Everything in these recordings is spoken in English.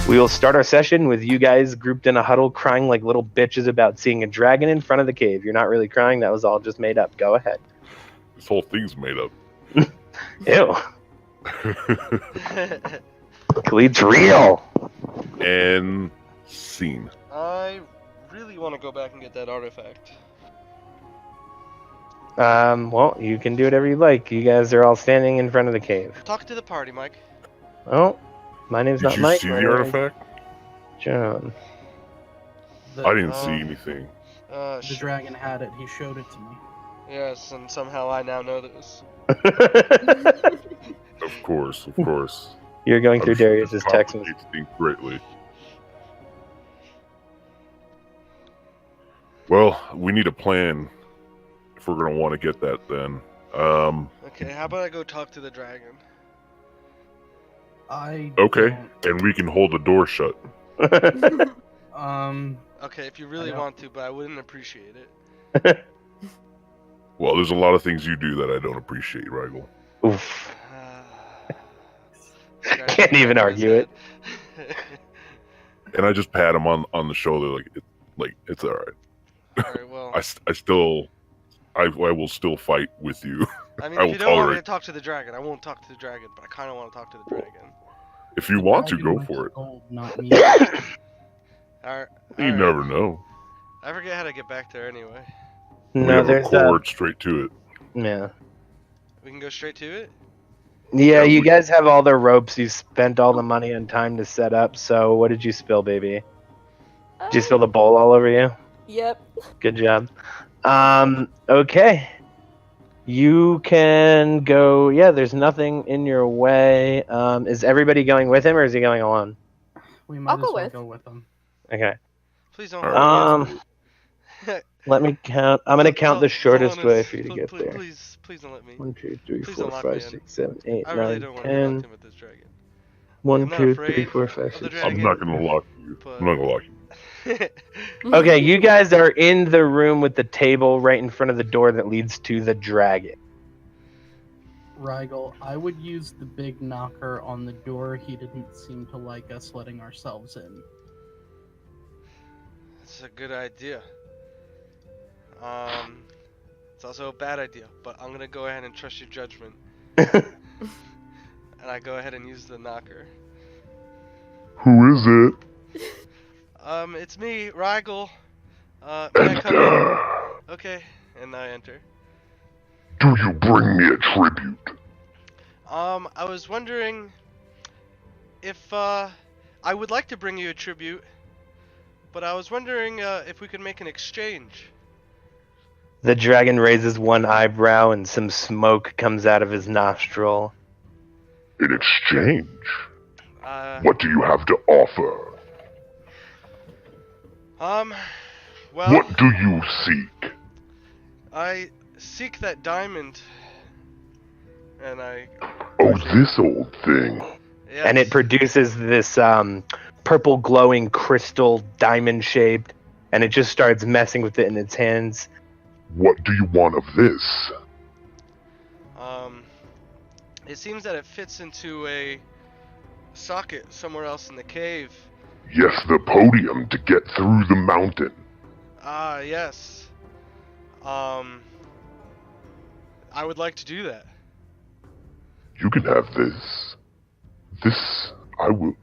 We will start our session with you guys grouped in a huddle crying like little bitches about seeing a dragon in front of the cave. You're not really crying. That was all just made up. Go ahead. This whole thing's made up. Ew. Khalid's real. And scene. I really want to go back and get that artifact. Well, you can do whatever you like. You guys are all standing in front of the cave. Talk to the party, Mike. Oh, my name's Did not you Mike. see My the name's artifact? John. I didn't see anything. The dragon had it. He showed it to me. Yes, and somehow I now know this. Of course, of course. You're going through I'm sure Darius's this text. complicates things greatly. Well, we need a plan if we're going to want to get that then. Okay, how about I go talk to the dragon? I Okay, don't- and we can hold the door shut. Okay, if you really I don't- want to, but I wouldn't appreciate it. Well, there's a lot of things you do that I don't appreciate, Rigel. Oof. Guys, Can't even argue it. And I just pat him on the shoulder like it's all right. Alright, well, I will still fight with you. I mean, I if will you don't want me tolerate. to talk to the dragon, I won't talk to the dragon, but I kind of want to talk to the dragon. If you want to, dragon go wants for it. gold, not me. Alright. You never know. I forget how to get back there anyway. We No, have a there's cord straight to it. yeah. We can go straight to it? Yeah, Yeah, you we- guys have all the ropes. You spent all the money and time to set up. So, what did you spill, baby? Did you spill the bowl all over you? Yep. Good job. Okay. You can go. Yeah, there's nothing in your way. Is everybody going with him, or is he going alone? We might I'll as go well with. go with them. Okay. Please don't. Let me count. I'm gonna count the shortest Someone way is- for you to pl- get pl- there. Please don't let me. 1, 2, 3, Please 4, don't lock me 5, in. 6, 7, 8, I really 9, don't want to be 10. locked in with this dragon. 1, I'm not 2, afraid 3, 4, 5, of the 6, dragon. I'm not going to lock you. But- I'm not going to lock you. Okay, you guys are in the room with the table right in front of the door that leads to the dragon. Rigel, I would use the big knocker on the door. He didn't seem to like us letting ourselves in. It's a good idea. It's also a bad idea, but I'm gonna go ahead and trust your judgment. And I go ahead and use the knocker. Who is it? It's me, Rigel. May I come in? Okay, and I enter. Do you bring me a tribute? I was wondering if, I would like to bring you a tribute, but I was wondering, if we could make an exchange. The dragon raises one eyebrow and some smoke comes out of his nostril. In exchange, What do you have to offer? Well, What do you seek? I seek that diamond, and Oh, this old thing. yes. And it produces this purple glowing crystal diamond shaped, and it just starts messing with it in its hands. What do you want of this? It seems that it fits into a socket somewhere else in the cave. Yes, the podium to get through the mountain. Ah, yes. I would like to do that. You can have this. This, I will.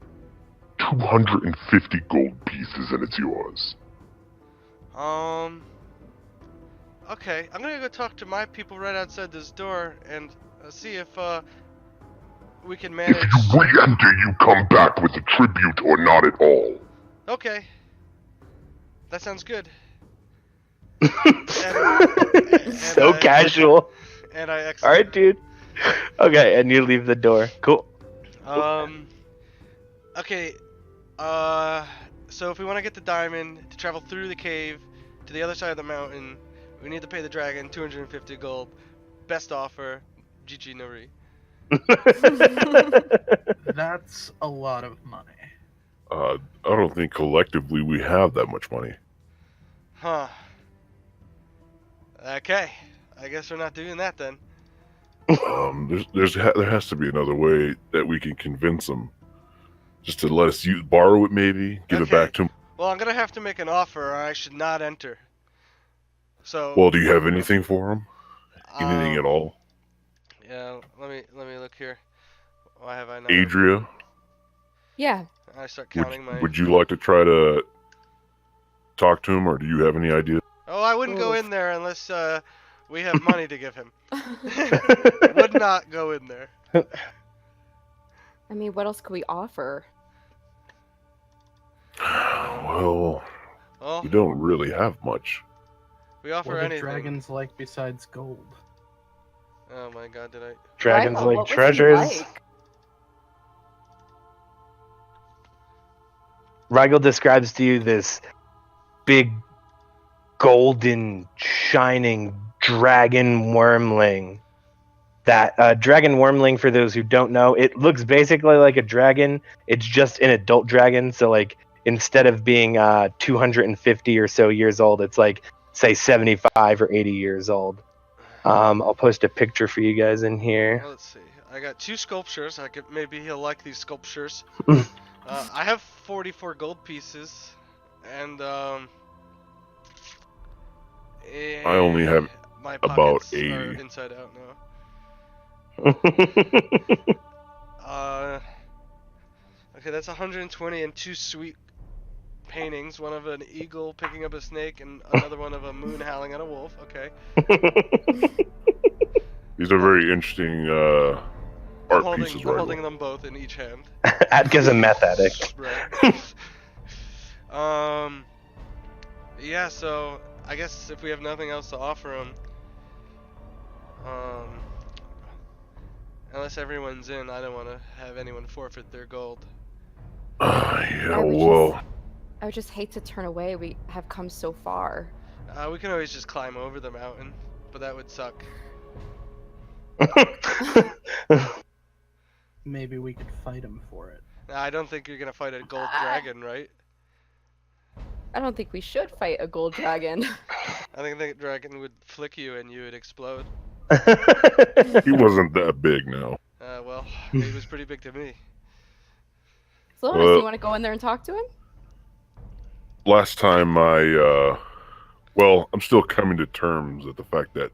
250 gold pieces and it's yours. Okay, I'm gonna go talk to my people right outside this door and see if, we can manage. If you re-enter, you come back with a tribute or not at all. Okay. That sounds good. So casual. And I exit. Alright, dude. Okay, and you leave the door. Cool. Okay, so if we want to get the diamond to travel through the cave to the other side of the mountain, we need to pay the dragon 250 gold. Best offer, GG Nori. That's a lot of money. I don't think collectively we have that much money. Huh. Okay, I guess we're not doing that then. There has to be another way that we can convince them. Just to let us borrow it, maybe give it back to him. Well, I'm gonna have to make an offer, or I should not enter. So. Well, do you have anything for him? Anything at all? Yeah. Let me look here. Why have I not? Adria, Yeah. I start counting my. would you like to try to talk to him, or do you have any idea? Oh, I wouldn't go Oof. in there unless we have money to give him. Would not go in there. I mean, what else could we offer? Well, Well, we don't really have much. we offer What do anything. dragons like besides gold? Oh my god, did I? Dragons Rifle, like what was he treasures. like? Rigel describes to you this big, golden, shining dragon wormling. That dragon wormling, for those who don't know, it looks basically like a dragon. It's just an adult dragon. So, like, instead of being 250 or so years old, it's like, say, 75 or 80 years old. I'll post a picture for you guys in here. Well, let's see. I got 2 sculptures. Maybe he'll like these sculptures. I have 44 gold pieces, and I only have my about pockets 80. are inside out now. Okay, that's 120 and 2 sweet paintings. One of an eagle picking up a snake, and another one of a moon howling at a wolf. Okay. These are very interesting art pieces, I'm right? holding them both in each hand. Atka's a meth addict. Right. Yeah, so I guess if we have nothing else to offer him, unless everyone's in, I don't want to have anyone forfeit their gold. Yeah, I would well, I would just hate to turn away. We have come so far. We can always just climb over the mountain, but that would suck. Maybe we could fight him for it. Now, I don't think you're gonna fight a gold dragon, right? I don't think we should fight a gold dragon. I think the dragon would flick you and you would explode. he wasn't that big now. Well, he was pretty big to me. So, do Well- you want to go in there and talk to him? Last time I'm still coming to terms with the fact that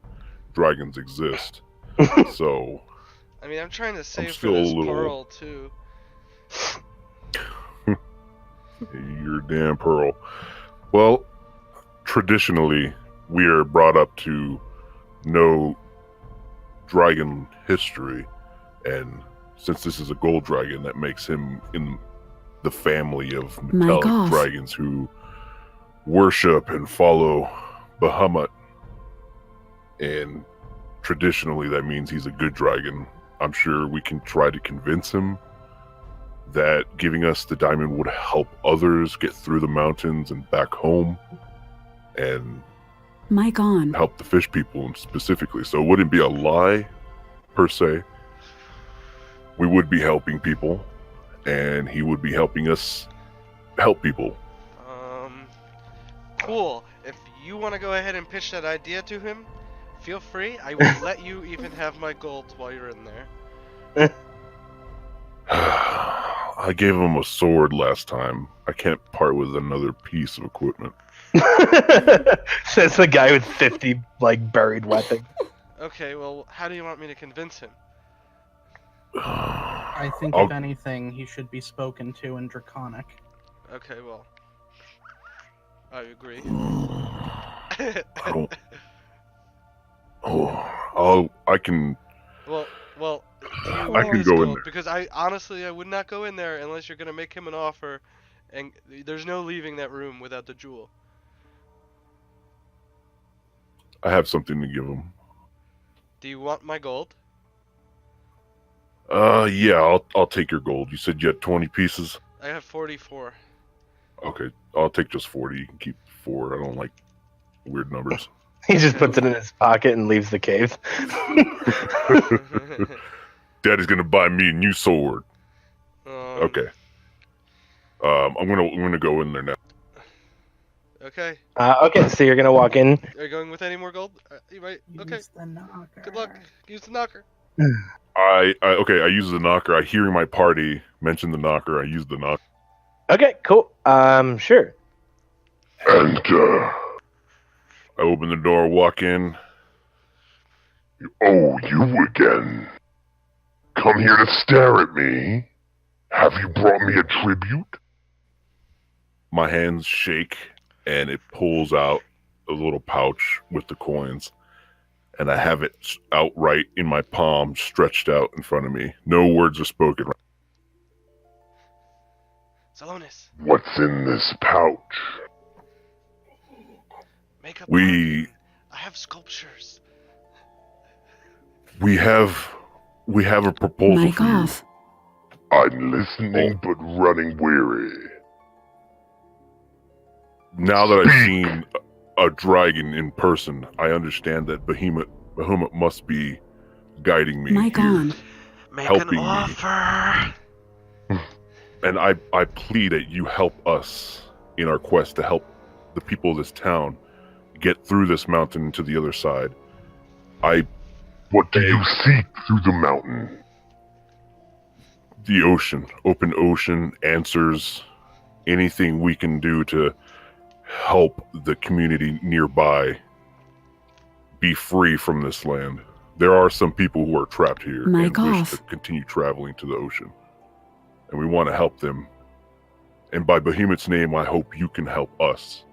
dragons exist. So, I mean, I'm trying to save for still a this little- pearl too. your damn pearl. Well, traditionally, we are brought up to know dragon history, and since this is a gold dragon, that makes him in the family of metallic off. dragons who worship and follow Bahamut. And traditionally, that means he's a good dragon. I'm sure we can try to convince him that giving us the diamond would help others get through the mountains and back home, and Mic on. help the fish people specifically. So it wouldn't be a lie, per se. We would be helping people, and he would be helping us help people. Cool. If you want to go ahead and pitch that idea to him, feel free. I will let you even have my gold while you're in there. I gave him a sword last time. I can't part with another piece of equipment. Says the guy with 50 buried weapons. Okay, well, how do you want me to convince him? I think, I'll- if anything, he should be spoken to in Draconic. Okay, well, I agree. I don't. I can. Well, I can his go in gold, there. because I would not go in there unless you're gonna make him an offer, and there's no leaving that room without the jewel. I have something to give him. Do you want my gold? Yeah, I'll take your gold. You said you had 20 pieces. I have 44. Okay, I'll take just 40. You can keep 4. I don't like weird numbers. He just puts it in his pocket and leaves the cave. Daddy's gonna buy me a new sword. Um, Okay. I'm gonna go in there now. Okay. Okay, so you're gonna walk in. Are you going with any more gold? You might. Okay. Use the knocker. Good luck. Use the knocker. I use the knocker. I hearing my party mention the knocker. I use the knocker. Okay, cool. Sure. And I open the door, walk in. Oh, you again. Come here to stare at me. Have you brought me a tribute? My hands shake, and it pulls out a little pouch with the coins. And I have it outright in my palm, stretched out in front of me. No words are spoken. Salonis, What's in this pouch? make up. We I have sculptures. have a proposal Mic for you. off. I'm listening but running weary. Now that I've Speak. seen a dragon in person, I understand that Bahamut must be guiding me Mic here. on. Make Helping an me. offer. And I plead that you help us in our quest to help the people of this town get through this mountain to the other side. What do you seek through the mountain? The ocean, open ocean, answers, anything we can do to help the community nearby be free from this land. There are some people who are trapped here Mic and wish off. to continue traveling to the ocean. And we want to help them. And by Bahamut's name, I hope you can help us.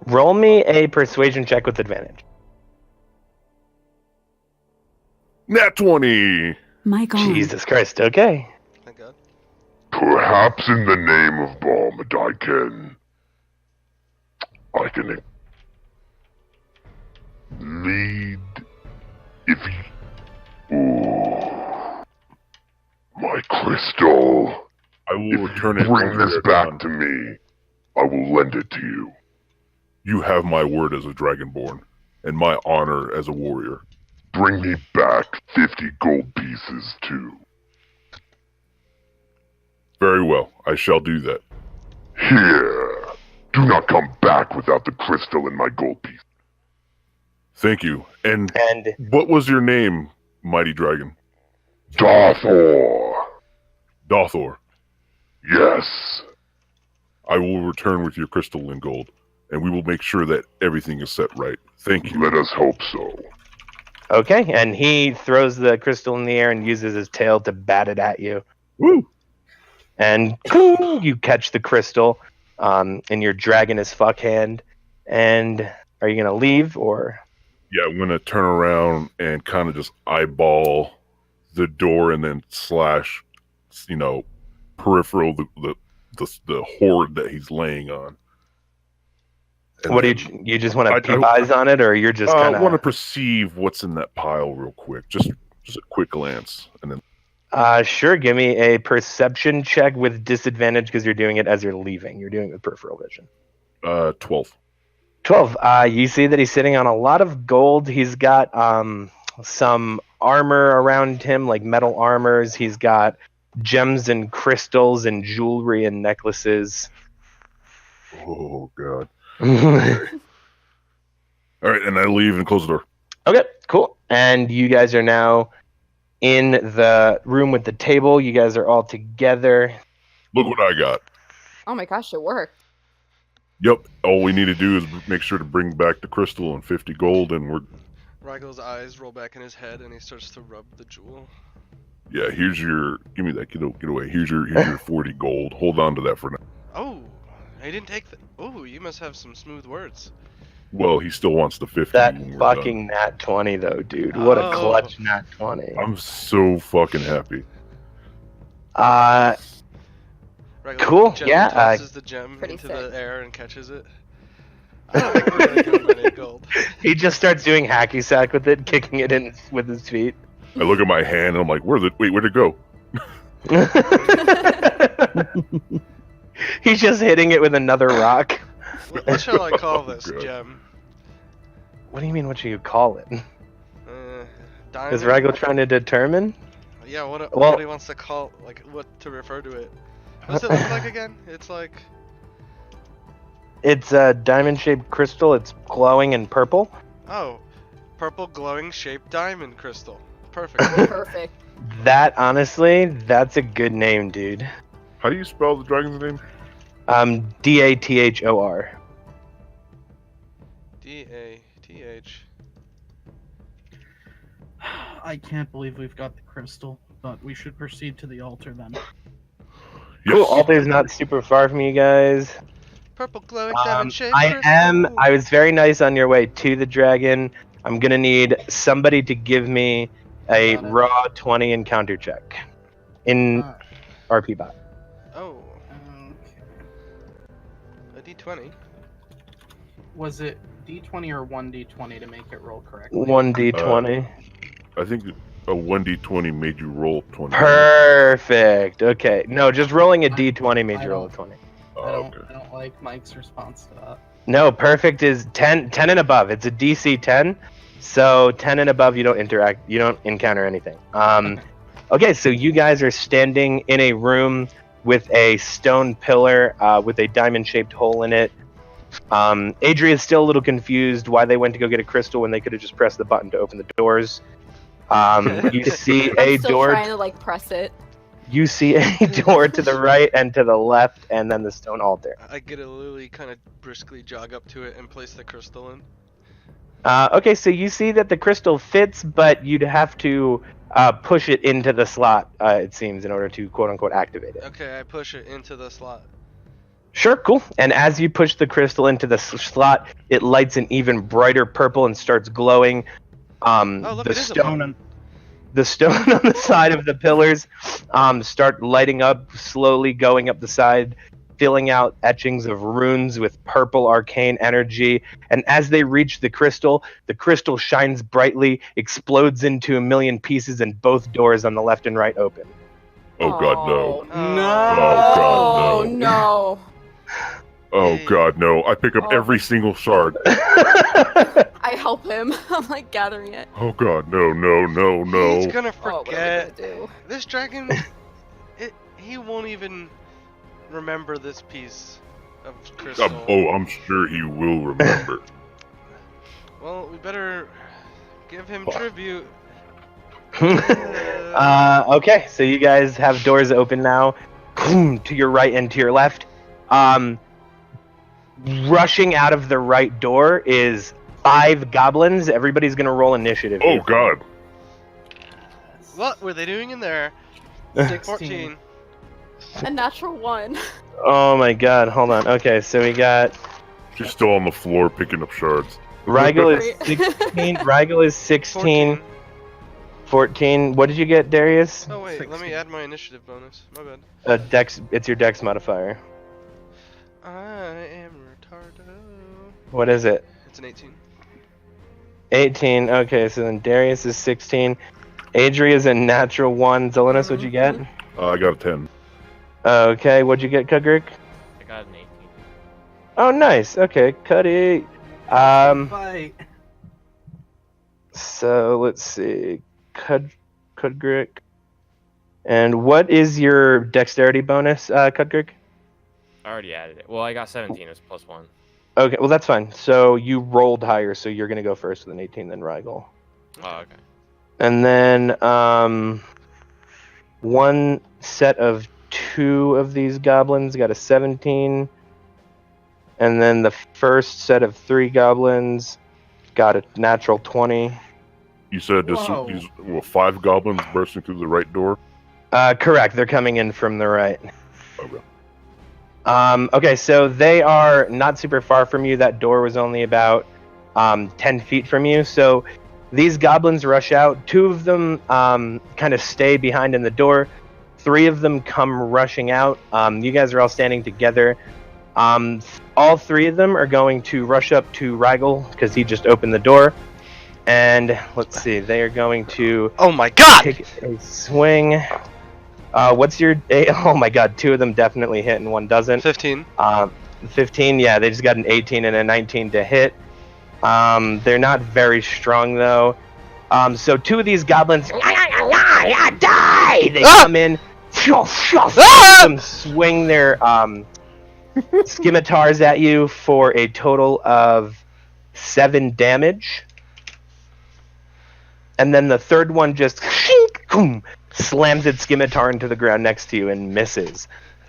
Roll me a persuasion check with advantage. Nat 20! Mic on. Jesus Christ. Okay. Thank God. Perhaps in the name of Bahamut, I can lead if you... Ooh. My crystal. I will If return you it. bring when this we are back done. to me, I will lend it to you. You have my word as a dragonborn, and my honor as a warrior. Bring me back 50 gold pieces, too. Very well, I shall do that. Here. Do not come back without the crystal and my gold piece. Thank you. And And what was your name, mighty dragon? Darthor. Dothor. Yes. I will return with your crystal and gold, and we will make sure that everything is set right. Thank you. Let us hope so. okay, and he throws the crystal in the air and uses his tail to bat it at you. Woo! And you catch the crystal in your dragon as fuck hand. And are you gonna leave or? Yeah, I'm gonna turn around and kind of just eyeball the door and then slash, peripheral the horde that he's laying on. And What do then, you just want to I- peep eyes on it, or you're just kind I want to of? perceive what's in that pile real quick, just a quick glance, and then Sure. Give me a perception check with disadvantage because you're doing it as you're leaving. You're doing it with peripheral vision. 12. 12. You see that he's sitting on a lot of gold. He's got some armor around him, like metal armors. He's got gems and crystals and jewelry and necklaces. Oh god! Okay, All right, and I leave and close the door. cool. And you guys are now in the room with the table. You guys are all together. Look what I got. Oh my gosh, it worked. Yep. All we need to do is make sure to bring back the crystal and 50 gold, and we're Rygel's eyes roll back in his head and he starts to rub the jewel. yeah. Here's your. Give me that. Get away. Here's your 40 gold. Hold on to that for now. Oh, he didn't take the. Oh, you must have some smooth words. Well, he still wants the 50. That when we're done. fucking nat 20 though, dude. What a Oh. clutch nat 20. I'm so fucking happy. Uh, Rygel Cool, gently yeah, tosses the gem pretty into sick. the air and catches it. I don't think we're gonna give him any gold. he just starts doing hacky sack with it, kicking it in with his feet. I look at my hand and I'm like, where'd it go? He's just hitting it with another rock. What shall I call this God. gem? What do you mean? What should you call it? Diamond? Is Rygel trying to determine? Yeah, what Well- he wants to call, like, what to refer to it. What's it look like again? It's like... It's a diamond-shaped crystal. It's glowing in purple. Oh, purple glowing shaped diamond crystal. Perfect. Perfect. That, honestly, that's a good name, dude. How do you spell the dragon's name? Dathor. D-A-T-H. I can't believe we've got the crystal, but we should proceed to the altar then. Cool. Yes. Altar's not super far from you guys. Purple glowing diamond shaped I crystal. am. I was very nice on your way to the dragon. I'm gonna need somebody to give me a Got it. raw 20 encounter check in Uh, RP bot. Oh, okay. a D20. Was it D20 or 1D20 to make it roll correctly? 1d20. I think a 1d20 made you roll 20. Perfect. Okay. No, just rolling a d20 made you roll a 20. Oh, I okay. don't like Mike's response to that. No, perfect is 10 and above. It's a DC 10. So 10 and above, you don't encounter anything. Okay, so you guys are standing in a room with a stone pillar with a diamond-shaped hole in it. Adria is still a little confused why they went to go get a crystal when they could have just pressed the button to open the doors. You see a I'm still door. trying to like press it. You see a door to the right and to the left, and then the stone altar. I get a Lily, kind of briskly jog up to it and place the crystal in. Okay, so you see that the crystal fits, but you'd have to push it into the slot, it seems, in order to quote-unquote activate it. Okay, I push it into the slot. Sure, cool. And as you push the crystal into the slot, it lights an even brighter purple and starts glowing. Oh, look, The it is a stone button. the stone on the side of the pillars start lighting up, slowly going up the side, filling out etchings of runes with purple arcane energy. And as they reach the crystal shines brightly, explodes into a million pieces, and both doors on the left and right open. Oh god, no. Oh, Oh, God, no. no. Oh Hey. god, no. I pick up Oh. every single shard. I help him. I'm like gathering it. Oh god, no, no, no, He's no. gonna Oh, what am I forget. gonna do? This dragon, he won't even remember this piece of crystal. Oh, I'm sure he will remember. Well, we better give him Oh. tribute. Okay, so you guys have doors open now, to your right and to your left. Rushing out of the right door is 5 goblins. Everybody's gonna roll initiative. Oh here. god. What were they doing in there? 14. A natural 1. Oh my god, hold on. Okay, so we got She's still on the floor picking up shards. Rigel is Great. 16. Rigel is 16. 14. What did you get, Darius? Oh wait, let me 16. add my initiative bonus. My bad. Dex. It's your Dex modifier. I am retarded. What is it? It's an 18. 18. Okay, so then Darius is 16. Adria is a natural 1. Zelenis, what'd you get? I got a 10. Okay, what'd you get, Kudrick? I got an 18. Oh, nice. Okay, Cuddy. Fight. So let's see. Kudrick. And what is your dexterity bonus, Kudrick? I already added it. Well, I got 17. It's +1. Okay, well that's fine. So you rolled higher, so you're gonna go first with an 18, then Rigel. Oh, okay. And then one set of 2 of these goblins got a 17. And then the first set of 3 goblins got a natural 20. You said this Whoa. these were 5 goblins bursting through the right door? Correct, they're coming in from the right. Okay. Okay, so they are not super far from you. That door was only about 10 feet from you. So these goblins rush out. 2 of them kind of stay behind in the door. 3 of them come rushing out. You guys are all standing together. All 3 of them are going to rush up to Rigel because he just opened the door. And let's see, they are going to Oh my god! take a swing. What's your... Oh my god, 2 of them definitely hit and 1 doesn't. 15. 15, yeah, they just got an 18 and a 19 to hit. They're not very strong, though. So 2 of these goblins... die! They come in... Them swing their scimitars at you for a total of 7 damage. And then the third one just slams its scimitar into the ground next to you and misses.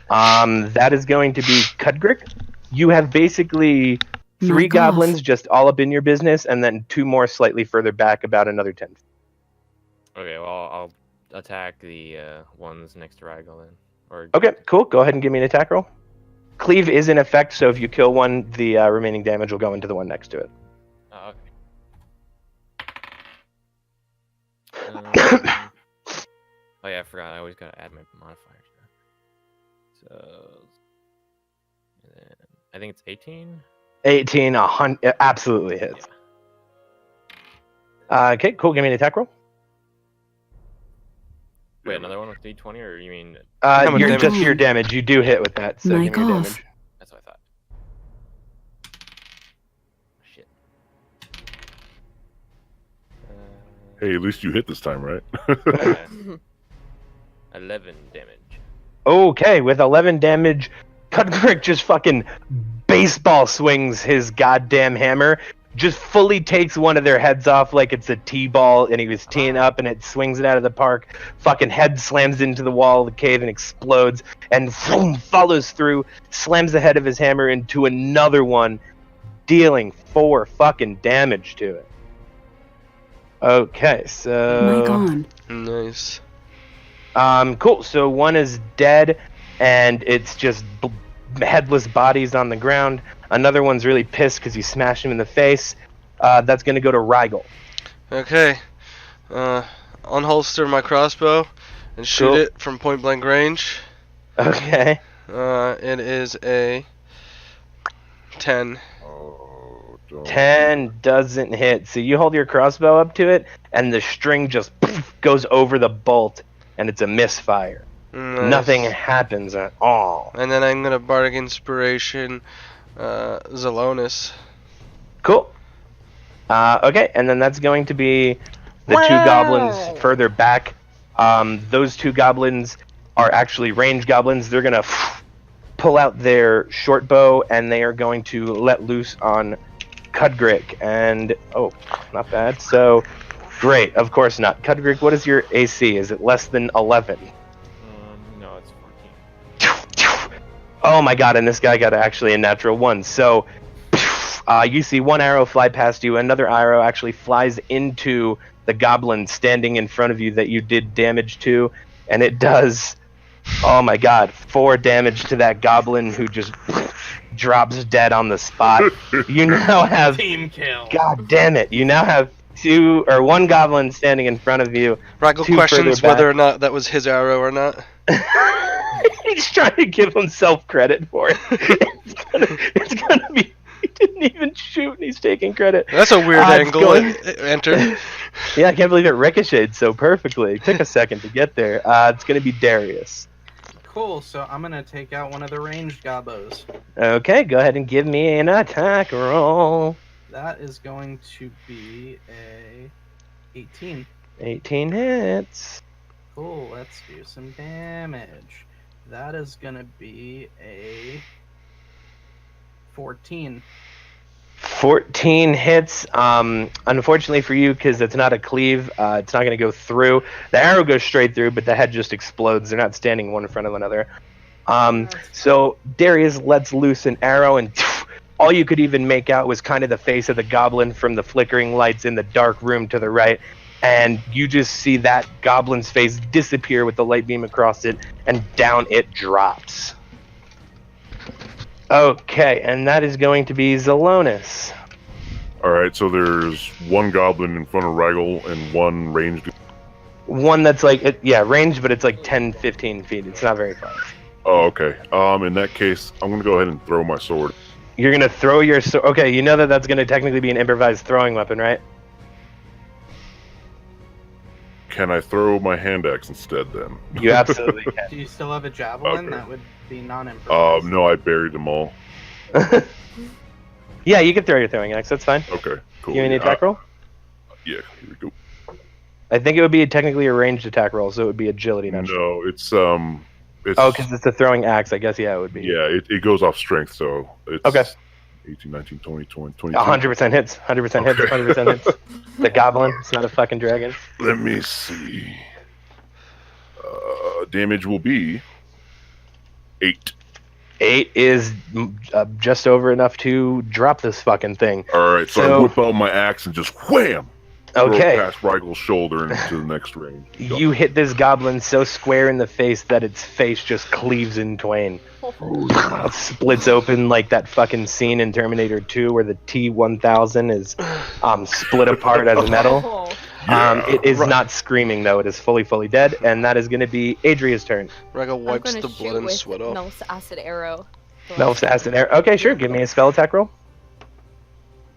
That is going to be Cudgrick. You have basically 3 Knock goblins off. just all up in your business, and then 2 more slightly further back, about another 10 feet. Okay, well, I'll attack the ones next to Rygal then. Or Okay, cool. Go ahead and give me an attack roll. Cleave is in effect, so if you kill one, the remaining damage will go into the one next to it. Oh, okay. Oh yeah, I forgot. I always gotta add my modifiers. So, and then I think it's 18. 18, 100, it absolutely hits. Okay, cool. Give me an attack roll. Wait, another one with D20, or you mean? How much Just damage? your damage. You do hit with that, so Knock give me your off. damage. That's what I thought. Shit. Hey, at least you hit this time, right? 11 damage. Okay, with 11 damage, Cudgrick just fucking baseball swings his goddamn hammer, just fully takes one of their heads off like it's a T-ball, and he was teeing up, and it swings it out of the park. Fucking head slams into the wall of the cave and explodes, and boom, follows through, slams the head of his hammer into another one, dealing 4 fucking damage to it. Okay, so... Mic on. Nice. Cool. So one is dead, and it's just headless bodies on the ground. Another one's really pissed because you smashed him in the face. That's going to go to Rygal. Okay. Unholster my crossbow and shoot Cool. it from point blank range. Okay. It is a 10. Oh, don't. 10 doesn't hit. So you hold your crossbow up to it, and the string just goes over the bolt, and it's a misfire. Nice. Nothing happens at all. And then I'm gonna bardic inspiration, Zelonis. Cool. Okay, and then that's going to be the 2 goblins further back. Those 2 goblins are actually range goblins. They're going to pull out their short bow, and they are going to let loose on Cudgrick. And, oh, not bad. So, great. Of course not. Cudgrick, what is your AC? Is it less than 11? No, it's 14. Oh my god, and this guy got actually a natural 1. So, you see one arrow fly past you, another arrow actually flies into the goblin standing in front of you that you did damage to, and it does, oh my god, 4 damage to that goblin who just drops dead on the spot. You now have, Team kill. god damn it, you now have 1 goblin standing in front of you. Raggle 2 questions further whether or back. not that was his arrow or not. He's trying to give himself credit for it. It's gonna be. He didn't even shoot, and he's taking credit. That's a weird It's angle going- it entered. Yeah, I can't believe it ricocheted so perfectly. It took a second to get there. It's gonna be Darius. Cool, so I'm gonna take out one of the ranged gobos. Okay, go ahead and give me an attack roll. That is going to be a 18. 18 hits. Cool, let's do some damage. That is gonna be a 14. 14 hits. Unfortunately for you, because it's not a cleave, it's not going to go through. The arrow goes straight through, but the head just explodes. They're not standing one in front of another. So Darius lets loose an arrow, and all you could even make out was kind of the face of the goblin from the flickering lights in the dark room to the right. And you just see that goblin's face disappear with the light beam across it, and down it drops. Okay, and that is going to be Zelonis. Alright, so there's 1 goblin in front of Raggle and 1 ranged. One that's like, ranged, but it's like 10, 15 feet. It's not very far. Oh, okay. In that case, I'm gonna go ahead and throw my sword. You're going to throw your sword. Okay, you know that that's going to technically be an improvised throwing weapon, right? Can I throw my hand axe instead then? You absolutely can. Do you still have a javelin? Okay. That would be non-improvised. No, I buried them all. Yeah, you can throw your throwing axe. That's fine. Okay, cool. Give me an attack roll. Yeah, here we go. I think it would be technically a ranged attack roll, so it would be agility, not No, it's It's, Oh, because it's a throwing axe. I guess, yeah, it would be. yeah, it goes off strength, so it's Okay. 18, 19, 20, 22. 100% hits. 100% hits. Okay. 100% hits. It's a goblin. It's not a fucking dragon. Let me see. Damage will be 8. 8 is just over enough to drop this fucking thing. All right, so I So- whip out my axe and just wham! Throw it Okay. past Rigel's shoulder and into the next range. You hit this goblin so square in the face that its face just cleaves in twain. It splits open like that fucking scene in Terminator 2 where the T-1000 is split apart as metal. Oh. It is not screaming though. It is fully dead, and that is going to be Adria's turn. Raga I'm wipes gonna the shoot blood and with sweat off. Mel's acid arrow. Mel's acid arrow. Okay, sure. Give me a spell attack roll.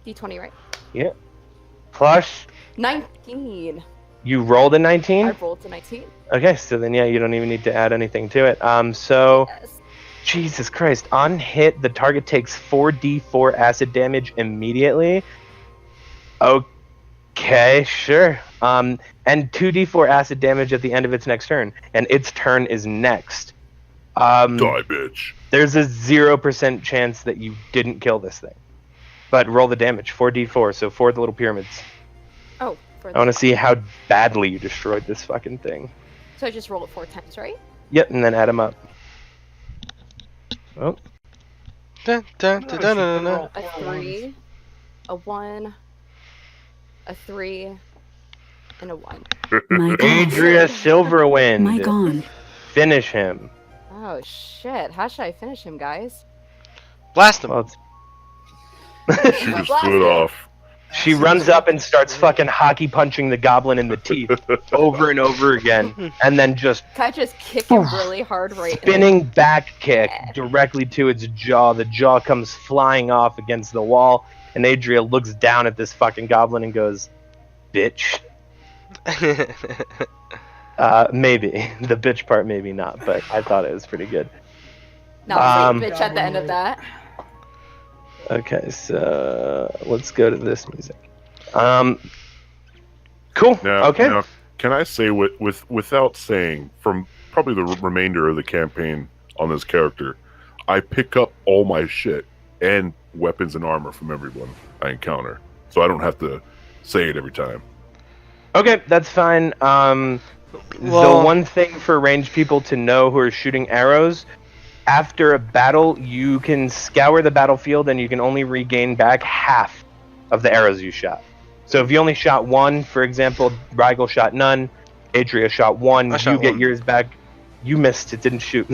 D20, right? Plus, 19. you rolled a I 19. rolled a 19. Okay, so then yeah, you don't even need to add anything to it. So Yes. Jesus Christ, on hit, the target takes 4d4 acid damage immediately. Okay, sure. And 2d4 acid damage at the end of its next turn, and its turn is next. Die, bitch. There's a 0% chance that you didn't kill this thing. But roll the damage, 4d4, so 4 of the little pyramids. Oh, for I want to see how badly you destroyed this fucking thing. So I just roll it 4 times, right? Yep, and then add them up. Oh, Dun, dun, dun, dun, dun, dun. A 3, a 1, a 3, and a 1. My god. Adria Silverwind. My god. Finish him. Oh shit! How should I finish him, guys? Blast him. Well, it's- Shoot his foot off. she runs up and starts fucking hockey punching the goblin in the teeth over and over again, and then just Can I just kick him really hard right in the- spinning back kick directly to its jaw. The jaw comes flying off against the wall, and Adria looks down at this fucking goblin and goes, "Bitch." Maybe the bitch part, maybe not, but I thought it was pretty good. No, say bitch at the end of that. Okay, so let's go to this music. Cool. Now, Okay. now, can I say without saying from probably the remainder of the campaign on this character, I pick up all my shit and weapons and armor from everyone I encounter, so I don't have to say it every time. Okay, that's fine. Well- The one thing for ranged people to know who are shooting arrows, after a battle, you can scour the battlefield and you can only regain back half of the arrows you shot. So if you only shot one, for example, Rigel shot none, Adria shot one, I shot you get one. yours back. You missed, it didn't shoot.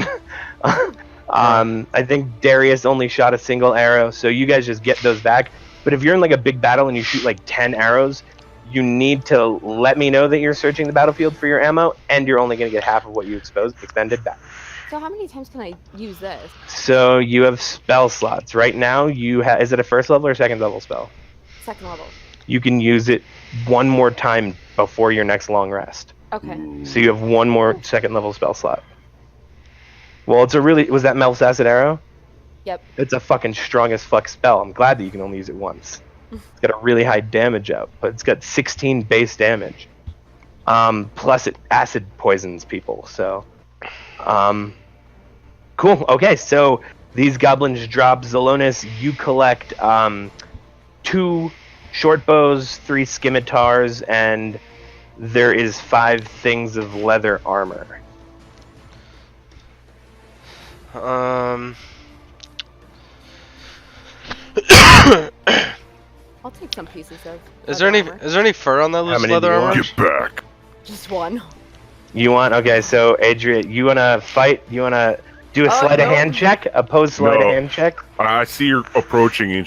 I think Darius only shot a single arrow, so you guys just get those back. But if you're in like a big battle and you shoot like 10 arrows, you need to let me know that you're searching the battlefield for your ammo, and you're only going to get half of what you expended back. So how many times can I use this? So you have spell slots. Right now, you have. Is it a first level or second level spell? Second level. You can use it one more time before your next long rest. Okay. So you have one more second level spell slot. Well, it's a really. Was that Mel's Acid Arrow? Yep. It's a fucking strong as fuck spell. I'm glad that you can only use it once. It's got a really high damage out, but it's got 16 base damage. Plus it acid poisons people, so. Cool. Okay, so these goblins drop. Zelonis, you collect 2 short bows, 3 scimitars, and there is 5 things of leather armor. I'll take some pieces of. Is there leather any armor. fur on that loose many leather do you armor? want? Get back. Just one. You want? Okay, so Adria, you wanna fight? You wanna do a Oh, sleight of no. hand check? Opposed sleight No. of hand check? I see her approaching, and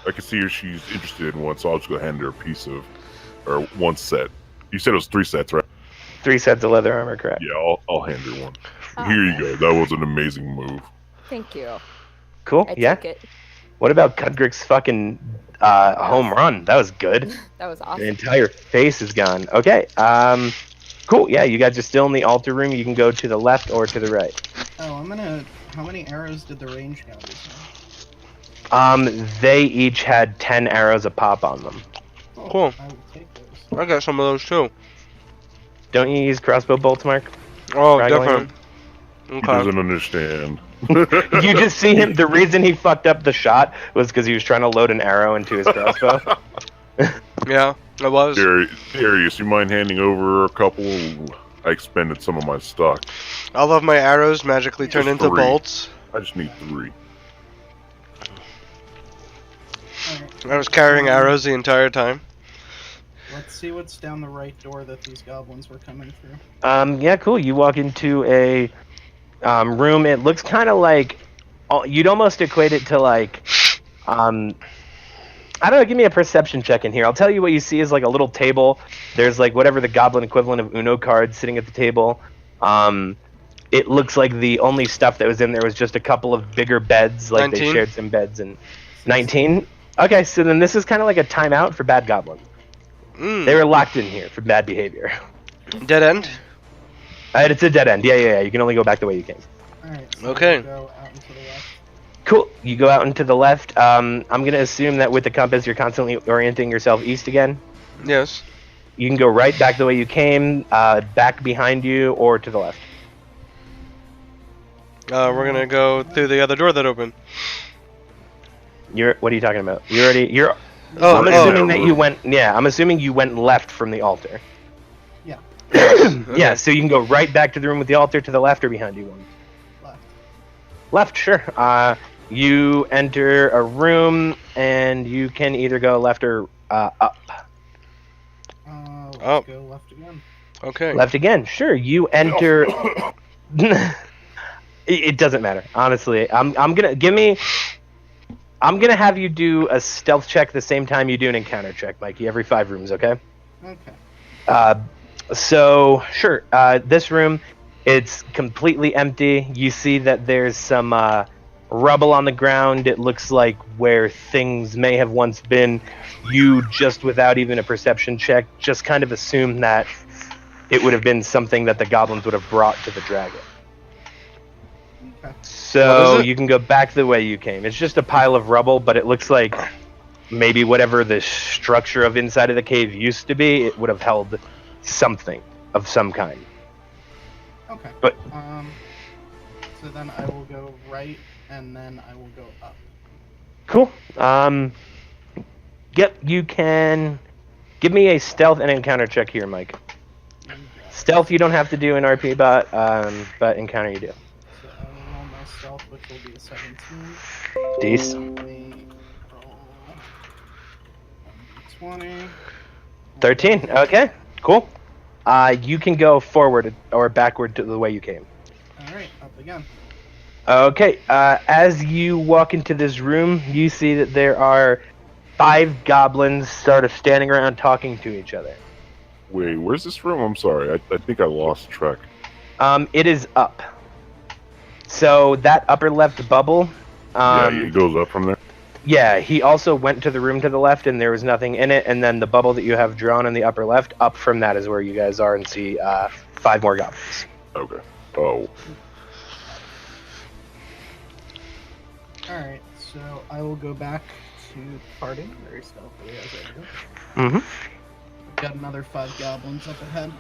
I can see her. She's interested in one, so I'll just go hand her a piece of, or one set. You said it was 3 sets, right? 3 sets of leather armor, correct? Yeah, I'll hand her one. Oh, Here you okay. go. That was an amazing move. Thank you. Cool. I Yeah. took it. What about Cudgrick's fucking home run? That was good. That was The awesome. entire face is gone. Okay. Cool. Yeah, you guys are still in the altar room. You can go to the left or to the right. Oh, I'm gonna. How many arrows did the range guys have? They each had 10 arrows a pop on them. Oh, Cool. I will take those. I got some of those too. Don't you use crossbow bolts, Mark? Oh, Raglan? definitely. He Okay. doesn't understand. You just see him. The reason he fucked up the shot was because he was trying to load an arrow into his crossbow. Yeah, I was. Darius, you mind handing over a couple? I expended some of my stock. All of my arrows magically turn Just into 3. bolts. I just need 3. Alright, I was carrying arrows the entire time. let's see what's down the right door that these goblins were coming through. Yeah, cool. You walk into a room. It looks kind of like you'd almost equate it to like I don't know. Give me a perception check in here. I'll tell you what you see is like a little table. There's like whatever the goblin equivalent of Uno cards sitting at the table. It looks like the only stuff that was in there was just a couple of bigger beds. Like 19. they shared some beds and 19. Okay, so then this is kind of like a timeout for bad goblins. They were locked in here for bad behavior. Dead end? It's a dead end. Yeah. You can only go back the way you came. Alright, so Okay. we'll go out into the left. Cool. You go out into the left. I'm going to assume that with the compass, you're constantly orienting yourself east again. Yes. You can go right back the way you came, back behind you, or to the left. We're gonna go through the other door that opened. What are you talking about? Oh, I'm assuming that you went. Yeah, I'm assuming you went left from the altar. Yeah. Yeah, so you can go right back to the room with the altar to the left or behind you. Left. Left, sure. You enter a room, and you can either go left or up. Let's Up. go left again. Okay. Left again, sure. You enter. It doesn't matter, honestly. I'm gonna have you do a stealth check the same time you do an encounter check, Mikey. Every 5 rooms, okay? Okay. So sure. This room, it's completely empty. You see that there's some rubble on the ground. It looks like where things may have once been. You just, without even a perception check, just kind of assume that it would have been something that the goblins would have brought to the dragon. Okay. So What is it? you can go back the way you came. It's just a pile of rubble, but it looks like maybe whatever the structure of inside of the cave used to be, it would have held something of some kind. Okay. But- So then I will go right, and then I will go up. Cool. Yep, you can give me a stealth and encounter check here, Mike. Stealth you don't have to do in RP, but encounter you do. So I will roll my stealth, which will be a 17. Decent. Let me roll 20. 13. Okay, cool. You can go forward or backward to the way you came. Alright, up again. Okay, as you walk into this room, you see that there are 5 goblins sort of standing around talking to each other. Wait, where's this room? I'm sorry. I think I lost track. It is up. So that upper left bubble. Yeah, it goes up from there. Yeah, he also went to the room to the left and there was nothing in it, and then the bubble that you have drawn in the upper left, up from that is where you guys are and see 5 more goblins. Okay. Oh. Alright, so I will go back to the party very stealthily as I do. Mm-hmm. Got another 5 goblins up ahead.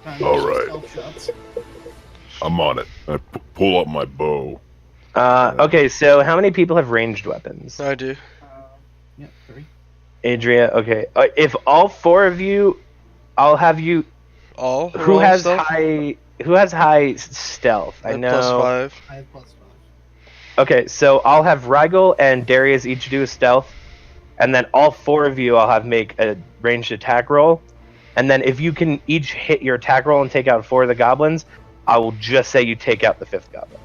Time All for some right. stealth shots. I'm on it. I pull up my bow. Okay, so how many people have ranged weapons? I do. Yep, 3. Adria, okay. If all 4 of you, I'll have you. All? Who roll has stealth? high? Who has high stealth? I know. +5. I have +5. Okay, so I'll have Rigel and Darius each do a stealth, and then all 4 of you I'll have make a ranged attack roll, and then if you can each hit your attack roll and take out 4 of the goblins, I will just say you take out the 5th goblin.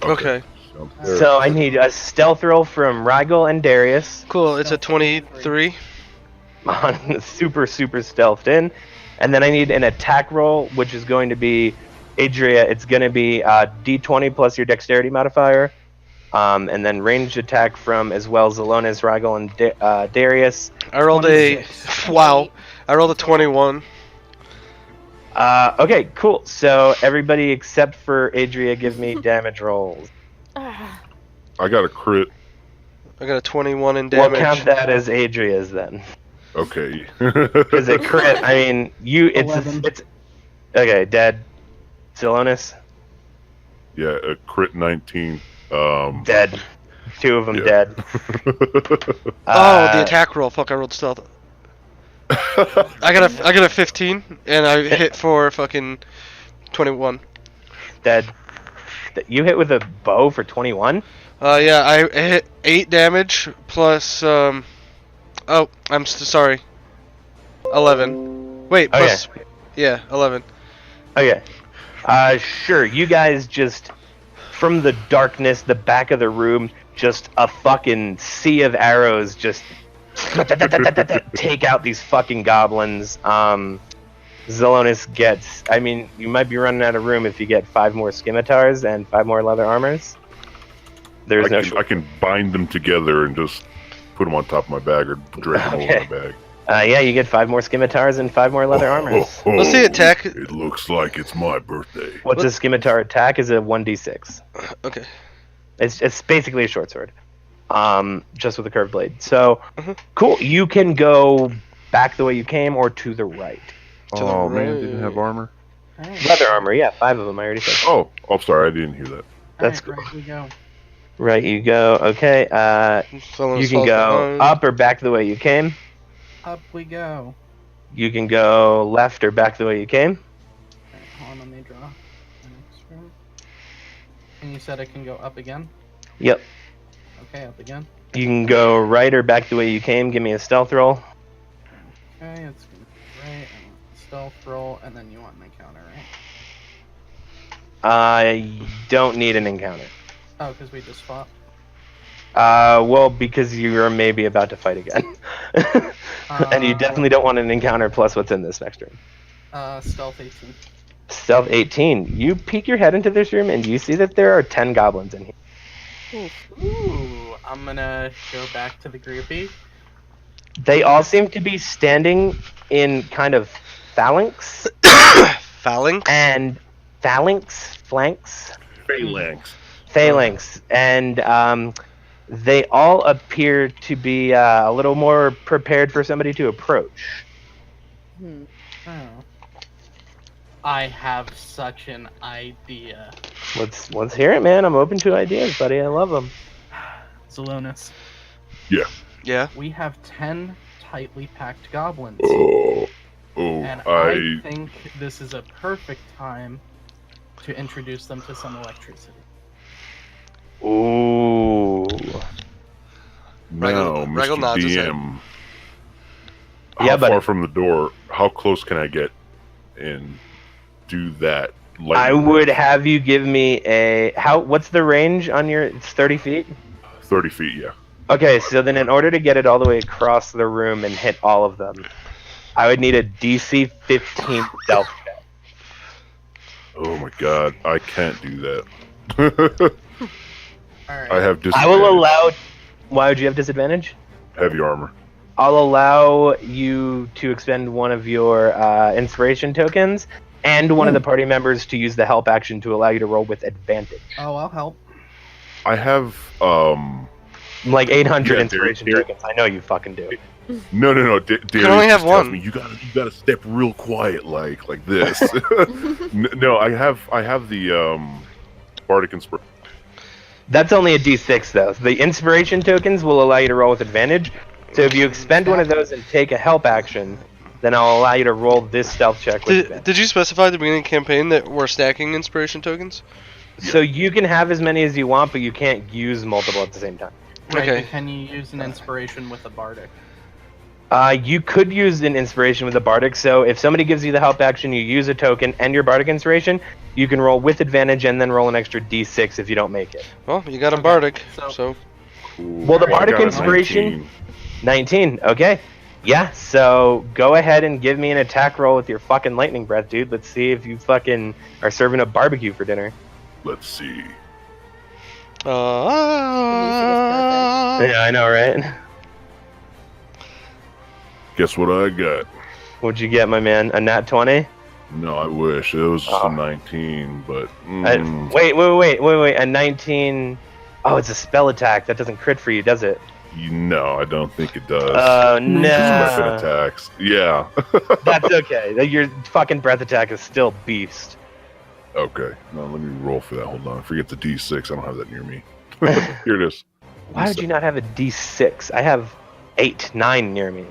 Okay. Sounds fair. So I need a stealth roll from Rigel and Darius, Cool. It's a Stealth 23. on super stealthed in, and then I need an attack roll, which is going to be Adria. It's going to be D20 plus your dexterity modifier. And then ranged attack from as well Zelonis, Rigel, and Darius. I rolled 26. Wow. I rolled a 21. Okay, cool. So everybody except for Adria give me damage rolls. Ah, I got a crit. I got a 21 in We'll damage. count that as Adria's then. Okay. Because a crit, I mean, 11. it's okay, dead. Zelonis? Yeah, a crit 19. Dead. 2 of them Yeah. dead. The attack roll. Fuck, I rolled stealth. I got a 15, and I hit for fucking 21. Dead. You hit with a bow for 21? Yeah, I hit 8 damage plus oh, I'm sorry. 11. Wait, Okay. plus yeah, 11. Okay. Sure. You guys just, from the darkness, the back of the room, just a fucking sea of arrows just take out these fucking goblins. Zelonis gets, I mean, you might be running out of room if you get 5 more scimitars and 5 more leather armors. There's I can bind them together and just put them on top of my bag or drag them over my bag. Yeah, you get 5 more scimitars and 5 more leather armors. What's the attack? It looks like it's my birthday. What's a scimitar attack? Is a 1d6. Okay. It's basically a short sword, just with a curved blade. So, Mhm. cool. You can go back the way you came or to the right. To the Oh man, right. didn't have armor. Alright. Leather armor, yeah, 5 of them. I already said. Oh, sorry, I didn't hear that. That's Alright, right we go. Right, you go. Okay. You can go up or back the way you came. Up we go. You can go left or back the way you came. Alright, hold on, let me draw the next room. And you said I can go up again? Yep. Okay, up again. You can go right or back the way you came. Give me a stealth roll. Okay, it's gonna be right, and stealth roll, and then you want an encounter, right? I don't need an encounter. Oh, because we just fought. Well, because you're maybe about to fight again. And you definitely don't want an encounter plus what's in this next room. Stealth 18. Stealth 18. You peek your head into this room and you see that there are 10 goblins in here. Ooh, I'm gonna go back to the groupie. They all seem to be standing in kind of phalanx Phalanx? and flanks, Phalanx. and they all appear to be a little more prepared for somebody to approach. Hmm. Oh. I have such an idea. Let's hear it, man. I'm open to ideas, buddy. I love them. Zelonis, Yeah. we have 10 tightly packed goblins. And I think this is a perfect time to introduce them to some electricity. Ooh. Now, Raggle Mr. nods his head. DM. Yeah, How buddy. far from the door? How close can I get and do that? I would have you give me what's the range on your, it's 30 feet? 30 feet, yeah. Okay, so then in order to get it all the way across the room and hit all of them, I would need a DC 15 stealth check. Oh my god, I can't do that. Alright. I have I disadvantage. will allow, why would you have disadvantage? Heavy armor. I'll allow you to expend one of your inspiration tokens and one of the party members to use the help action to allow you to roll with advantage. Oh, I'll help. I have Like 800 Yeah, inspiration Derek. tokens. I know you fucking do. no. Darius only have just tells one. me you gotta step real quiet like this. No, I have the bardic inspiration. That's only a D6 though. The inspiration tokens will allow you to roll with advantage. So if you expend one of those and take a help action, then I'll allow you to roll this stealth check with advantage. Did you specify at the beginning of the campaign that we're stacking inspiration tokens? So you can have as many as you want, but you can't use multiple at the same time. Right, Okay. but can you use an inspiration with a bardic? You could use an inspiration with a bardic. So if somebody gives you the help action, you use a token and your bardic inspiration, you can roll with advantage and then roll an extra D6 if you don't make it. Well, you got a Okay, bardic, so- so Well, the I bardic got a inspiration- 19. 19. Okay. Yeah. So go ahead and give me an attack roll with your fucking lightning breath, dude. Let's see if you fucking are serving up barbecue for dinner. Let's see. Yeah, I know, right? Guess what I got? What'd you get, my man? A nat 20? No, I wish it was just Oh. a 19, but Wait. A 19. Oh, it's a spell attack. That doesn't crit for you, does it? no, I don't think it does. Oh, Just weapon no. attacks. Yeah. That's okay. Your fucking breath attack is still beast. Okay. No, let me roll for that. Hold on. Forget the D6. I don't have that near me. Here it is. Why would you not have a D6? I have 8, 9 near me.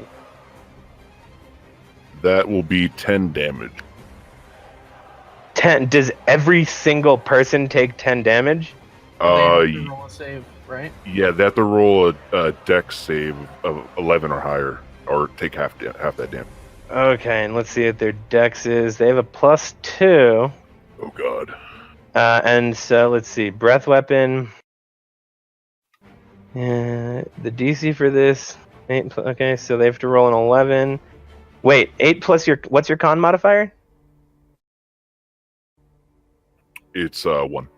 That will be 10 damage. 10. Does every single person take 10 damage? They have to roll a save, right? Yeah, they have to roll a dex save of 11 or higher, or take half that damage. Okay, and let's see what their dex is. They have a +2. Oh god. And so let's see, breath weapon. The DC for this 8. Okay, so they have to roll an 11. Wait, 8 plus what's your con modifier? It's 1.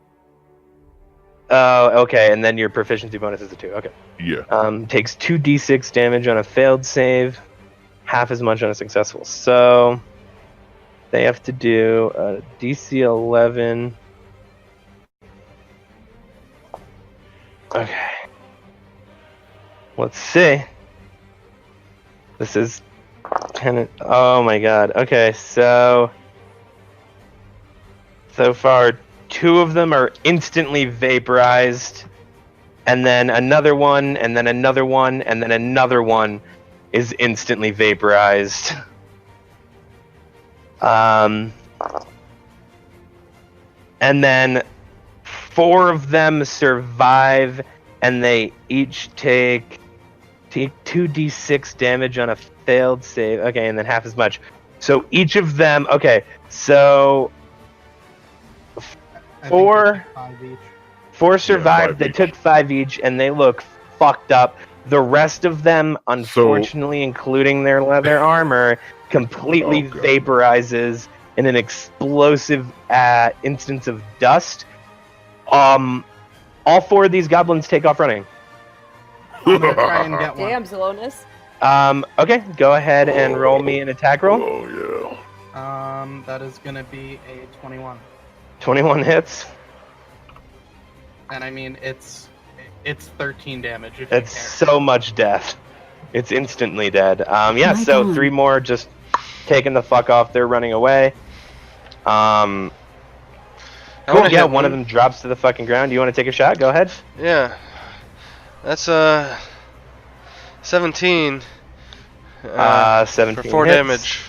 Oh, okay, and then your proficiency bonus is a 2. Okay. Yeah. Takes 2d6 damage on a failed save, half as much on a successful. So they have to do a DC 11. Okay. Let's see. This is oh my god. Okay, so far 2 of them are instantly vaporized, and then another one, and then another one, and then another one is instantly vaporized. And then 4 of them survive, and they each take 2d6 damage on a failed save. Okay, and then half as much. So each of them. Okay, so I think Four- they took 5 each. 4 survived. 5 They each. took 5 each, and they look fucked up. The rest of them, unfortunately, including their leather armor, completely Oh, God. vaporizes in an explosive instance of dust. All 4 of these goblins take off running. I'm gonna try and get one. Damn, Zelonis. Okay, go ahead and roll me an attack roll. Oh That is gonna be a 21. 21 hits. And I mean, it's 13 damage. If That's you care. so much death. It's instantly dead. Yeah, My so God. 3 more just taking the fuck off. They're running away. I Cool, wanna yeah, hit one of them drops to the fucking ground. You want to take a shot? Go ahead. Yeah. That's 17. 17 for 4 hits. damage.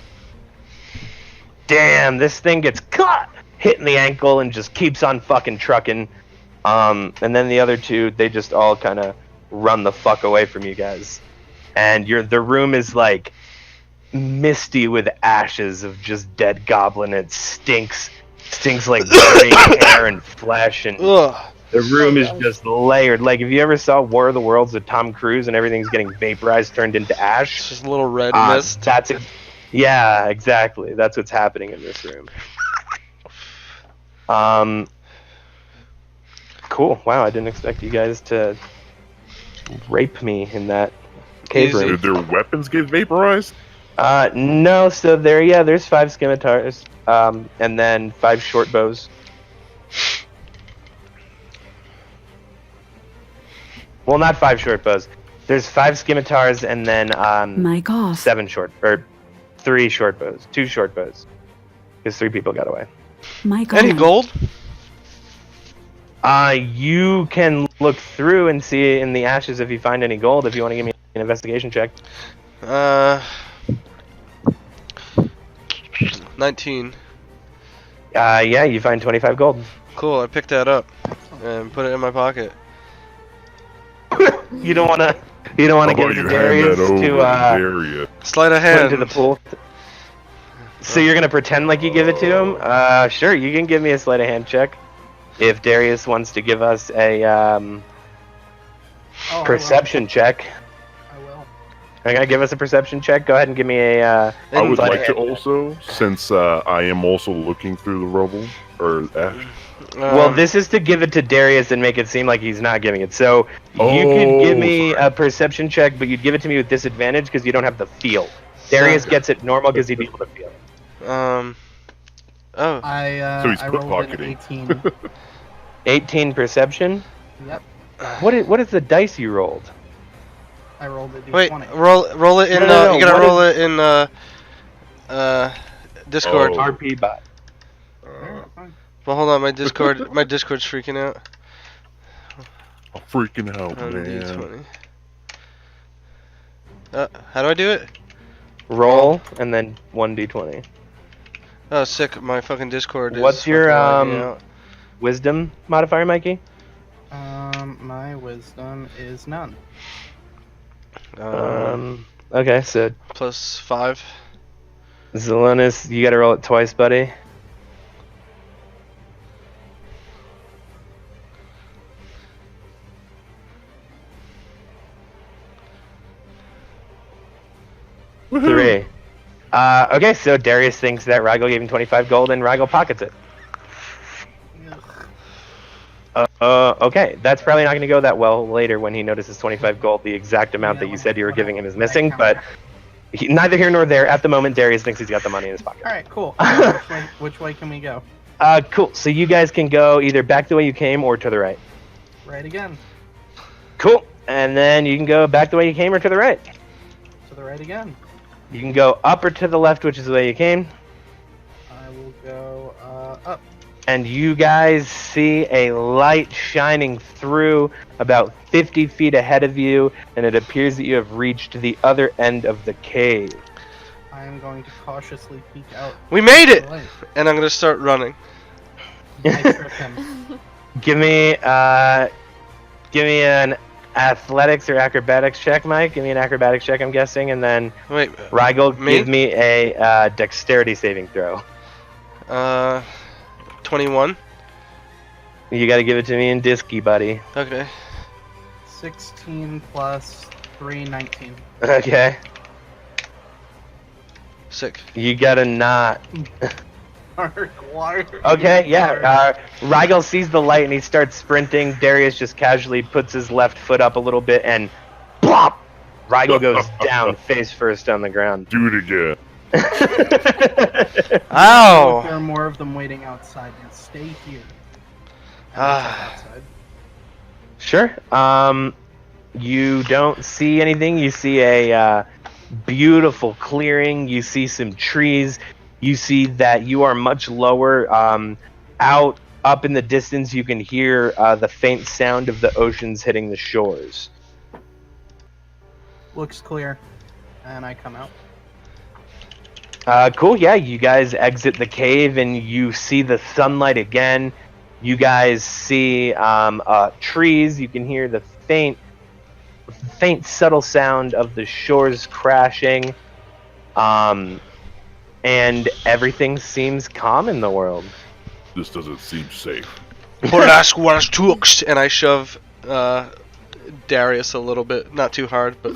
Damn, this thing gets caught, hitting the ankle, and just keeps on fucking trucking. And then the other 2, they just all kind of run the fuck away from you guys. And the room is like misty with ashes of just dead goblin. It stinks like burning hair and flesh, and Ugh. the room is God. just layered. Like, if you ever saw War of the Worlds with Tom Cruise and everything's getting vaporized, turned into It's ash, just a little red mist. yeah, exactly. That's what's happening in this room. Cool. Wow, I didn't expect you guys to rape me in that cave Easy. room. Did their weapons get vaporized? No. So there's 5 scimitars, and then 5 short bows. Well, not 5 short bows. There's 5 scimitars, and then Mic off. 3 short bows, 2 short bows, because 3 people got away. Mic Any on. gold? You can look through and see in the ashes if you find any gold. If you want to give me an investigation check. 19. Yeah, you find 25 gold. Cool, I picked that up and put it in my pocket. You don't want to. You don't want to How give it about to you hand Darius that over to Daria? Sleight of put hand. into the pool. So you're gonna pretend like you give it to him? Sure. You can give me a sleight of hand check. If Darius wants to give us a Oh, perception check, I will. are you gonna give us a perception check? Go ahead and give me a. I would sleight of like to hand. also, since I am also looking through the rubble or ash. Well, this is to give it to Darius and make it seem like he's not giving it. So you could give me a perception check, but you'd give it to me with disadvantage because you don't have the feel. Darius gets it normal because he'd be able to feel it. Oh. I So he's I rolled an pickpocketing. 18. 18 perception. Yep. What is the dice you rolled? I rolled a d20. Wait, roll it in. No, You gotta what roll it in Discord. Oh. RP bot. Alright, fine. Well, hold on, my Discord's freaking out. I'm freaking out, On man. D20. How do I do it? Roll and then 1d20. Oh, sick! My fucking Discord is. What's your fucking lagging out. wisdom modifier, Mikey? My wisdom is none. Okay, so +5. Zelonis, you gotta roll it twice, buddy. Three. Okay, so Darius thinks that Rygel gave him 25 gold and Rygel pockets it. Okay, that's probably not going to go that well later when he notices 25 gold, the exact amount that you said you were giving him is missing, but neither here nor there. At the moment, Darius thinks he's got the money in his pocket. Alright, cool. Which way can we go? Cool. So you guys can go either back the way you came or to the right. Right again. Cool. And then you can go back the way you came or to the right. To the right again. You can go up or to the left, which is the way you came. I will go up. And you guys see a light shining through about 50 feet ahead of you, and it appears that you have reached the other end of the cave. I am going to cautiously peek out. We made it! the light. And I'm gonna start running. I trip him. Give me an athletics or acrobatics check, Mike. Give me an acrobatics check, I'm guessing, and then Wait. Rygel, Me? give me a dexterity saving throw. 21. You got to give it to me in Disky, buddy. Okay. 16 plus 3, 19. Okay. Sick. You got to not. Mark, why? Okay, yeah. Rygel sees the light and he starts sprinting. Darius just casually puts his left foot up a little bit and plop! Rygel goes down face first on the ground. Do it again. Ow! There are more of them waiting outside. Now stay here. Ah. Outside. Sure. You don't see anything. You see a beautiful clearing. You see some trees. You see that you are much lower. Out up in the distance, you can hear the faint sound of the oceans hitting the shores. Looks clear. And I come out. Cool, yeah, you guys exit the cave and you see the sunlight again. You guys see trees. You can hear the faint, subtle sound of the shores crashing. And everything seems calm in the world. This doesn't seem safe. And I shove Darius a little bit. Not too hard, but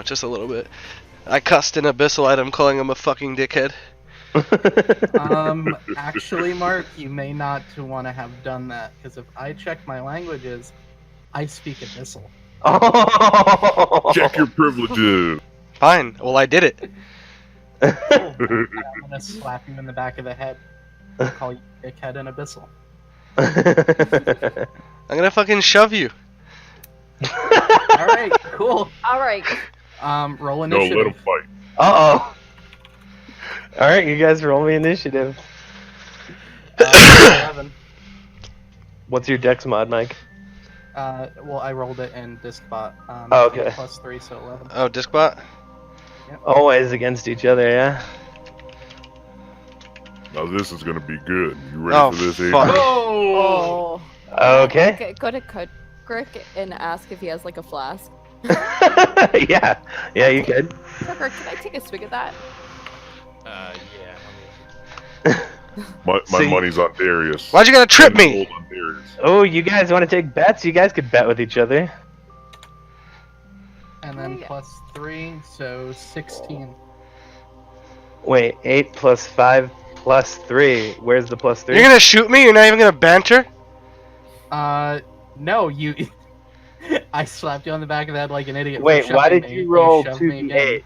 just a little bit. I cussed an abyssal at him, calling him a fucking dickhead. Actually, Mark, you may not want to have done that, because if I check my languages, I speak Abyssal. Check your privileges. Fine. Well, I did it. I'm gonna slap you in the back of the head. Call you dickhead and Abyssal. I'm gonna fucking shove you. Alright, cool. Alright. Roll No, initiative. let him fight. Uh-oh. Alright, you guys roll me initiative. 11. What's your dex mod, Mike? Well, I rolled it in Discbot. Oh, okay. Plus 3, so 11. Oh, Discbot? Always against each other, yeah? Now this is gonna be good. You ready for this, Adrian? fuck. Oh. Okay. Go to Kudrick and ask if he has like a flask. yeah, you could. Tucker, can I take a swig of that? Yeah. My See- money's on Darius. Why'd you gotta trip me? Gold on Darius. Oh, you guys want to take bets? You guys could bet with each other. And then Hey. plus 3, so 16. Wait, 8 plus 5 plus 3. Where's the plus 3? You're gonna shoot me? You're not even gonna banter? No, you... I slapped you on the back of the head like an idiot. for Wait, why shoving did me. you roll shoved me again.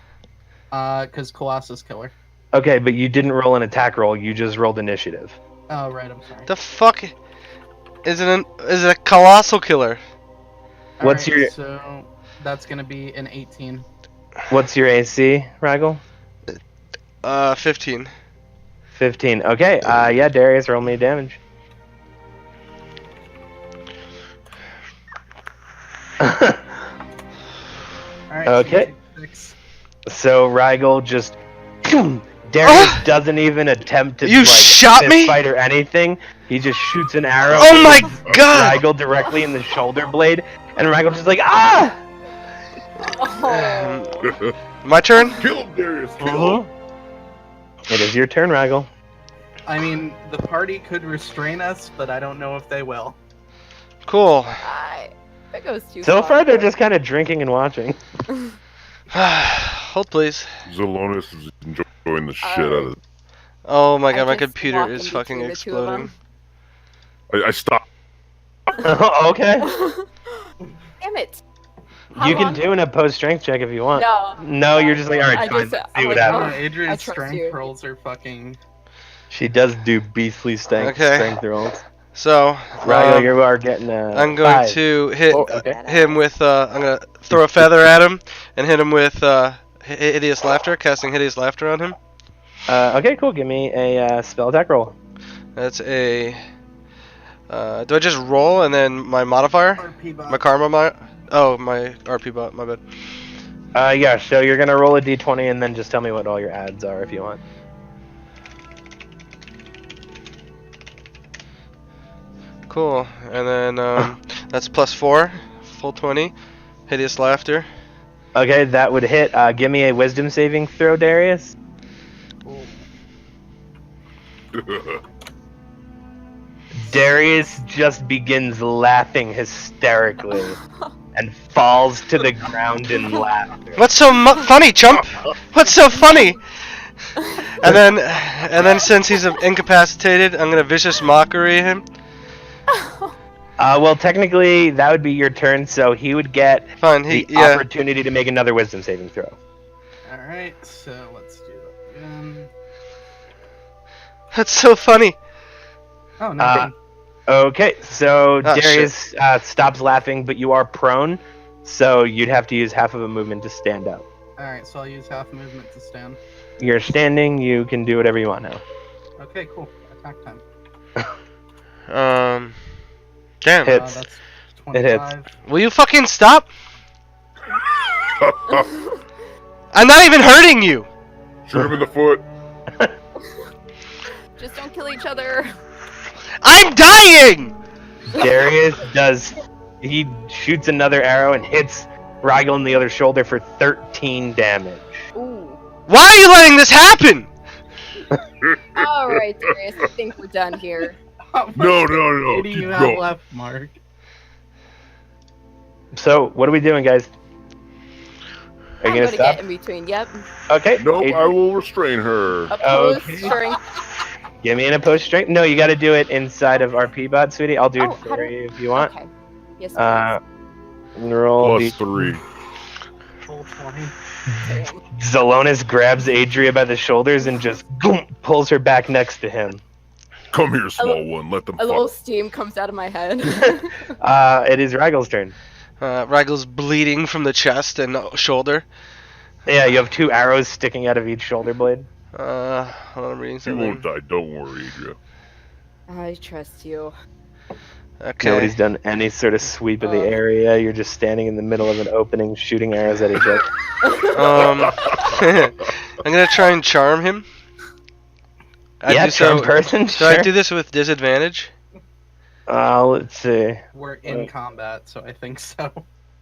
2d8? Because Colossus Killer. Okay, but you didn't roll an attack roll. You just rolled initiative. Oh, right, I'm sorry. The fuck? Is it a colossal killer? What's Alright, your- So, that's gonna be an 18. What's your AC, Rygel? 15. 15. Okay. Yeah, Darius, roll me damage. Alright, Okay. so 6. So Rigel just Darius doesn't even attempt to You shot fist me? fight or anything. He just shoots an arrow. Oh my at god! Rigel directly in the shoulder blade, and Rigel just like ah. Oh. My turn? Kill him, Darius. Kill him. It is your turn, Rigel. I mean, the party could restrain us, but I don't know if they will. Cool. That goes too So far. far, they're just kind of drinking and watching. Hold, please. Zelonis is enjoying the shit out of it. Oh my I god, my just computer walk is in fucking between the two of exploding. I stopped. Okay. Damn it. How You can long- do an opposed strength check if you want. No. No, you're just like, all right, I fine. just- Let's I'm see what like, happens. oh. I Adrian's trust strength you. rolls are fucking. She does do beastly strength rolls. So, Rigel, you are getting I'm going 5. to hit Oh, okay. him with, I'm gonna throw a feather at him and hit him with, Hideous Laughter, casting Hideous Laughter on him. Okay, cool. Give me a spell attack roll. That's a, do I just roll and then my modifier? RP bot. My karma, my RP bot, my bad. Yeah, so you're gonna roll a d20 and then just tell me what all your adds are if you want. Cool, and then, that's +4, full 20, Hideous Laughter. Okay, that would hit. Give me a wisdom saving throw, Darius. Darius just begins laughing hysterically and falls to the ground in laughter. What's so funny, chump? What's so funny? And then since he's incapacitated, I'm gonna vicious mockery him. Well, technically, that would be your turn, so he would get Fine, the yeah. opportunity to make another wisdom saving throw. Alright, so let's do that again. That's so funny. Oh, no. Okay, so Oh, Darius stops laughing, but you are prone, so you'd have to use half of a movement to stand up. Alright, so I'll use half movement to stand. You're standing, you can do whatever you want now. Okay, cool. Attack time. Damn. Hits. That's It hits. 25. Will you fucking stop? I'm not even hurting you. Shoot him in the foot. Just don't kill each other. I'm dying. Darius he shoots another arrow and hits Rigel in the other shoulder for 13 damage. Ooh. Why are you letting this happen? Alright, Darius, I think we're done here. No. What do Keep you have going. left, Mark? So, what are we doing, guys? Are I'm you gonna gonna stop? get in between. Yep. Okay. Nope, Adrian, I will restrain her. Opposed Okay. strength. give me an opposed strength. No, you got to do it inside of RP bot, sweetie. I'll do Oh, it how for do- you if you want. Okay. Yes, Roll. +3. Full 20. Damn. Zelonis grabs Adria by the shoulders and just boom, pulls her back next to him. Come here, small one. Let them A little fight. steam comes out of my head. It is Rigel's turn. Rigel's bleeding from the chest and shoulder. Yeah, you have 2 arrows sticking out of each shoulder blade. Hold on, I'm reading You won't something. die. Don't worry, Adria. I trust you. Okay. Nobody's done any sort of sweep of the area. You're just standing in the middle of an opening, shooting arrows at each other. I'm gonna try and charm him. Yeah, charm person. Should I Sure. do this with disadvantage? Let's see. We're in combat, so I think so.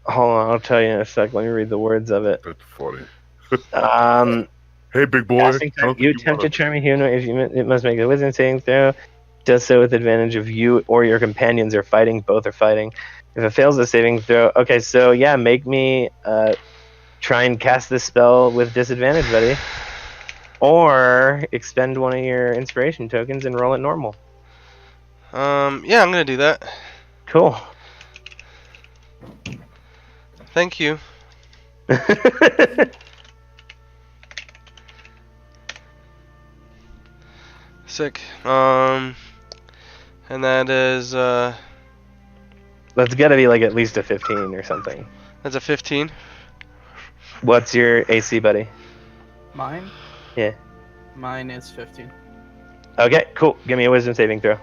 Hold on, I'll tell you in a sec. Let me read the words of it. That's funny. Hey, big boy. casting I don't time, you think attempt to wanna- charm a human if you it must make a wisdom saving throw. Does so with advantage if you or your companions are fighting. Both are fighting. If it fails the saving throw, okay. So yeah, make me try and cast this spell with disadvantage, buddy. Or expend one of your inspiration tokens and roll it normal. Yeah, I'm gonna do that. Cool. Thank you. Sick. And that is, That's gotta be like at least a 15 or something. that's a 15. What's your AC, buddy? Mine? Yeah. Mine is 15. Okay, cool. Give me a wisdom saving throw.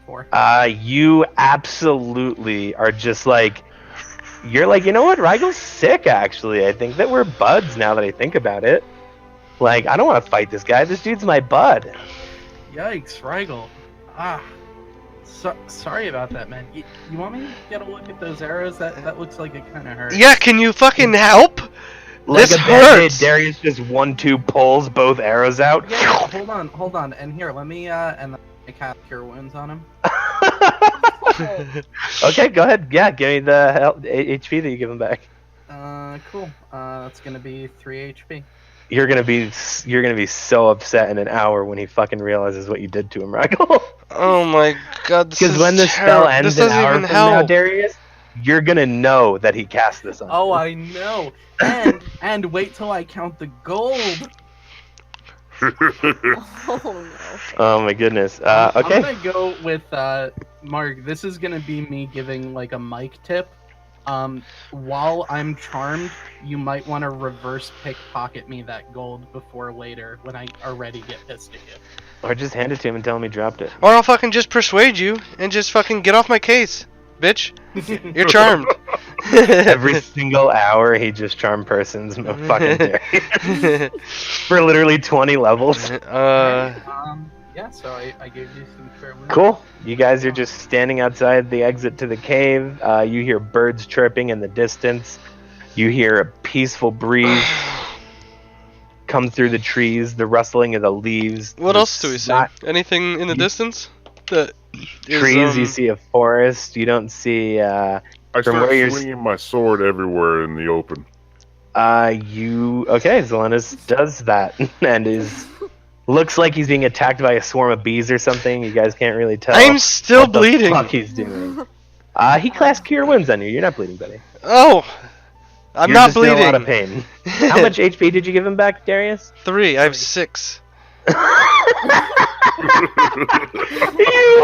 4. You absolutely are just like, you're like, you know what? Rygel's sick, actually. I think that we're buds now that I think about it. Like, I don't want to fight this guy. This dude's my bud. Yikes, Rigel. Sorry about that, man. You want me to get a look at those arrows? That looks like it kind of hurts. Yeah, can you fucking help? Like This a band-aid, hurts. Darius just 1-2 pulls both arrows out. Yeah, hold on. And here, let me, and then I cast Cure Wounds on him. Okay, go ahead. Yeah, give me the HP that you give him back. Cool. That's gonna be 3 HP. You're gonna be so upset in an hour when he fucking realizes what you did to him, Rigel. Oh my god, this Because is when the spell terrible. ends This an doesn't hour even from now, help. Darius, you're gonna know that he cast this on. Oh, you. I know. And wait till I count the gold. Oh no. Oh my goodness. I'm Okay. gonna go with Mark. This is gonna be me giving like a mic tip. While I'm charmed, you might want to reverse pickpocket me that gold before later when I already get pissed at you. Or just hand it to him and tell him he dropped it. Or I'll fucking just persuade you and just fucking get off my case, bitch. You're charmed. Every single hour, he just charm persons fucking Darius. For literally 20 levels. Yeah, so I gave you some fair wins. Cool. You guys are just standing outside the exit to the cave. You hear birds chirping in the distance. You hear a peaceful breeze come through the trees, the rustling of the leaves. What the else do we see? snot- Anything in the distance? That is, Trees, you see a forest. You don't see, I From start where you're swinging my sword everywhere in the open. okay, Zelenus does that and looks like he's being attacked by a swarm of bees or something. You guys can't really tell. I'm still what the bleeding. fuck he's doing. He cast Cure Wounds on you. You're not bleeding, buddy. Oh, I'm You're not just in bleeding. a lot of pain. How much HP did you give him back, Darius? 3. I have 6. You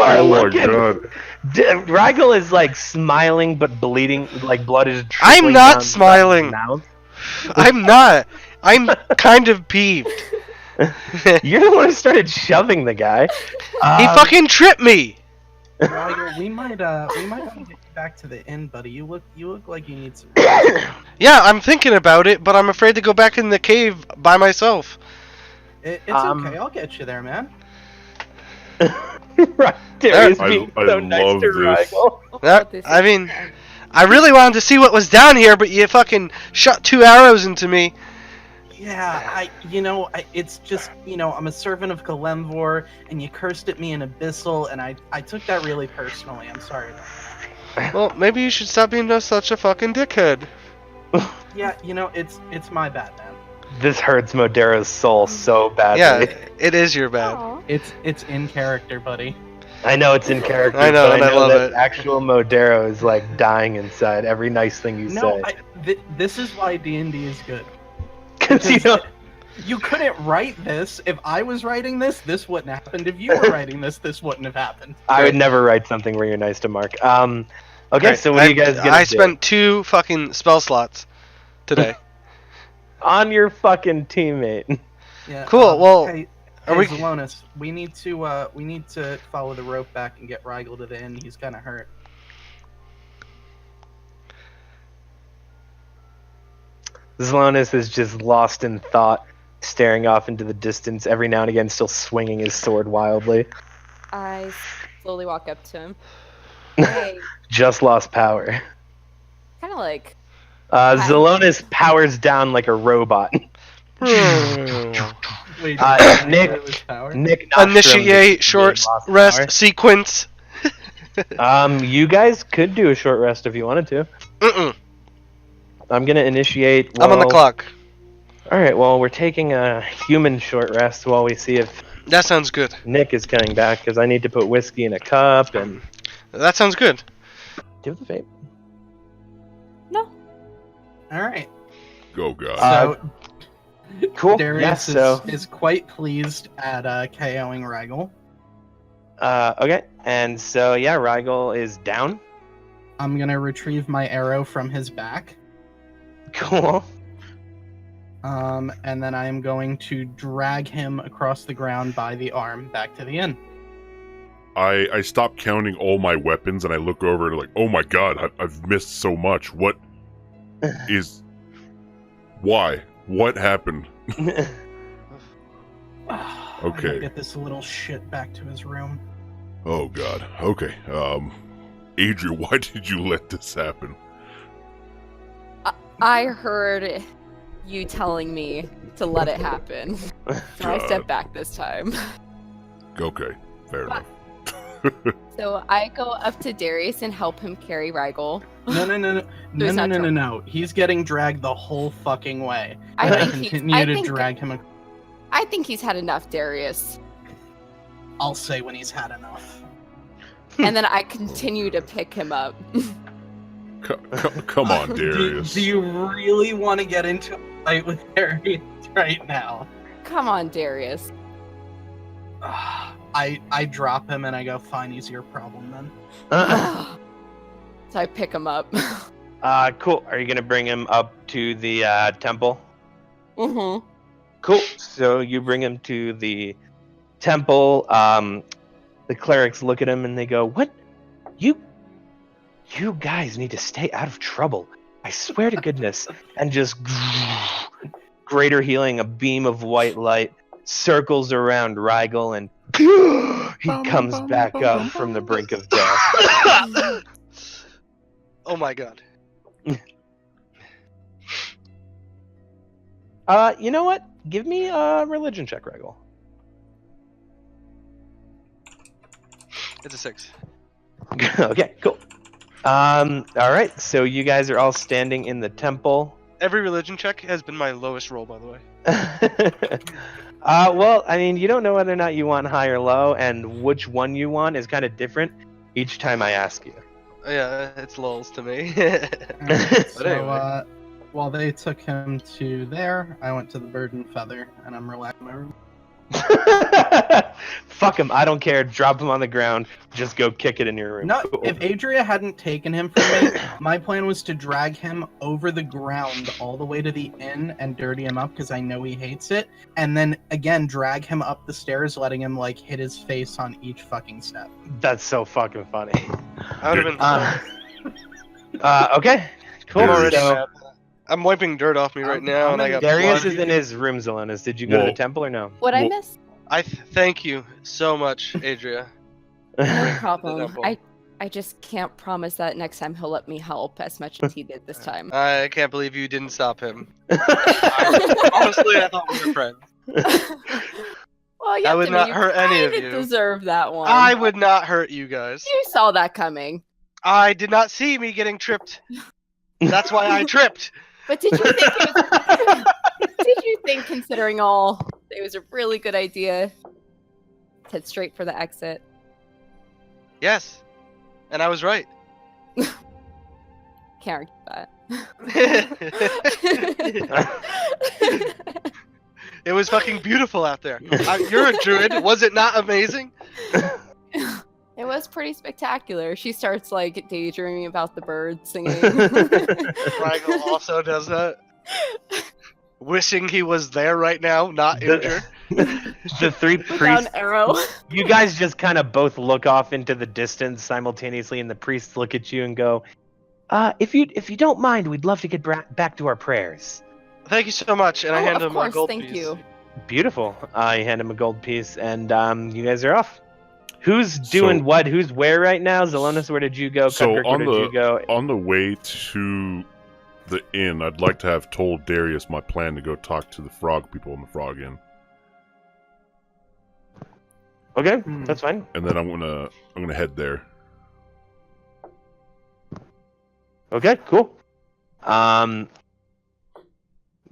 are Oh my looking. god. Rigel is like smiling but bleeding, like blood is. I'm trickling not down his smiling. Mouth. I'm not. I'm kind of peeved. You're the one who started shoving the guy. He fucking tripped me. Rigel, we might want to get you back to the inn, buddy. You look like you need some. Yeah, I'm thinking about it, but I'm afraid to go back in the cave by myself. It's okay. I'll get you there, man. Right, Darius I- being I so nice love to this. Rigel. I mean, I really wanted to see what was down here, but you fucking shot 2 arrows into me. Yeah, it's just, I'm a servant of Kalemvor, and you cursed at me in Abyssal, and I took that really personally. I'm sorry about that. Well, maybe you should stop being such a fucking dickhead. Yeah, it's my bad, man. This hurts Modero's soul so badly. Yeah, it is your bad. Aw. It's in character, buddy. I know it's in character. I know, but and I love that it. actual Modero is like dying inside every nice thing you No, say. this is why D&D is good. Because you know, You couldn't write this. If I was writing this wouldn't have happened. If you were writing this wouldn't have happened. I would never write something where you're nice to Mark. Okay, Right, so what are you guys gonna I do? spent 2 fucking spell slots today. On your fucking teammate. Yeah. Cool, well, hey, are we- Zelonis, we need to follow the rope back and get Rigel to the inn. He's kind of hurt. Zelonis is just lost in thought, staring off into the distance, every now and again still swinging his sword wildly. I slowly walk up to him. Hey, Just lost power. kind of like. Zelonis powers down like a robot. Wait, Nick- that was power? Nick Nostrum Initiate just short lost rest power. sequence. You guys could do a short rest if you wanted to. Mm-mm. I'm gonna initiate. I'm on the clock. All right. Well, we're taking a human short rest while we see if That sounds good. Nick is coming back because I need to put whiskey in a cup and. That sounds good. Do you have the vape? No. All right. Go, God. So Cool. Darius Yes. So. is quite pleased at KOing Rigel. Okay. And so yeah, Rigel is down. I'm gonna retrieve my arrow from his back. Cool. And then I am going to drag him across the ground by the arm back to the inn. I stop counting all my weapons and I look over and like, oh my god, I've missed so much. What is... Why? What happened? I Okay. gotta get this little shit back to his room. Oh god. Okay. Adria, why did you let this happen? I heard you telling me to let it happen. So I God. stepped back this time. Okay, fair enough. So I go up to Darius and help him carry Rigel. No. He's getting dragged the whole fucking way. I I think he's- continue I to think- drag him. I think he's had enough, Darius. I'll say when he's had enough. And then I continue to pick him up. Come on, Darius. Do you really want to get into a fight with Darius right now? Come on, Darius. I drop him and I go, fine, he's your problem then. So I pick him up. Cool. Are you gonna bring him up to the temple? Mm-hmm. Cool. So you bring him to the temple. The clerics look at him and they go, "What? You guys need to stay out of trouble. I swear to goodness." And just greater healing, a beam of white light circles around Rigel, and he comes back up from the brink of death. Oh my god. You know what? Give me a religion check, Rigel. It's a 6. Okay, cool. All right. So you guys are all standing in the temple. Every religion check has been my lowest roll, by the way. Well, I mean, you don't know whether or not you want high or low, and which one you want is kind of different each time I ask you. Yeah, it's lulls to me. So, anyway. while they took him to there, I went to the Bird and Feather, and I'm relaxing my room. Fuck him. I don't care. Drop him on the ground. Just go kick it in your room. No, Cool. if Adria hadn't taken him from me, my plan was to drag him over the ground all the way to the inn and dirty him up because I know he hates it, and then again drag him up the stairs, letting him like hit his face on each fucking step. That's so fucking funny. I would have been. Okay. Cool. I'm already So, mad. I'm wiping dirt off me right now, and I got Darius blood. is in his room, Zelonis. Did you go to Whoa. the temple or no? What I Well- miss? Thank you so much, Adria. No problem. temple. I just can't promise that next time he'll let me help as much as he did this time. I can't believe you didn't stop him. Honestly, I thought we were friends. Well, you I have would to not admit, hurt any of kinda you. deserve that one. I would not hurt you guys. You saw that coming. I did not see me getting tripped. That's why I tripped. But did you think it was, did you think, considering all, it was a really good idea to head straight for the exit? Yes. And I was right. Can't argue that. It was fucking beautiful out there. You're a druid. Was it not amazing? It was pretty spectacular. She starts like daydreaming about the birds singing. Rigel also does that. Wishing he was there right now, not injured. The three Down priests. arrow. You guys just kind of both look off into the distance simultaneously, and the priests look at you and go, if you don't mind, we'd love to get back to our prayers." Thank you so much, and I Oh, hand of him a course, gold thank piece. you. Beautiful. I hand him a gold piece, and you guys are off. Who's doing what? Who's where right now? Zelonis, where did you go? So Cutbird, where on did the- you go? On the way to the inn, I'd like to have told Darius my plan to go talk to the frog people in the frog inn. Okay, Hmm. that's fine. And then I'm gonna head there. Okay, cool.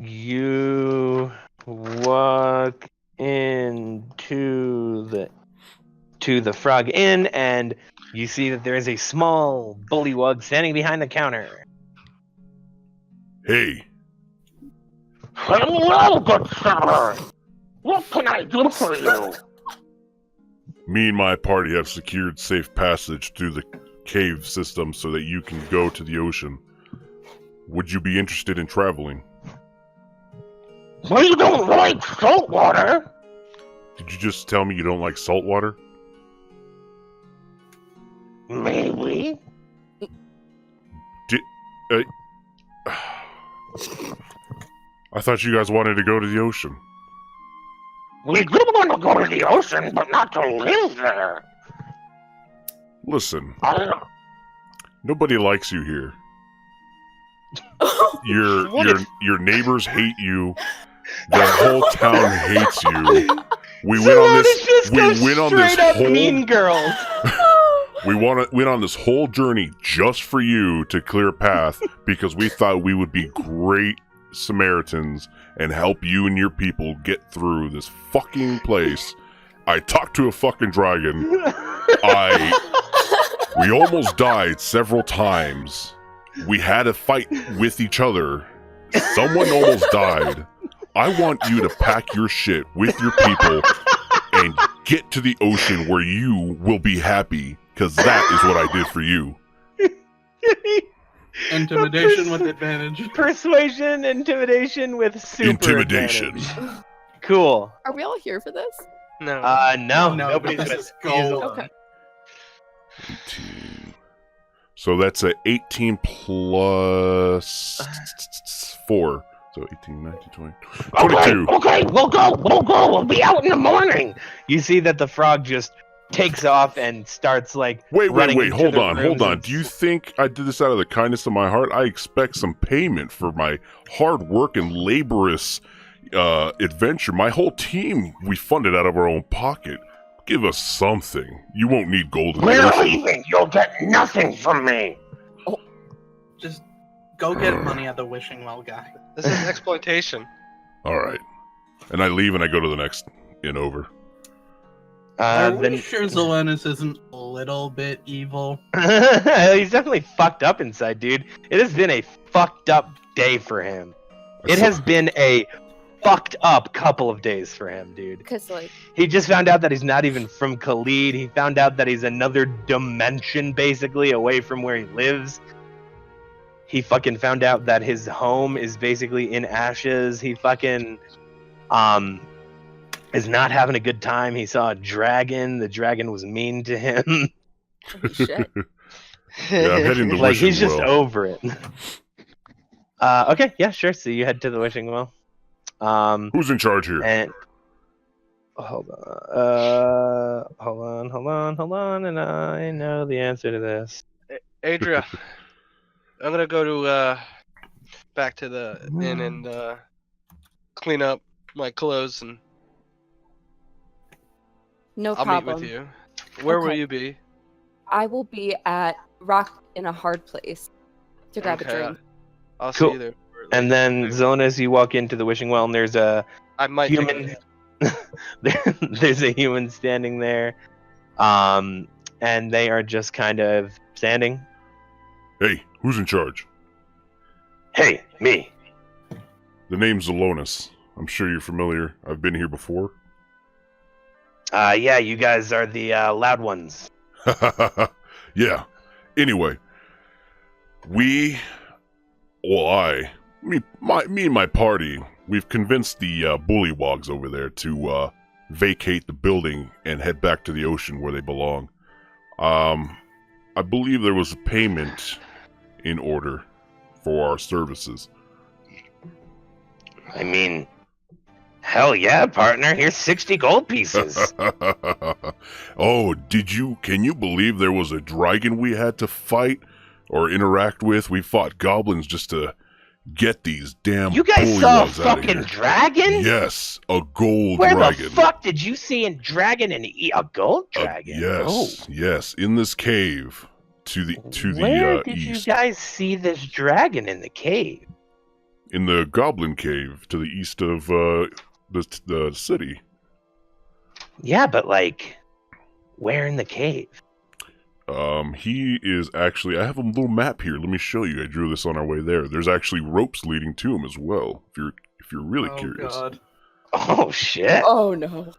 You walk into the Frog Inn, and you see that there is a small bullywug standing behind the counter. Hey, Hello, good sir. What can I do for you? me and my party have secured safe passage through the cave system so that you can go to the ocean. Would you be interested in traveling? Well, you don't like salt water. Did you just tell me you don't like salt water? Maybe. I thought you guys wanted to go to the ocean. We do want to go to the ocean, but not to live there. Listen, I don't- nobody likes you here. Your neighbors hate you. The whole town hates you. We went on this. We went on this whole. Mean Girls. We went on this whole journey just for you to clear a path because we thought we would be great Samaritans and help you and your people get through this fucking place. I talked to a fucking dragon. We almost died several times. We had a fight with each other. Someone almost died. I want you to pack your shit with your people and get to the ocean where you will be happy, because that is what I did for you. Intimidation with advantage. Persuasion, intimidation with super Intimidation. advantage. Cool. Are we all here for this? No. No, No, nobody's but this gonna is sneeze gold. on. Okay. 18. So that's a 18 plus 4. So 18, 19, 20. 22. Okay, we'll go. We'll be out in the morning. You see that the frog just takes off and starts like Wait, running into hold the on. rooms and Do you think I did this out of the kindness of my heart? I expect some payment for my hard work and laborious adventure. My whole team, we funded out of our own pocket. Give us something. You won't need gold in the We're ocean. leaving. You'll get nothing from me. Just go get money at the wishing well guy. This is exploitation. All right. And I leave and I go to the next inn over. Are we then sure Zelonis isn't a little bit evil? he's definitely fucked up inside, dude. It has been a fucked up day for him. It has been a fucked up couple of days for him, dude. Because like, He just found out that he's not even from Khalid. He found out that he's another dimension, basically, away from where he lives. He fucking found out that his home is basically in ashes. He fucking is not having a good time. He saw a dragon. The dragon was mean to him. holy shit. Yeah, I'm heading to Like, Wishing he's just Well. over it. Okay, yeah, sure. So you head to the Wishing Well. Who's in charge here? And hold on, and I know the answer to this. Adria, I'm gonna go to back to the inn and clean up my clothes, and No I'll problem. meet with you. Where will Okay. you be? I will be at Rock in a Hard Place to grab a Okay, drink. I'll Cool. see you there. And then, Zonas, you walk into the Wishing Well, and there's a I might take a human. There's a human standing there, and they are just kind of standing. Hey, who's in charge? Hey, me. The name's Zelonis. I'm sure you're familiar. I've been here before. Yeah, you guys are the loud ones. Yeah. Anyway, me and my party, we've convinced the bullywogs over there to vacate the building and head back to the ocean where they belong. I believe there was a payment in order for our services. I mean, hell yeah, partner. Here's 60 gold pieces. Oh, can you believe there was a dragon we had to fight or interact with? We fought goblins just to get these damn You guys saw a bullywogs outta fucking here. dragon? Yes, a gold Where dragon. the fuck did you see a dragon and a gold dragon? Yes, in this cave to the Where did east. you guys see this dragon in the cave? In the goblin cave to the east of the city. Yeah, but like, where in the cave? He is actually. I have a little map here. Let me show you. I drew this on our way there. There's actually ropes leading to him as well. If you're really Oh, curious. God. Oh shit! Oh no.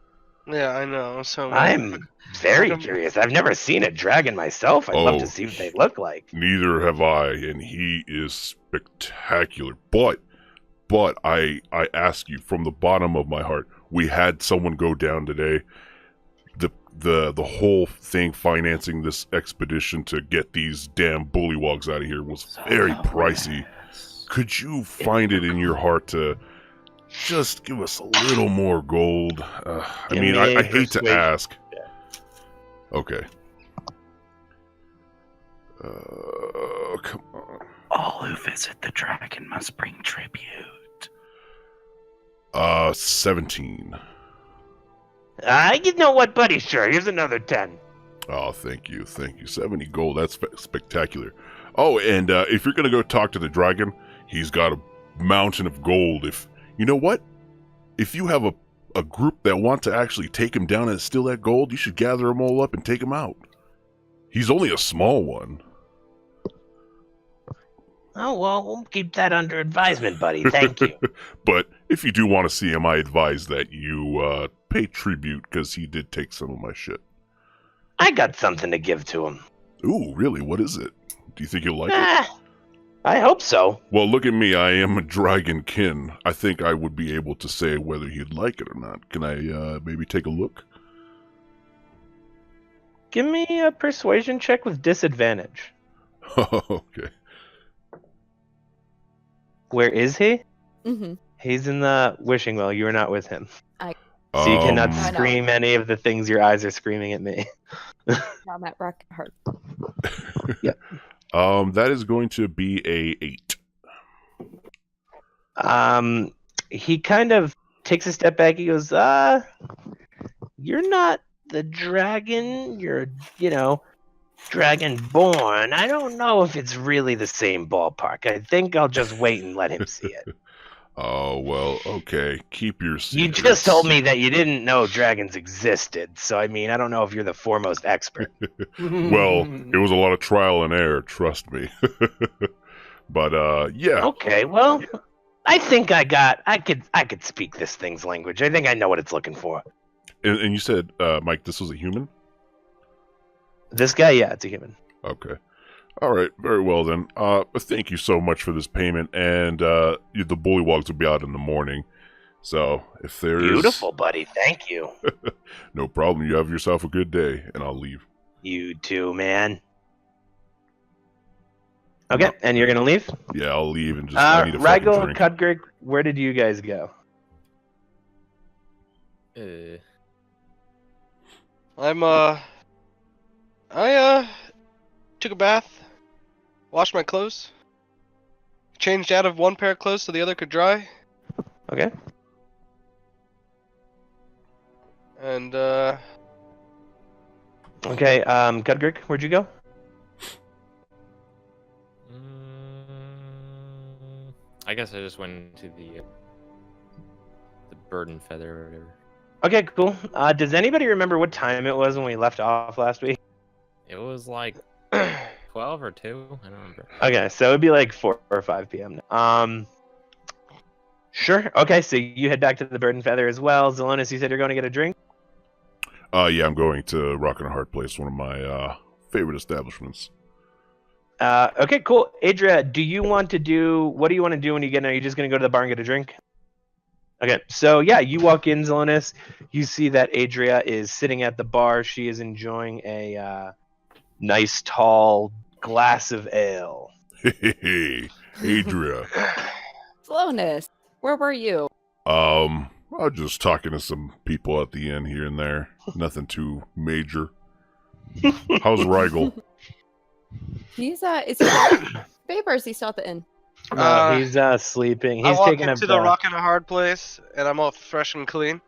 Yeah, I know. So I'm very Welcome. curious. I've never seen a dragon myself. I'd love Oh, to see what they look like. Neither have I, and he is spectacular. But but I ask you from the bottom of my heart, we had someone go down today. The whole thing financing this expedition to get these damn bullywogs out of here was very pricey. Could you find it in your heart to just give us a little more gold? I mean, I hate to ask. Yeah. Okay. Come on. All who visit the dragon must bring tribute. 17. You know what, buddy? Sure, here's another 10. Oh, thank you. 70 gold, that's spectacular. Oh, and if you're gonna go talk to the dragon, he's got a mountain of gold. You know what? If you have a group that want to actually take him down and steal that gold, you should gather them all up and take him out. He's only a small one. Oh, well, we'll keep that under advisement, buddy. Thank you. But if you do want to see him, I advise that you pay tribute, because he did take some of my shit. I got something to give to him. Ooh, really? What is it? Do you think he'll like it? I hope so. Well, look at me. I am a dragon kin. I think I would be able to say whether he'd like it or not. Can I maybe take a look? Give me a persuasion check with disadvantage. Okay. Where is he? Mm-hmm. He's in the wishing well. You are not with him. I So you cannot I know. scream any of the things your eyes are screaming at me. I'm at rock hard. That is going to be a 8. He kind of takes a step back. He goes, you're not the dragon. You're, dragon-born. I don't know if it's really the same ballpark. I think I'll just wait and let him see it. Oh, well, okay. Keep your secrets. You just told me that you didn't know dragons existed. So, I mean, I don't know if you're the foremost expert. Well, it was a lot of trial and error, trust me. But, yeah. Okay, well, I think I could speak this thing's language. I think I know what it's looking for. And you said, Mike, this was a human? This guy, yeah, it's a human. Okay. All right, very well then. Thank you so much for this payment, and the bullywogs will be out in the morning. So if there's Beautiful, buddy. Thank you. no problem, you have yourself a good day, and I'll leave. You too, man. Okay, and you're gonna leave? Yeah, I'll leave and just I need a fucking Rigel, drink. Cudgrig, where did you guys go? I took a bath, washed my clothes, changed out of one pair of clothes so the other could dry, Okay. and Okay, Cudgrig, where'd you go? I guess I just went to the bird and feather or whatever. Okay, cool. Does anybody remember what time it was when we left off last week? It was like 12 or 2. I don't remember. Okay, so it'd be like 4 or 5 p.m. Sure. Okay, so you head back to the Bird and Feather as well. Zelonis, you said you're going to get a drink? Yeah, I'm going to Rock and a Hard Place, one of my favorite establishments. Okay, cool. Adria, what do you want to do when you get in? Are you just going to go to the bar and get a drink? Okay, so yeah, you walk in, Zelonis. You see that Adria is sitting at the bar. She is enjoying a nice, tall glass of ale. Hey, Adria. Slowness. Where were you? I was just talking to some people at the inn here and there. Nothing too major. How's Rigel? He's is he there? Babe, or is he still at the inn? No, he's sleeping. I He's walk taking into a the bath. rock and a hard place, and I'm all fresh and clean.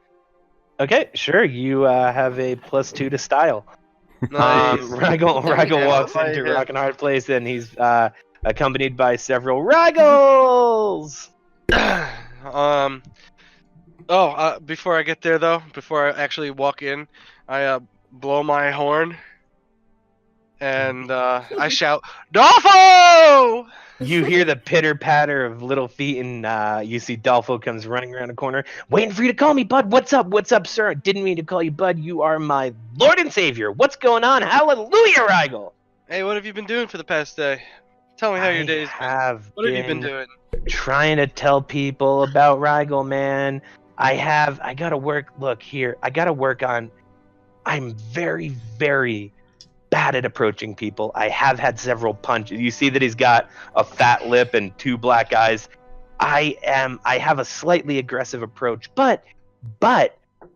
Okay, sure. You have a +2 to style. Nice. Rigel go. walks Like into it. Rock and Hard Place, and he's accompanied by several Rigels. Before I get there though, before I actually walk in, I blow my horn, and I shout, "Dolfo!" You hear the pitter patter of little feet, and you see Dolfo comes running around a corner, waiting for you to call me, bud. What's up? What's up, sir? Didn't mean to call you, bud. You are my Lord and Savior. What's going on? Hallelujah, Rigel. Hey, what have you been doing for the past day? Tell me how your day's been. have What have you been doing? trying to tell people about Rigel, man. I gotta work. Look here, I gotta work on. I'm very, very bad at approaching people. I have had several punches. You see that he's got a fat lip and 2 black eyes. I have a slightly aggressive approach, but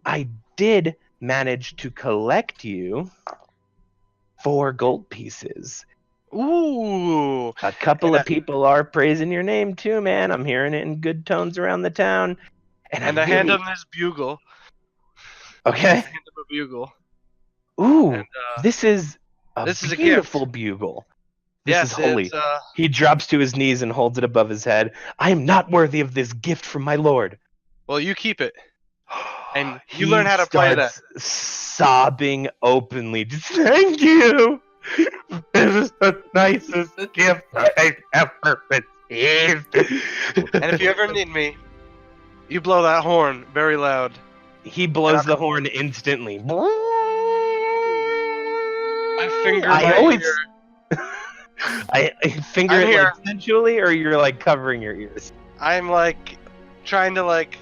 I did manage to collect you 4 gold pieces. Ooh. A couple of people are praising your name too, man. I'm hearing it in good tones around the town. And I hand him this bugle. Okay. Hand him a bugle. Ooh, And, this is a this is a beautiful bugle. This yes, is holy. it's, He drops to his knees and holds it above his head. I am not worthy of this gift from my lord. well, you keep it. And you He learn how to play that. starts sobbing openly. Just thank you. This is the nicest gift I've ever received. And if you ever need me, you blow that horn very loud. He blows the horn instantly. I finger I my always- ear. I finger I'm it here. like sensually, or you're like covering your ears. I'm like trying to like.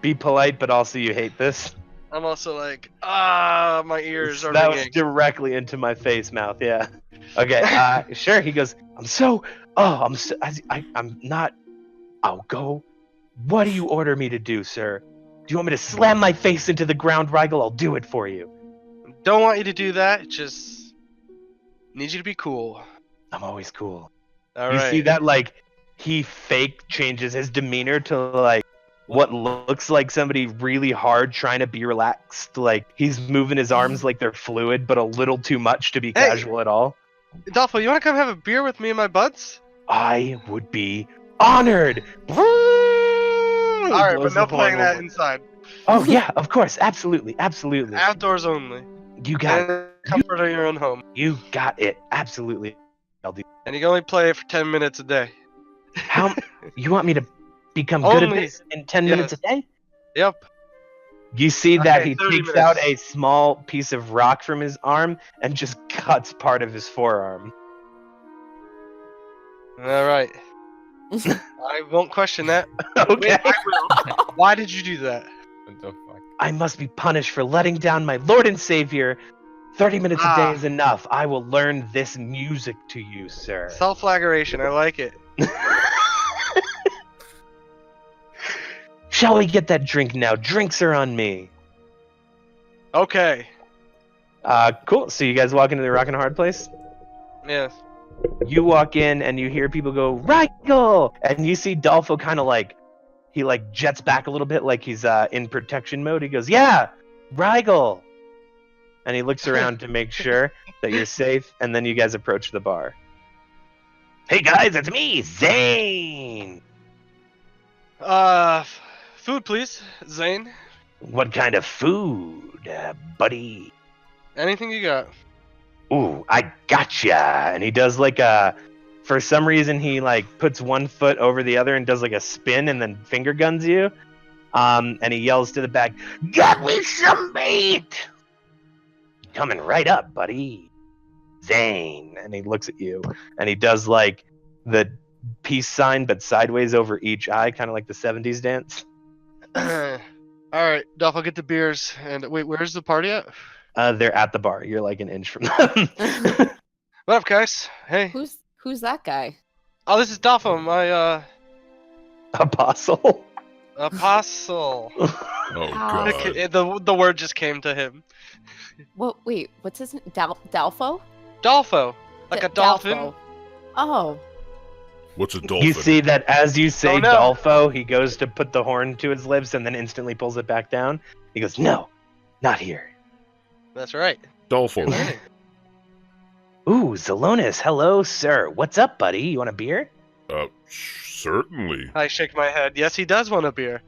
Be polite, but also you hate this. I'm also like, my ears are That was ringing. directly into my face mouth. Yeah. Okay. Sure. He goes. I'm not. I'll go. What do you order me to do, sir? Do you want me to slam my face into the ground, Rigel? I'll do it for you. Don't want you to do that. Just need you to be cool. I'm always cool. All You right. see that, like, he fake changes his demeanor to, like, what looks like somebody really hard trying to be relaxed. Like, he's moving his arms like they're fluid, but a little too much to be Hey! casual at all. Dolpho, you want to come have a beer with me and my buds? I would be honored. All right, Blows but no the horn playing that over. inside. Oh, yeah, of course. Absolutely. Absolutely. Outdoors only. You got it. And comfort of your own home. You got it. Absolutely. I'll do. And you can only play it for 10 minutes a day. How you want me to become good at Only- this in 10 minutes a day? Yep. You see that Okay, he 30 takes minutes. out a small piece of rock from his arm and just cuts part of his forearm. All right. I won't question that. Okay. Wait, I will. Why did you do that? What the fuck? I must be punished for letting down my Lord and Savior. 30 minutes a day is enough. I will learn this music to you, sir. Self-flagellation. I like it. Shall we get that drink now? Drinks are on me. Okay. Cool. So you guys walk into the Rockin' Hard place? Yes. You walk in and you hear people go, Rigel! And you see Dolfo kind of like, he like jets back a little bit like he's in protection mode. He goes, yeah, Rigel! And he looks around to make sure that you're safe, and then you guys approach the bar. Hey guys, it's me, Zane! Food, please, Zane. What kind of food, buddy? Anything you got? Ooh, I gotcha! And he does like for some reason he like puts one foot over the other and does like a spin and then finger guns you. And he yells to the back, "Get me some meat!" Coming right up, buddy. Zane. And he looks at you and he does like the peace sign but sideways over each eye, kind of like the 70s dance. All right, Dolph, I'll get the beers. And wait, where's the party at? They're at the bar. You're like an inch from them. What up, guys? Hey. Who's that guy? Oh, this is Dolpho, my Apostle. apostle. Oh Ow. god. The word just came to him. What? Wait, what's his name? Dalfo? Dolpho, like a dolphin. Dalfo. Oh, What's a dolphin? You see that as you say Oh, no. Dolfo, he goes to put the horn to his lips and then instantly pulls it back down. He goes, "No, not here." That's right. Dolphin. Learning. Ooh, Zelonis, hello, sir. What's up, buddy? You want a beer? Certainly. I shake my head. Yes, he does want a beer.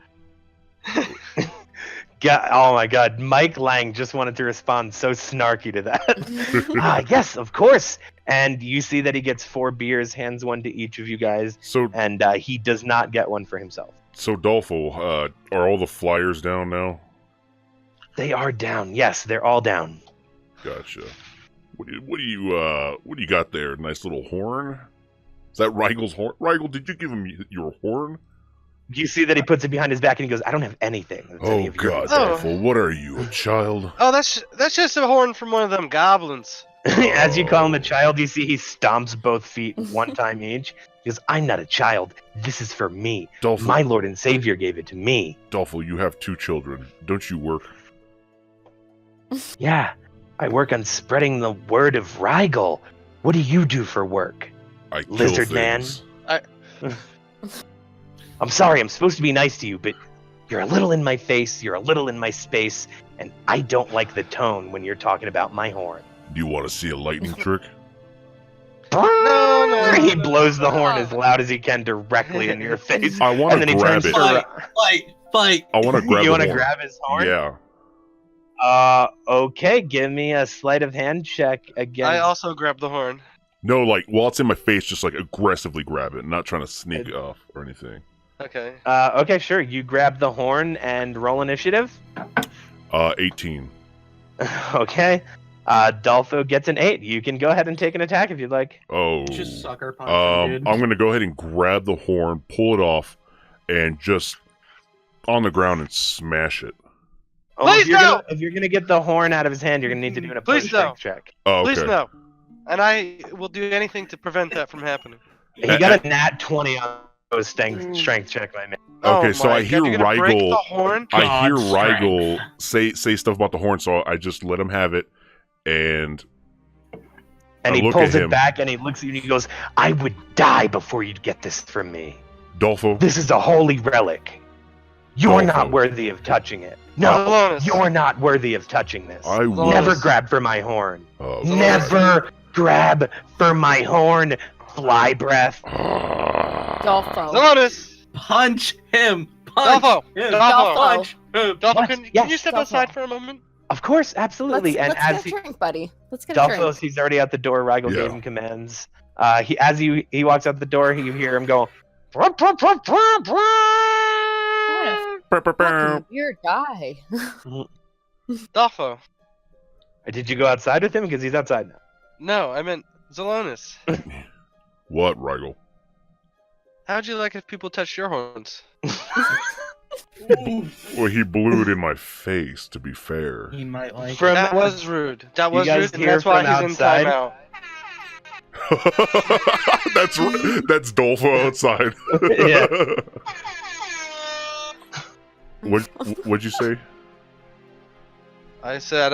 Oh my god, Mike Lang just wanted to respond so snarky to that. Yes, of course. And you see that he gets 4 beers, hands one to each of you guys, So, and he does not get one for himself. Dolfo, are all the flyers down now? They are down. Yes, they're all down. Gotcha. What do you got there? Nice little horn? Is that Rygel's horn? Rigel, did you give him your horn? You see that he puts it behind his back and he goes, I don't have anything. That's any Oh of your God, concern." Dolfo, what are you, a child? Oh, that's just a horn from one of them goblins. As you call him a child, you see he stomps both feet one time each. He goes, I'm not a child. This is for me. Dolfo, My Lord and Savior gave it to me. Dolfo, you have 2 children. Don't you work? Yeah, I work on spreading the word of Rigel. What do you do for work? I kill Lizard man. things. I'm sorry, I'm supposed to be nice to you, but you're a little in my face, you're a little in my space, and I don't like the tone when you're talking about my horn. Do you want to see a lightning trick? No. He blows the horn as loud as he can directly in your face. I want And to then he grab turns it. to Fight! I want to grab you the want to horn. grab his horn? Yeah. Okay, give me a sleight of hand check again. I also grabbed the horn. No, like, while it's in my face, just, like, aggressively grab it. Not trying to sneak it off or anything. Okay. Okay, sure. You grab the horn and roll initiative. 18. Okay. Dolfo gets an 8. You can go ahead and take an attack if you'd like. Oh. Just sucker punch him, dude. I'm gonna go ahead and grab the horn, pull it off, and just on the ground and smash it. Oh, Please no! If you're gonna get the horn out of his hand, you're gonna need to do an opposed Please no! strength check. Oh, okay. Please no. And I will do anything to prevent that from happening. He got a nat 20 on those strength check, my man. Okay, Oh so my I hear God, you're gonna break Rigel. the horn? I hear God's Rigel say stuff about the horn, so I just let him have it, and And I he look pulls at it him. back and he looks at you and he goes, I would die before you'd get this from me. Dolfo. This is a holy relic. You're Dolfo. not worthy of touching it. No, Zalonis. you're not worthy of touching this. I will. Never grab for my horn. Oh, Never grab for my horn, fly breath. Dolfo. Zalonis! Punch him! Punch Dolfo! him! Dolfo! Punch him! Dolph, What? can Yes, you step Dolpho. aside for a moment? Of course, absolutely. Let's and get as a he, drink, buddy. Let's get a drink. Dolphos, he's already out the door. Rigel Yeah. gave him commands. As he walks out the door, you hear him go. "Prr, prr, prr, prr, prr." What a fucking weird guy. Dolfo. Did you go outside with him? Because he's outside now. No, I meant Zalonis. What, Rigel? How'd you like if people touched your horns? Well, he blew it in my face, to be fair. He might like From- That was rude. That You was guys rude, and hear that's why from he's outside? in timeout. That's Dolfo outside. Yeah. What'd you say? I said,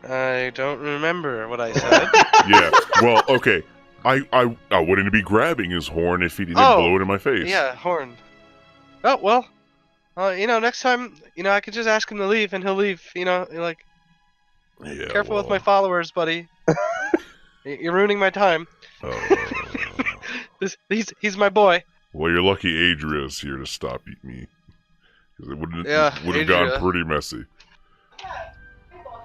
I don't remember what I said. Yeah. Well, okay. I wouldn't be grabbing his horn if he didn't Oh, blow it in my face. Yeah, horn. Oh, well. Next time, I could just ask him to leave, and he'll leave. Like, Yeah, careful with well, my followers, buddy. You're ruining my time. He's my boy. Well, you're lucky Adria's here to stop me. 'Cause it would Yeah, have Adria. gotten pretty messy.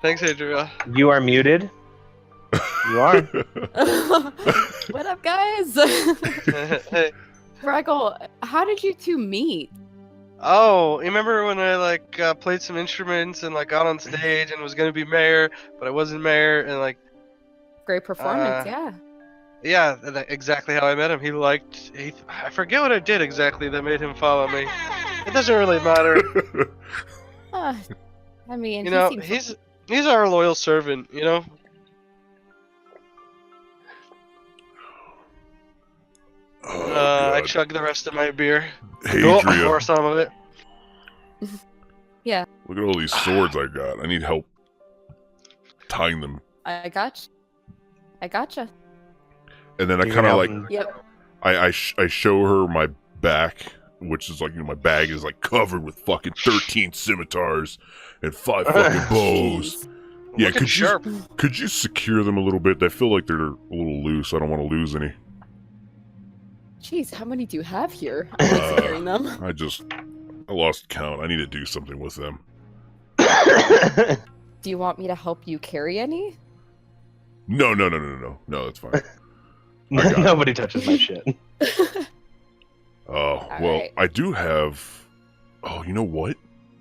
Thanks, Adria. You are muted. You are. What up, guys? Hey. Rigel, how did you two meet? Oh, you remember when I played some instruments and got on stage and was gonna be mayor, but I wasn't mayor, and Great performance, yeah. yeah, exactly how I met him. I forget what I did exactly that made him follow me. It doesn't really matter. I mean, he seems he's our loyal servant, Oh, I God. chugged the rest of my beer. Adria, Or some of it. look at all these swords I got. I need help tying them. I gotcha. And then I You're kind of gonna like help him- Yep. I show her my back, which is my bag is covered with fucking 13 scimitars and 5 fucking bows. Jeez. Yeah, Looking sharp. could you secure them a little bit? They feel like they're a little loose. I don't want to lose any. Jeez, how many do you have here? I'm like securing them. I lost count. I need to do something with them. Do you want me to help you carry any? No, that's fine. I got it. Nobody touches my shit. Oh, well, right. I do have. Oh, you know what?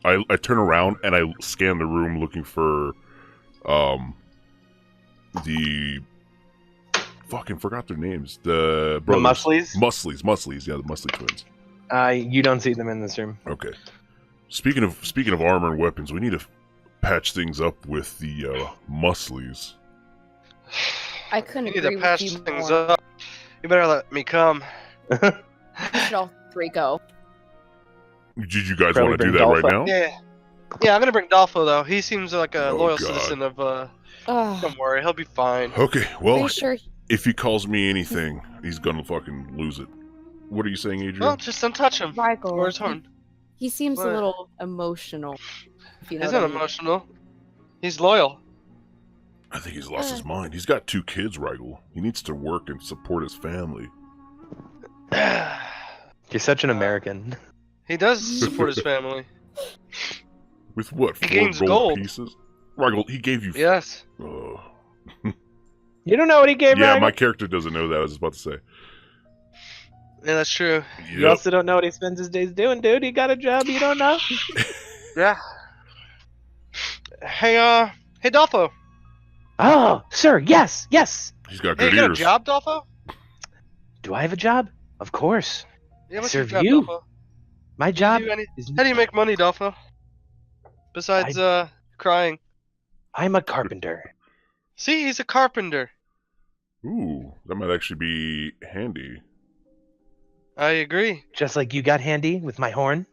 I turn around and I scan the room looking for, the fucking forgot their names. The brothers. Musleys? Musleys. Yeah, the Musley twins. You don't see them in this room. Okay. Speaking of armor and weapons, we need to patch things up with the Musleys. I couldn't You need agree to with patch you things more. up. You better let me come. We should all three go. Did you guys Probably want to do bring that right Dolpho. now? Yeah. Yeah, I'm gonna bring Dolpho though. He seems like a Oh, loyal God. citizen of Ugh. Don't worry, he'll be fine. Okay, Are well, you sure? if he calls me anything, he's gonna fucking lose it. What are you saying, Adrian? Well, just don't touch him. Rigel, Or his horn. he seems What? a little emotional. If you know He's what not I mean. emotional. He's loyal. I think he's lost his mind. He's got 2 kids, Rigel. He needs to work and support his family. You're such an American. He does support his family. With what? He 4 gains gold, gold. pieces? Rigel, he gave you. Yes. Oh. You don't know what he gave Yeah, Rigel? my character doesn't know that. I was just about to say. Yeah, that's true. You Yep. also don't know what he spends his days doing, dude. He got a job you don't know? Yeah. Hey, hey, Dolpho. Oh, sir, yes, yes. He's got Hey, good you got a ears. job, Dolpho? Do I have a job? Of course. Yeah, what's Serve your job, you. Dolpho? My job Do any- is... How do you make money, Dolpho? Besides, crying. I'm a carpenter. See, he's a carpenter. Ooh, that might actually be handy. I agree. Just like you got handy with my horn.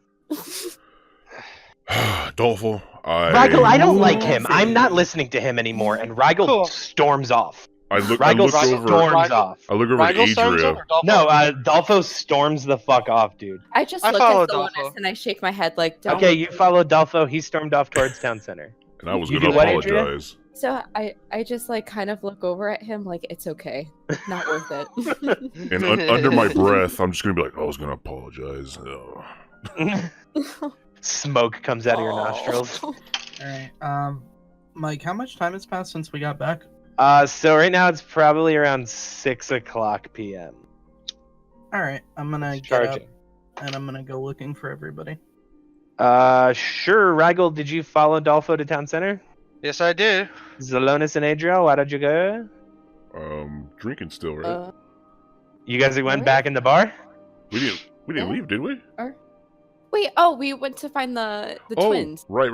Dolpho, Rigel, I don't like him. I'm not listening to him anymore. And Rigel Cool. storms off. I look Rigel over. storms Rigel- off. I look over Rigel at storms Adria. over, Dolpho? No, Dolpho storms the fuck off, dude. I just I look follow at Solonis Dolpho. and I shake my head like, don't. Okay, you follow Dolpho. He stormed off towards town center. And I was You going to do what, Adria? apologize. So I just like kind of look over at him like it's okay, not worth it. And under my breath, I'm just going to be like, I was going to apologize. Oh. Smoke comes out of your nostrils. All right. Mike, how much time has passed since we got back? So right now it's probably around 6:00 p.m. All right, I'm gonna get up Charging. and I'm gonna go looking for everybody. Sure. Rigel, did you follow Dolpho to town center? Yes, I did. Zalonis and Adriel, why did you go? Drinking still, right? You guys went Really? back in the bar? we didn't yeah. leave, did we? Wait, oh, we went to find the twins. Right.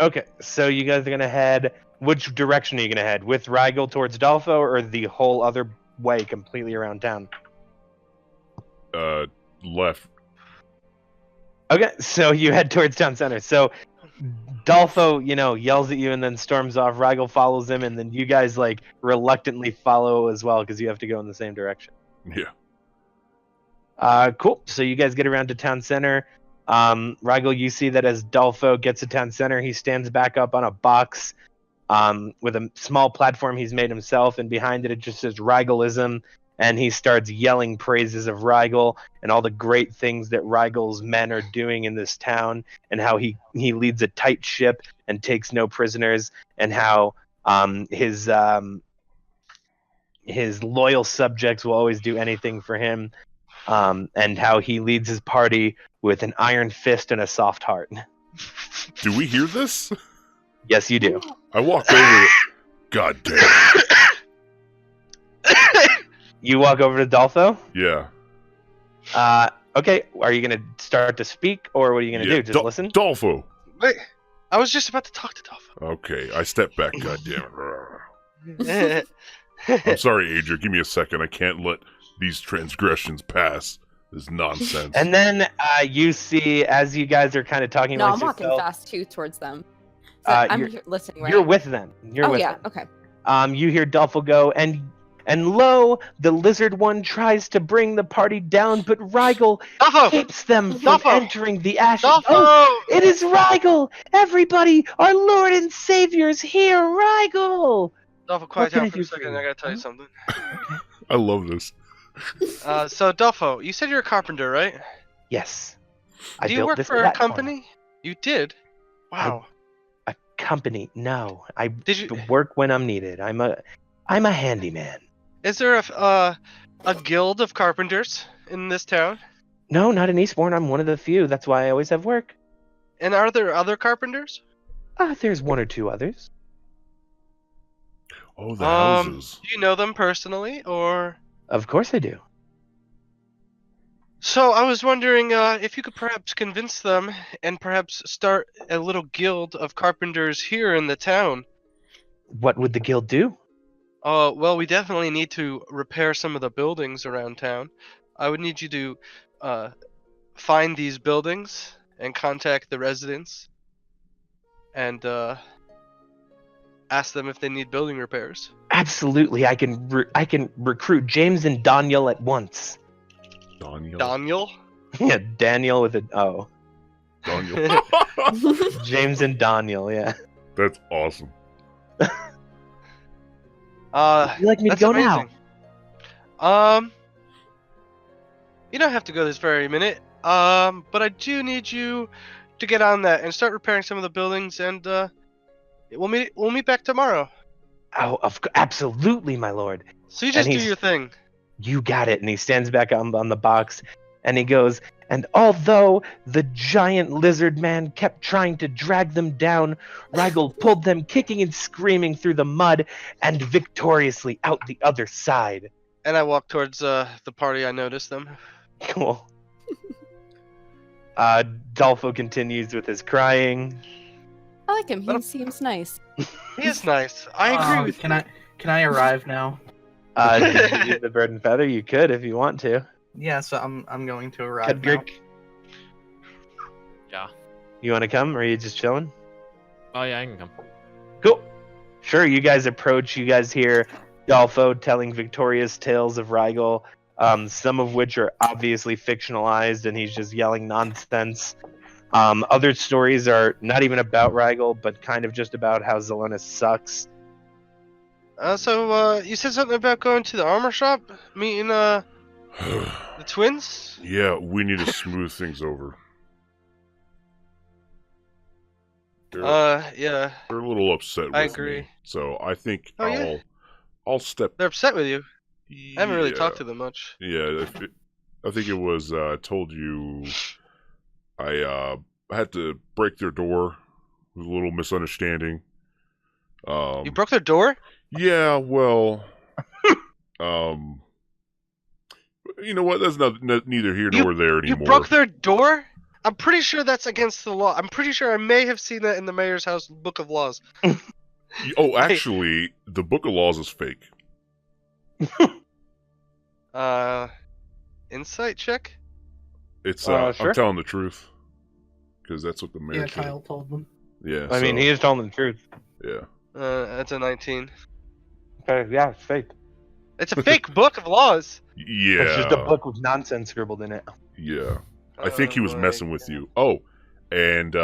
Okay, so you guys are gonna head. Which direction are you gonna head? With Rigel towards Dolpho, or the whole other way, completely around town? Left. Okay, so you head towards town center. So Dolpho, yells at you and then storms off. Rigel follows him, and then you guys reluctantly follow as well because you have to go in the same direction. Yeah. Cool. So you guys get around to town center. Rigel, you see that as Dolpho gets to town center, he stands back up on a box with a small platform he's made himself, and behind it just says Rigelism, and he starts yelling praises of Rigel and all the great things that Rigel's men are doing in this town, and how he leads a tight ship and takes no prisoners, and how his loyal subjects will always do anything for him. And how he leads his party with an iron fist and a soft heart. Do we hear this? Yes, you do. I walk over. God damn. You walk over to Dolpho. Yeah. Okay. Are you gonna start to speak, or what are you gonna do? Just listen. Dolpho. Wait, I was just about to talk to Dolpho. Okay, I step back. God damn it. I'm sorry, Adria. Give me a second. I can't let these transgressions pass. This nonsense. And then you see, as you guys are kind of talking No, I'm amongst walking yourself, fast too towards them. So I'm you're- here listening, right? you're with them. You're with yeah, them. okay. You hear Dolpho go, and lo, the lizard one tries to bring the party down, but Rigel Dolpho! keeps them from Dolpho! entering the ashes. Dolpho! Oh, it is Rigel! Everybody, our Lord and Savior is here, Rigel! Dolpho, quiet can down I for do a for second. you? I gotta tell you something. I love this. So, Dolpho, you said you're a carpenter, right? Yes. Do you built work this for a platform. company? You did? Wow. A company? No. I Did you? work when I'm needed. I'm a handyman. Is there a guild of carpenters in this town? No, not in Eastbourne. I'm one of the few. That's why I always have work. And are there other carpenters? There's one or two others. Oh, the houses. Do you know them personally, or? Of course I do. So I was wondering if you could perhaps convince them and perhaps start a little guild of carpenters here in the town. What would the guild do? Well, we definitely need to repair some of the buildings around town. I would need you to find these buildings and contact the residents and ask them if they need building repairs. Absolutely, I can recruit James and Daniel at once. Daniel? Yeah, Daniel with an O. Daniel. James and Daniel, yeah. That's awesome. Would you like me to That's go amazing. now? You don't have to go this very minute. But I do need you to get on that and start repairing some of the buildings, and we'll meet back tomorrow. Oh, absolutely, my lord. So you just And do he's- your thing. You got it. And he stands back on the box and he goes, and although the giant lizard man kept trying to drag them down, Rigel pulled them kicking and screaming through the mud and victoriously out the other side. And I walk towards the party. I noticed them. Cool. Dolfo continues with his crying. I like him. He seems nice. He is nice. I agree with Can I arrive now? Did you use the bird and feather? You could if you want to. Yeah, so I'm going to arrive now. Kedgrick, Yeah. you want to come or are you just chilling? Oh yeah, I can come. Cool. Sure, you guys approach. You guys hear Dolfo telling victorious tales of Rigel, some of which are obviously fictionalized, and he's just yelling nonsense. Other stories are not even about Rigel, but kind of just about how Zelonis sucks. So you said something about going to the armor shop, meeting the twins. Yeah, we need to smooth things over. Yeah, They're a little upset with I agree. me. So I think Oh, yeah? I'll step. They're upset with you. I haven't really talked to them much. Yeah, I think it was. I told you I had to break their door. It was a little misunderstanding. You broke their door? Yeah, well, you know what? That's neither here nor there You anymore. broke their door? I'm pretty sure that's against the law. I'm pretty sure I may have seen that in the mayor's house book of laws. Oh, actually, the Book of Laws is fake. Insight check? It's Sure. I'm telling the truth because that's what the mayor Yeah, said. Kyle told them. Yeah, I mean, so, he is telling the truth. yeah. That's a 19. Okay, yeah, it's fake. It's a fake book of laws. Yeah. It's just a book with nonsense scribbled in it. Yeah. I think he was my messing with God. you. Oh, and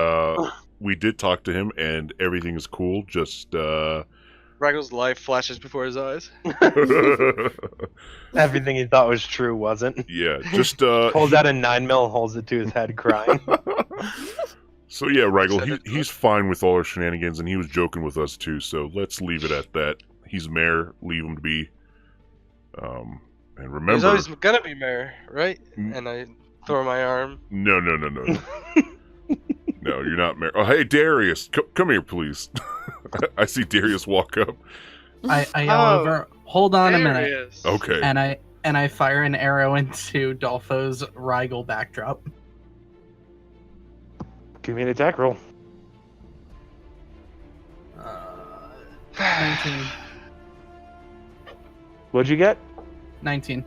we did talk to him, and everything is cool. Just Rigel's life flashes before his eyes. Everything he thought was true wasn't. yeah, just Pulls out a 9mm, holds it to his head, crying. So yeah, Rigel, he's fine with all our shenanigans, and he was joking with us too. So let's leave it at that. He's mayor. Leave him to be. And remember, He's always gonna be mayor, right? Mm. And I throw my arm. no. No, you're not mayor. Oh, hey, Darius, come here, please. I see Darius walk up. I yell Oh, over. Hold on a There he minute. is. Okay. And I fire an arrow into Dolfo's Rigel backdrop. Give me an attack roll. 19. What'd you get? 19.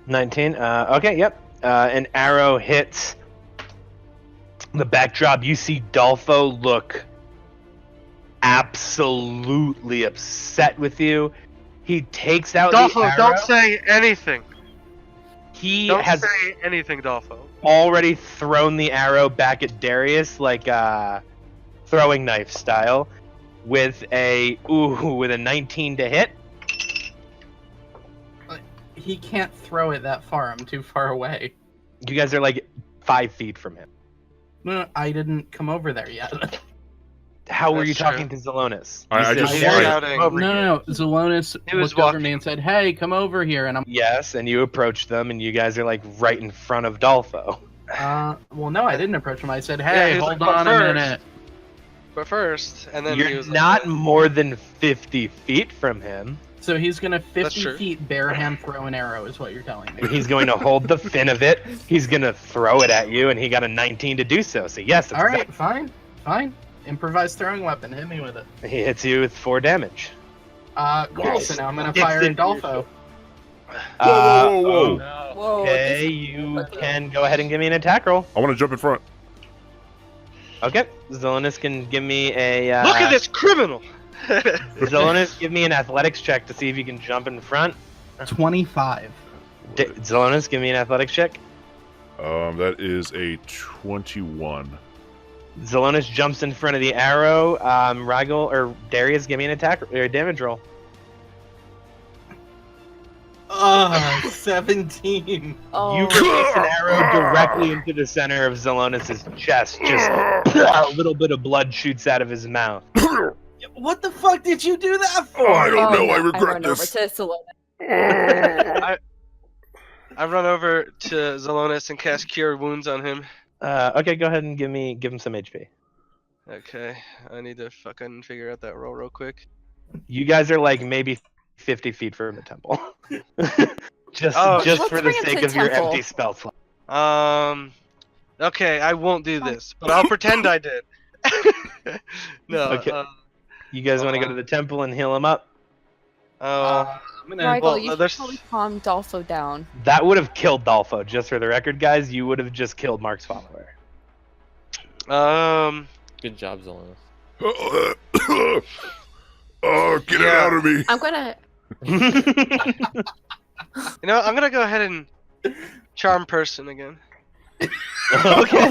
19. Okay, yep. An arrow hits the backdrop. You see Dolfo look absolutely upset with you. He takes out the Dolfo, arrow. don't say anything. He Don't has say anything, Dolfo. already thrown the arrow back at Darius, like throwing knife style, with a 19 to hit. He can't throw it that far. I'm too far away. You guys are like 5 feet from him. No, I didn't come over there yet. How were That's you true. talking to Zelonis? I You just- said, He was "Darius, shouting. come over here." No. Zelonis He was looked over walking. me and said, "Hey, come over here." And I'm, Yes, and you approached them, and you guys are like right in front of Dolfo. well, no, I didn't approach him. I said, Yeah, "Hey, he was hold like, on "But a first." minute." but first, and then he You're was not like, more than 50 feet from him. So he's gonna That's 50 true. feet bare hand throw an arrow, is what you're telling me. He's going to hold the fin of it. He's going to throw it at you, and he got a 19 to do so. So yes, that's All right, fine. Improvised throwing weapon. Hit me with it. he hits you with 4 damage. Cool. So now I'm gonna Sticks fire into your Adolfo. Whoa. No. Whoa. Okay, this- you can go ahead and give me an attack roll. I want to jump in front. Okay, Zelonis can give me a. "Look at this criminal!" Zelonis, give me an athletics check to see if you can jump in front. 25. Zelonis, give me an athletics check. That is a 21. Zelonis jumps in front of the arrow. Rygel or Darius, give me an attack or a damage roll. 17. Oh. You release an arrow directly into the center of Zelonis' chest. Just a little bit of blood shoots out of his mouth. What the fuck did you do that for? I don't know. I I regret run this. over to Salonis. I run over to Zelonis and cast Cure Wounds on him. Okay, go ahead and give him some HP. Okay, I need to fucking figure out that roll real quick. You guys are like maybe 50 feet from the temple. just Oh, just let's for the bring him to sake the of your temple. empty spell slot. Okay, I won't do this, but I'll pretend I did. No. Okay. You guys want to go to the temple and heal him up? Oh. I'm gonna. Rygel, well, you should there's- probably calm Dolfo down. That would have killed Dolfo, just for the record, guys. You would have just killed Mark's follower. Good job, Zelonis. Oh, get it Yeah. out of me. I'm gonna. You know, I'm gonna go ahead and charm person again. Okay.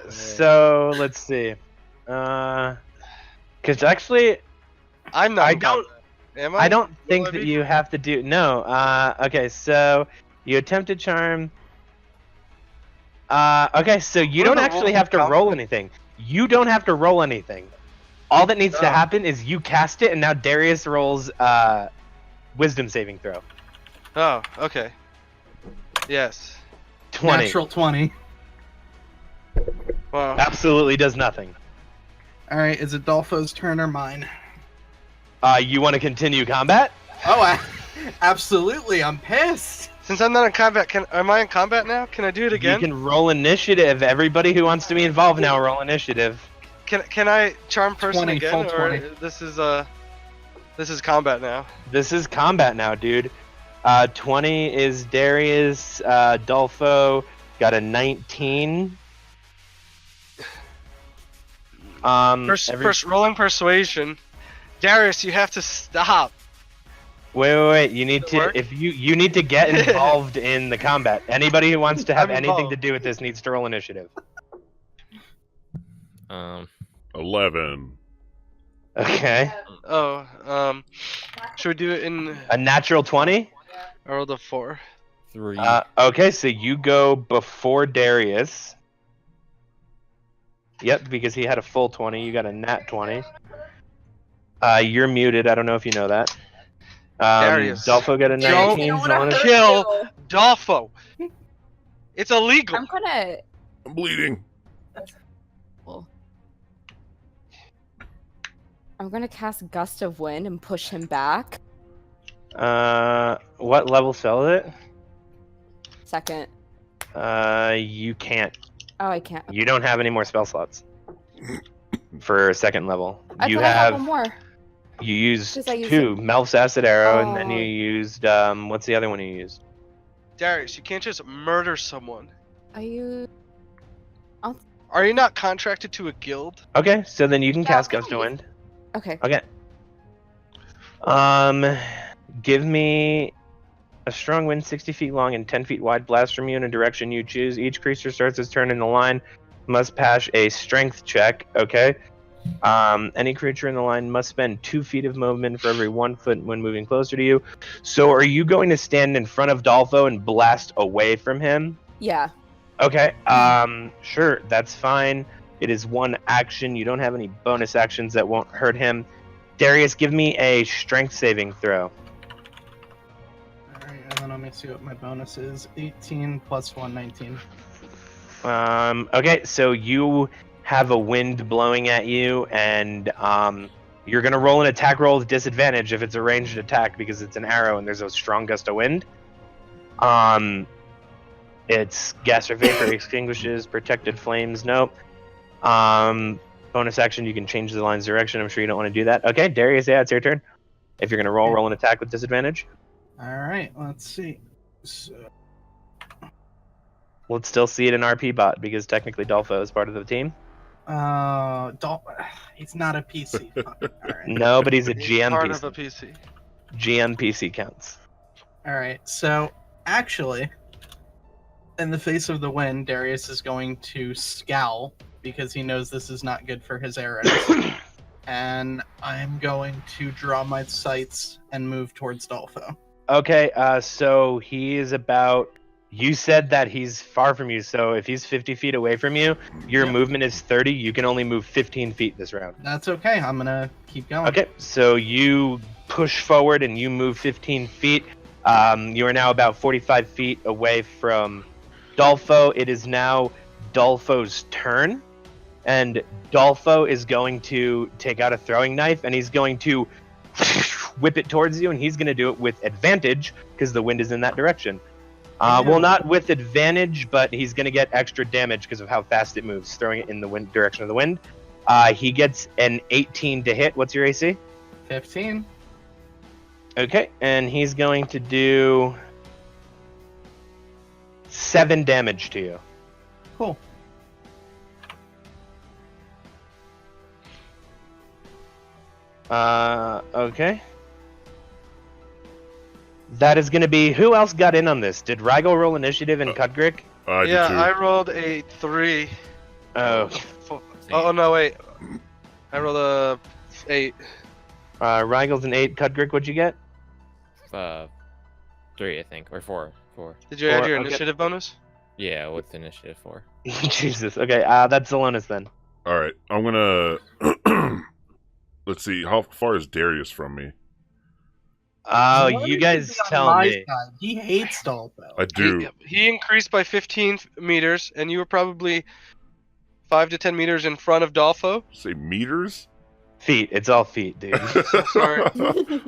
So let's see. Because actually, I'm not. I in don't- combat. Am I don't think Will I that be? you have to do. No. Okay. So you attempted charm. Okay. So you What don't about actually rolling have to combat? roll anything. You don't have to roll anything. All that needs to Oh. happen is you cast it, and now Darius rolls wisdom saving throw. Oh, okay. Yes. 20. Natural 20. Wow. Absolutely does nothing. Alright, is it Dolfo's turn or mine? You want to continue combat? Oh, absolutely. I'm pissed. Since I'm not in combat, am I in combat now? Can I do it again? You can roll initiative. Everybody who wants to be involved now, roll initiative. Can I charm person 20, again, full or 20. this is combat now? This is combat now, dude. 20 is Darius. Dolfo got a 19. Rolling persuasion. Darius, you have to stop. Wait. You need Does it work? to you need to get involved in the combat. Anybody who wants to have I'm anything to involved. do with this needs to roll initiative. 11. Okay. Oh, should we do it in A natural 20? I rolled a 4? 3. Okay, so you go before Darius. Yep, because he had a full 20. You got a nat 20. You're muted. I don't know if you know that. Darius. Dolfo got a Don't 19. wanna Zelonis- hurt Kill. you. Dolfo! It's illegal! I'm gonna. I'm bleeding. Well, I'm gonna cast Gust of Wind and push him back. What level spell is it? Second. You can't. Oh, I can't. You don't have any more spell slots for second level. I You thought I had have. one more. You used Because I used 2. Melf's Acid Arrow, and then Oh. you used. What's the other one you used? Darius, you can't just murder someone. Are you? Are you not contracted to a guild? Okay, so then you can Yeah, cast I'm Gust gonna of use- Wind. Okay. Okay. Give me a strong wind 60 feet long and 10 feet wide blast from you in a direction you choose. Each creature starts its turn in the line, must pass a strength check. Okay. Any creature in the line must spend 2 feet of movement for every 1 foot when moving closer to you. So are you going to stand in front of Dolfo and blast away from him? Yeah. Okay. Sure, that's fine. It is 1 action. You don't have any bonus actions that won't hurt him. Darius, give me a strength saving throw. Alright, and then let me see what my bonus is. 18 plus 1, 19. Okay, so you have a wind blowing at you, and you're gonna roll an attack roll with disadvantage if it's a ranged attack because it's an arrow and there's a strong gust of wind. It's gas or vapor extinguishes, protected flames. Nope. Bonus action, you can change the line's direction. I'm sure you don't want to do that. Okay, Darius, yeah, it's your turn. If you're gonna roll an attack with disadvantage. All right, let's see. So, We'll still see it in RP bot because technically Dolpho is part of the team. he's not a PC. Fuck. All right. No, but he's a He's GM part PC. of a PC. GM PC counts. All right. So actually, in the face of the wind, Darius is going to scowl because he knows this is not good for his arrows. And I'm going to draw my sights and move towards Dolpho. Okay, so he is about. You said that he's far from you, so if he's 50 feet away from you, your Yep. movement is 30. You can only move 15 feet this round. That's okay. I'm gonna keep going. Okay, so you push forward and you move 15 feet. You are now about 45 feet away from Dolpho. It is now Dolpho's turn, and Dolpho is going to take out a throwing knife, and he's going to whip it towards you, and he's going to do it with advantage because the wind is in that direction. Well, not with advantage, but he's going to get extra damage because of how fast it moves, throwing it in the wind direction of the wind. He gets an 18 to hit. What's your AC? 15. Okay, and he's going to do 7 damage to you. Cool. Okay. That is going to be... Who else got in on this? Did Rygo roll initiative and Cudgrick? I Yeah, did too. I rolled a 3. Oh. Oh no, wait. I rolled a 8. Rygo's an 8. Cudgrick, what'd you get? 3, I think, or 4. 4. Did you add 4, your okay. initiative bonus? Yeah, with initiative 4. Jesus. Okay, that's Zelonis then. All right, I'm gonna. Let's see. How far is Darius from me? Oh, Why you would guys be on tell my me. side? He hates Dolpho. I do. He increased by 15 meters, and you were probably 5 to 10 meters in front of Dolpho. Say meters. Feet. It's all feet, dude. Sorry.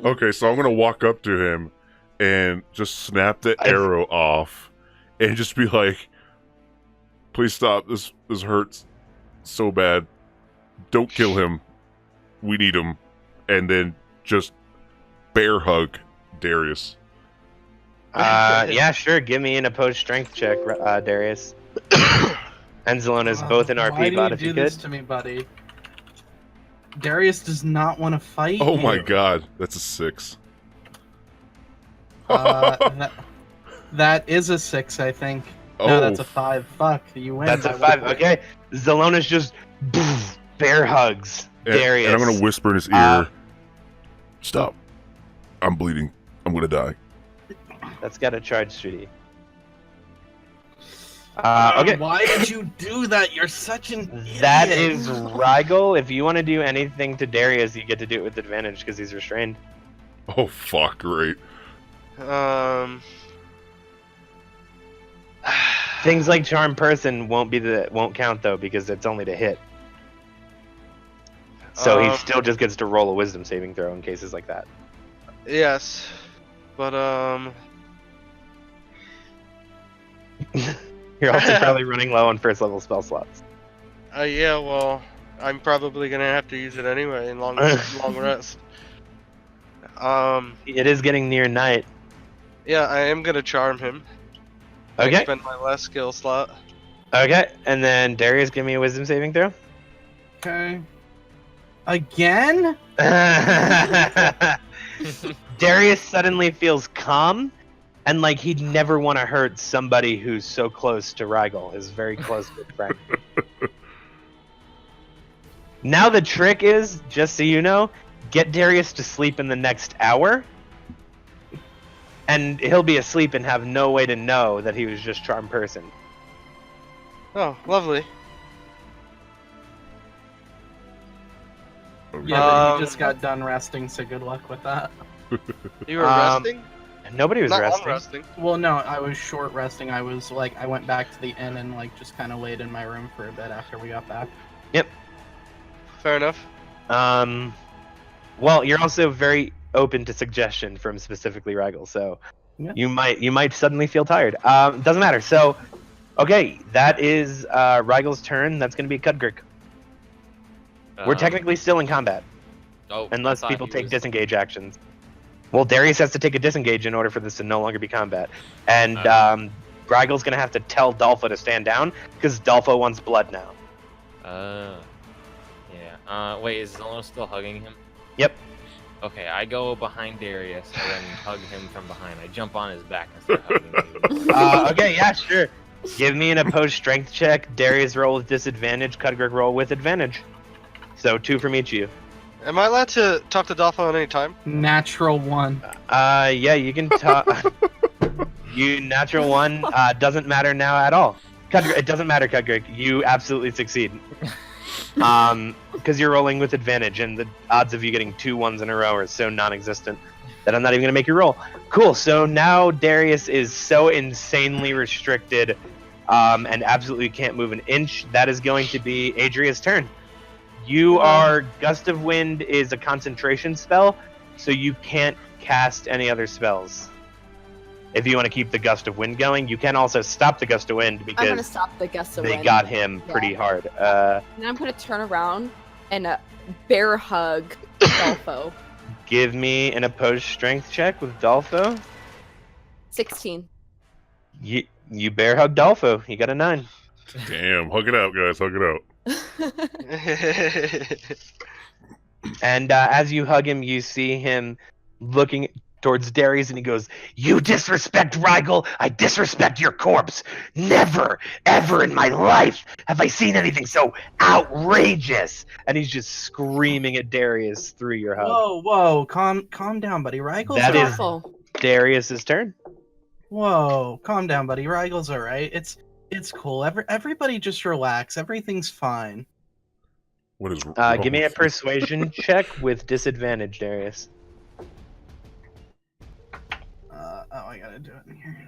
Okay, so I'm gonna walk up to him and just snap the arrow off, and just be like, "Please stop! This hurts so bad. Don't kill him. We need him." And then just bear hug Darius. Yeah, sure. Give me an opposed strength check, Darius. And Zelonis, both in Why RP do bot, you if do you this could. to me, buddy? Darius does not want to fight. Oh my you. god, that's a 6. That is a 6, I think. Oh, No, that's a 5. Fuck, you win. That's a by 5. 1 point. Okay. Zelonis just bear hugs Darius. And I'm gonna whisper in his ear, Uh, "Stop! I'm bleeding. I'm gonna die." That's got a charge, Trudy. Okay. Why did you do that? You're such an That idiot. is Rigel. If you want to do anything to Darius, you get to do it with advantage because he's restrained. Oh fuck! Great. Things like Charm Person won't count though because it's only to hit. So he still just gets to roll a Wisdom saving throw in cases like that. Yes, but You're also probably running low on first level spell slots. yeah. Well, I'm probably gonna have to use it anyway in long rest. It is getting near night. Yeah, I am gonna charm him. I Okay. spend my last skill slot. Okay. And then Darius, give me a Wisdom saving throw. Okay. Again? Darius suddenly feels calm and like he'd never want to hurt somebody who's so close to Rigel, his very close good friend. Now the trick is, just so you know, get Darius to sleep in the next hour, and he'll be asleep and have no way to know that he was just Charm Person. Oh, lovely. Yeah, but Um, you just got done resting, so good luck with that. You were Um, resting? Nobody was Not resting. long resting. Well, no, I was short resting. I went back to the inn and just kind of laid in my room for a bit after we got back. Yep. Fair enough. Well, you're also very open to suggestion from specifically Rigel, so Yeah. you might suddenly feel tired. Doesn't matter. So, okay, that is Rigel's turn. That's going to be Cudgrick. We're technically still in combat, Oh, I unless thought people he take was- disengage actions. Well, Darius has to take a disengage in order for this to no longer be combat, and Rigel's going to have to tell Dolpho to stand down because Dolpho wants blood now. Yeah. Wait, is Zilno still hugging him? Yep. Okay, I go behind Darius and then hug him from behind. I jump on his back and start hugging him. Okay, yeah, sure. Give me an opposed strength check. Darius roll with disadvantage. Cudgrick roll with advantage. So 2 from each of you. Am I allowed to talk to Dolpho at any time? Natural 1. Yeah, you can talk. You natural 1 doesn't matter now at all. Cudgrick, it doesn't matter, Cudgrick. You absolutely succeed. Because you're rolling with advantage, and the odds of you getting 2 1s in a row are so non-existent that I'm not even gonna make you roll. Cool. So now Darius is so insanely restricted, and absolutely can't move an inch. That is going to be Adria's turn. You are Gust of Wind is a concentration spell, so you can't cast any other spells. If you want to keep the Gust of Wind going, you can also stop the Gust of Wind I'm gonna because stop the gust of they wind. got him pretty hard. And I'm gonna turn around and bear hug Dolpho. Give me an opposed strength check with Dolpho. 16. You bear hug Dolpho. You got a 9. Damn, hug it out, guys. Hug it out. And as you hug him, you see him looking towards Darius, and he goes, "You disrespect Rigel, I disrespect your corpse. Never, ever in my life have I seen anything so outrageous." And he's just screaming at Darius through your hug. Whoa, calm down, buddy. Rigel's That is- alright. Dolpho. Darius's turn. Whoa, calm down, buddy. Rigel's alright. It's cool. Everybody just relax. Everything's fine. What is? Give me a persuasion check with disadvantage, Darius. I gotta do it in here.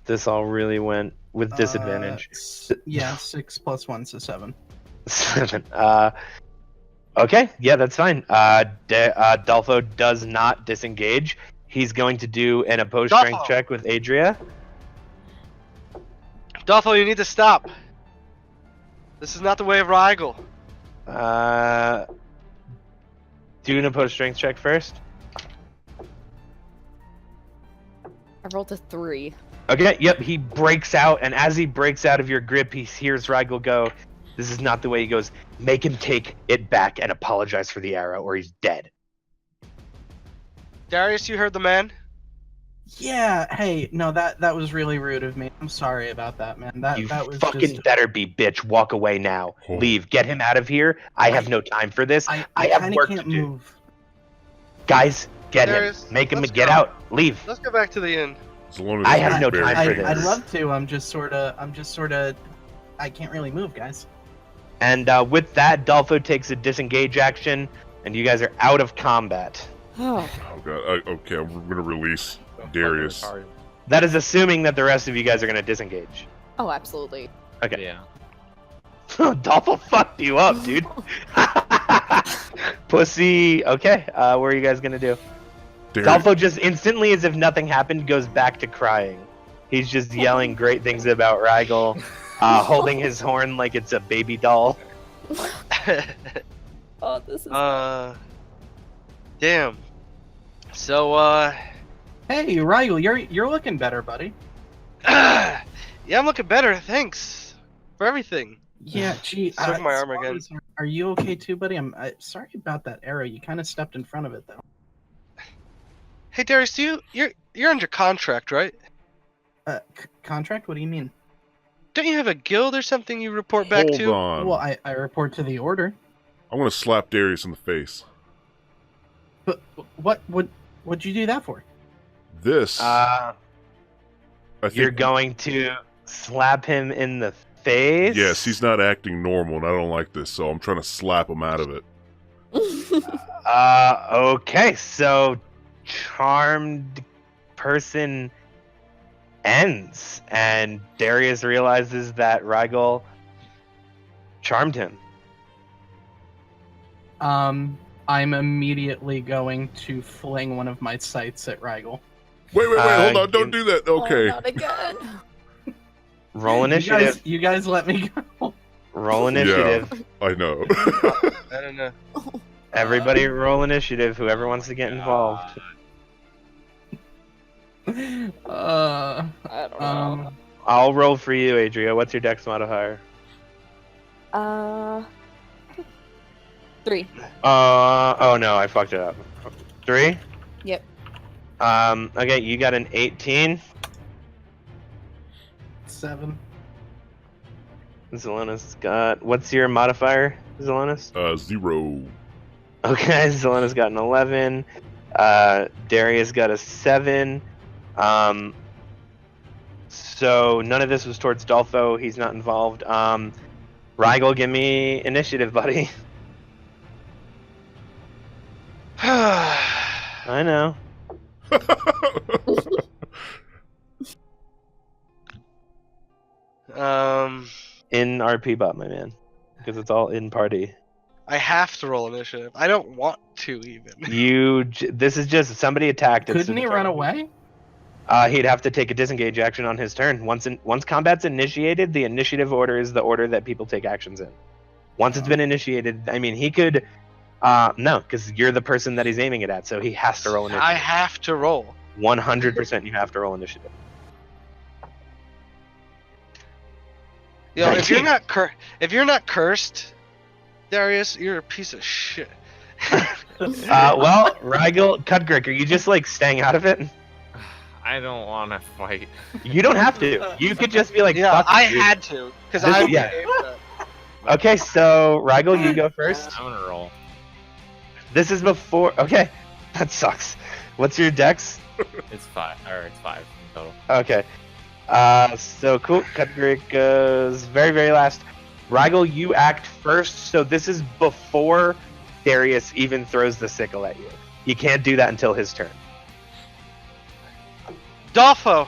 This all really went with disadvantage. 6 plus 1, so 7. 7. Okay, yeah, that's fine. Dolpho does not disengage. He's going to do an opposed strength Dolpho! check with Adria. Dolpho, you need to stop. This is not the way of Rigel. Do an opposed strength check first. I rolled a 3. Okay, yep, he breaks out, and as he breaks out of your grip, he hears Rigel go, "This is not the way." He goes, "Make him take it back and apologize for the arrow, or he's dead." Darius, you heard the man? Yeah, hey, no, that was really rude of me. I'm sorry about that, man. You That was fucking just... better be, bitch. Walk away now. Oh. Leave. Get him out of here. I have no time for this. I have kinda work to can't do. move. Guys, get Darius, him. Make him let's get go. out. Leave. Let's go back to the inn. I have no time for this. I'd love to. I'm just sort of. I can't really move, guys. And with that, Dolpho takes a disengage action, and you guys are out of combat. Oh. Oh god. Okay, I'm gonna release Darius. Fucking retarded. That is assuming that the rest of you guys are going to disengage. Oh, absolutely. Okay. Yeah. Dolpho fucked you up, dude. Pussy. Okay, what are you guys going to do? Darius. Dolpho just instantly, as if nothing happened, goes back to crying. He's just yelling great things about Rigel, holding his horn like it's a baby doll. Oh, this is. Damn. So, Hey, Rigel, you're looking better, buddy. yeah, I'm looking better. Thanks for everything. Yeah, gee. Suck my arm again. Are you okay too, buddy? I'm sorry about that arrow. You kind of stepped in front of it, though. Hey, Darius, you're under contract, right? Contract? What do you mean? Don't you have a guild or something you report back Hold to? on. Well, I report to the order. I'm gonna slap Darius in the face. But what'd you do that for? This. I think, You're going to slap him in the face? Yes, he's not acting normal, and I don't like this, so I'm trying to slap him out of it. Okay, so charmed person ends, and Darius realizes that Rigel charmed him. I'm immediately going to fling one of my sights at Rigel. Wait, hold on. Don't you- do that. Oh, Okay. not again. Roll initiative. You guys let me go. Roll initiative. I know. I don't know. Everybody roll initiative. Whoever wants to get involved. I don't know. I'll roll for you, Adria. What's your dex modifier? 3. Oh no, I fucked it up. 3? Yep. Okay, you got an 18. 7. Zelena's got. What's your modifier, Zelena's? 0. Okay, Zelena's got an 11. Darius got a 7. So none of this was towards Dolfo. He's not involved. Rigel, give me initiative, buddy. I know. In RP bot, my man, because it's all in party. I have to roll initiative. I don't want to even. This is just somebody attacked. It's Couldn't he run away? He'd have to take a disengage action on his turn. Once combat's initiated, the initiative order is the order that people take actions in. Once it's been initiated, I mean, he could. No, because you're the person that he's aiming it at, so he has to roll initiative. I have to roll. 100%, you have to roll initiative. Yo, if you're not cursed, Darius, you're a piece of shit. Well, Rigel, Cudgrick, are you just like staying out of it? I don't want to fight. You don't have to. You could just be like, Yeah, fuck I it, dude. had to because This- I'm yeah. Okay, so Rigel, you go first. I'm gonna roll. This is before. Okay, that sucks. What's your dex? It's 5 in total. Okay. So cool. Cudgrick goes very, very last. Rigel, you act first. So this is before Darius even throws the sickle at you. You can't do that until his turn. Dolfo,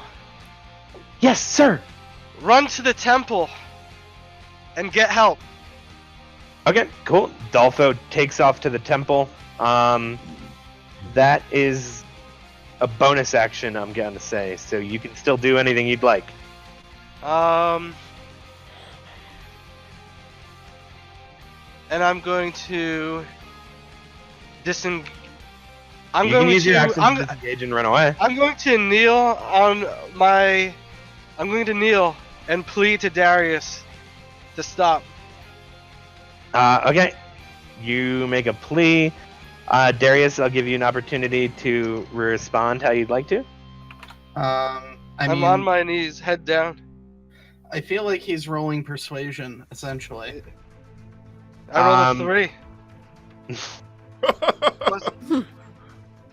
Yes, sir. run to the temple and get help. Okay, cool. Dolfo takes off to the temple. That is a bonus action, I'm gonna say. So you can still do anything you'd like. And I'm going to I'm you going can use to your action to disengage and run away. I'm going to kneel on my. I'm going to kneel and plead to Darius to stop. Okay. You make a plea. Darius, I'll give you an opportunity to respond how you'd like to. I I'm mean, on my knees, head down. I feel like he's rolling persuasion, essentially. I rolled a 3.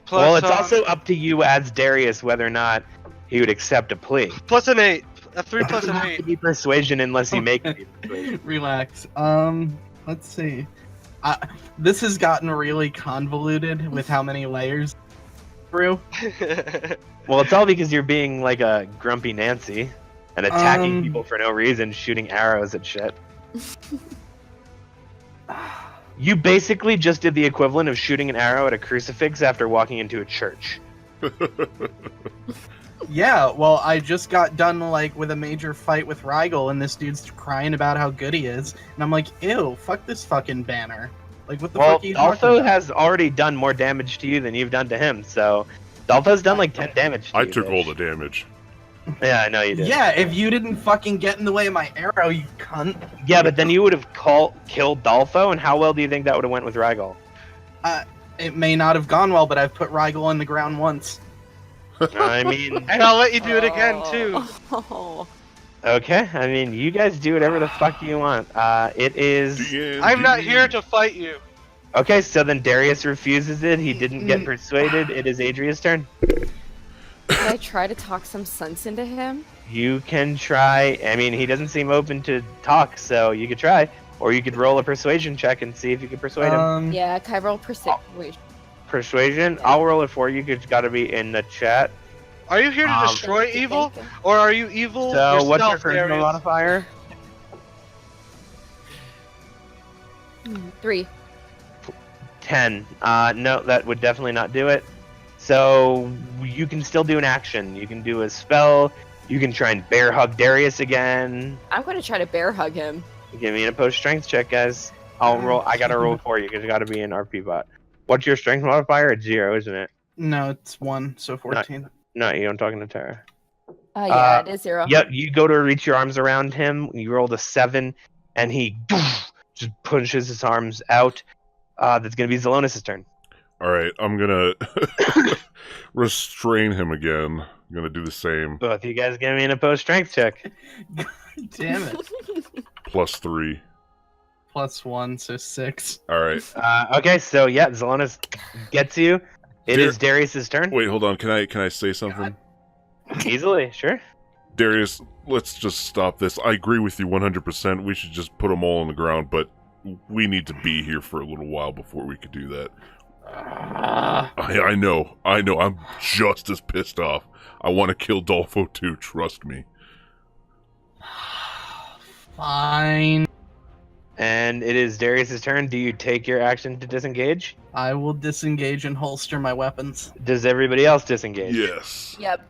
Plus, Well, it's also up to you as Darius whether or not he would accept a plea. plus an 8. A 3 It plus doesn't an have to 8. be persuasion unless you make it be persuasion. Relax. Let's see. This has gotten really convoluted with how many layers through. Well, it's all because you're being like a grumpy Nancy and attacking Um, people for no reason, shooting arrows at shit. You basically just did the equivalent of shooting an arrow at a crucifix after walking into a church. Yeah, well, I just got done like with a major fight with Rigel, and this dude's crying about how good he is, and I'm like, ew, fuck this fucking banner. Like, what the Well, fuck are you talking Dolfo about? has already done more damage to you than you've done to him, so Dolfo's done like 10 damage to I you, took all the bitch. damage. Yeah, I know you did. Yeah, if you didn't fucking get in the way of my arrow, you cunt. Yeah, but then you would have killed Dolfo, and how well do you think that would have went with Rigel? It may not have gone well, but I've put Rigel on the ground once. I mean, And I'll let you do it again, too. Oh. okay. I mean, you guys do whatever the fuck you want. It is I'm not here to fight you. okay. So then Darius refuses it. He didn't get persuaded. It is Adria's turn. Can I try to talk some sense into him? You can try. I mean, he doesn't seem open to talk, so you could try, or you could roll a persuasion check and see if you can persuade him. Yeah, can I roll persuasion? Persuasion. I'll roll it for you. It's got to be in the chat. Are you here to Um, destroy evil? Or are you evil So, yourself, what's your charisma Darius? modifier? 3. 10. No, that would definitely not do it. So you can still do an action. You can do a spell. You can try and bear hug Darius again. I'm going to try to bear hug him. Give me an opposed strength check, guys. I'll roll. I gotta roll for you because you gotta be an RP bot. What's your strength modifier? It's 0, isn't it? No, it's 1, so 14. No, you. I'm talking to Tara. Yeah, it is 0. Yep. You go to reach your arms around him. You rolled a 7, and he just pushes his arms out. That's gonna be Zelonis' turn. All right, I'm gonna restrain him again. I'm gonna do the same. Both you guys give me an opposed strength check. Damn it. +3. +1, so 6. All right. Okay, so yeah, Zelonis gets you. It is Darius' turn. Wait, hold on. Can I say something? Easily, sure. Darius, let's just stop this. I agree with you 100%. We should just put them all on the ground, but we need to be here for a little while before we could do that. I know. I'm just as pissed off. I want to kill Dolfo too, trust me. Fine. And it is Darius' turn. Do you take your action to disengage? I will disengage and holster my weapons. Does everybody else disengage? Yes. Yep.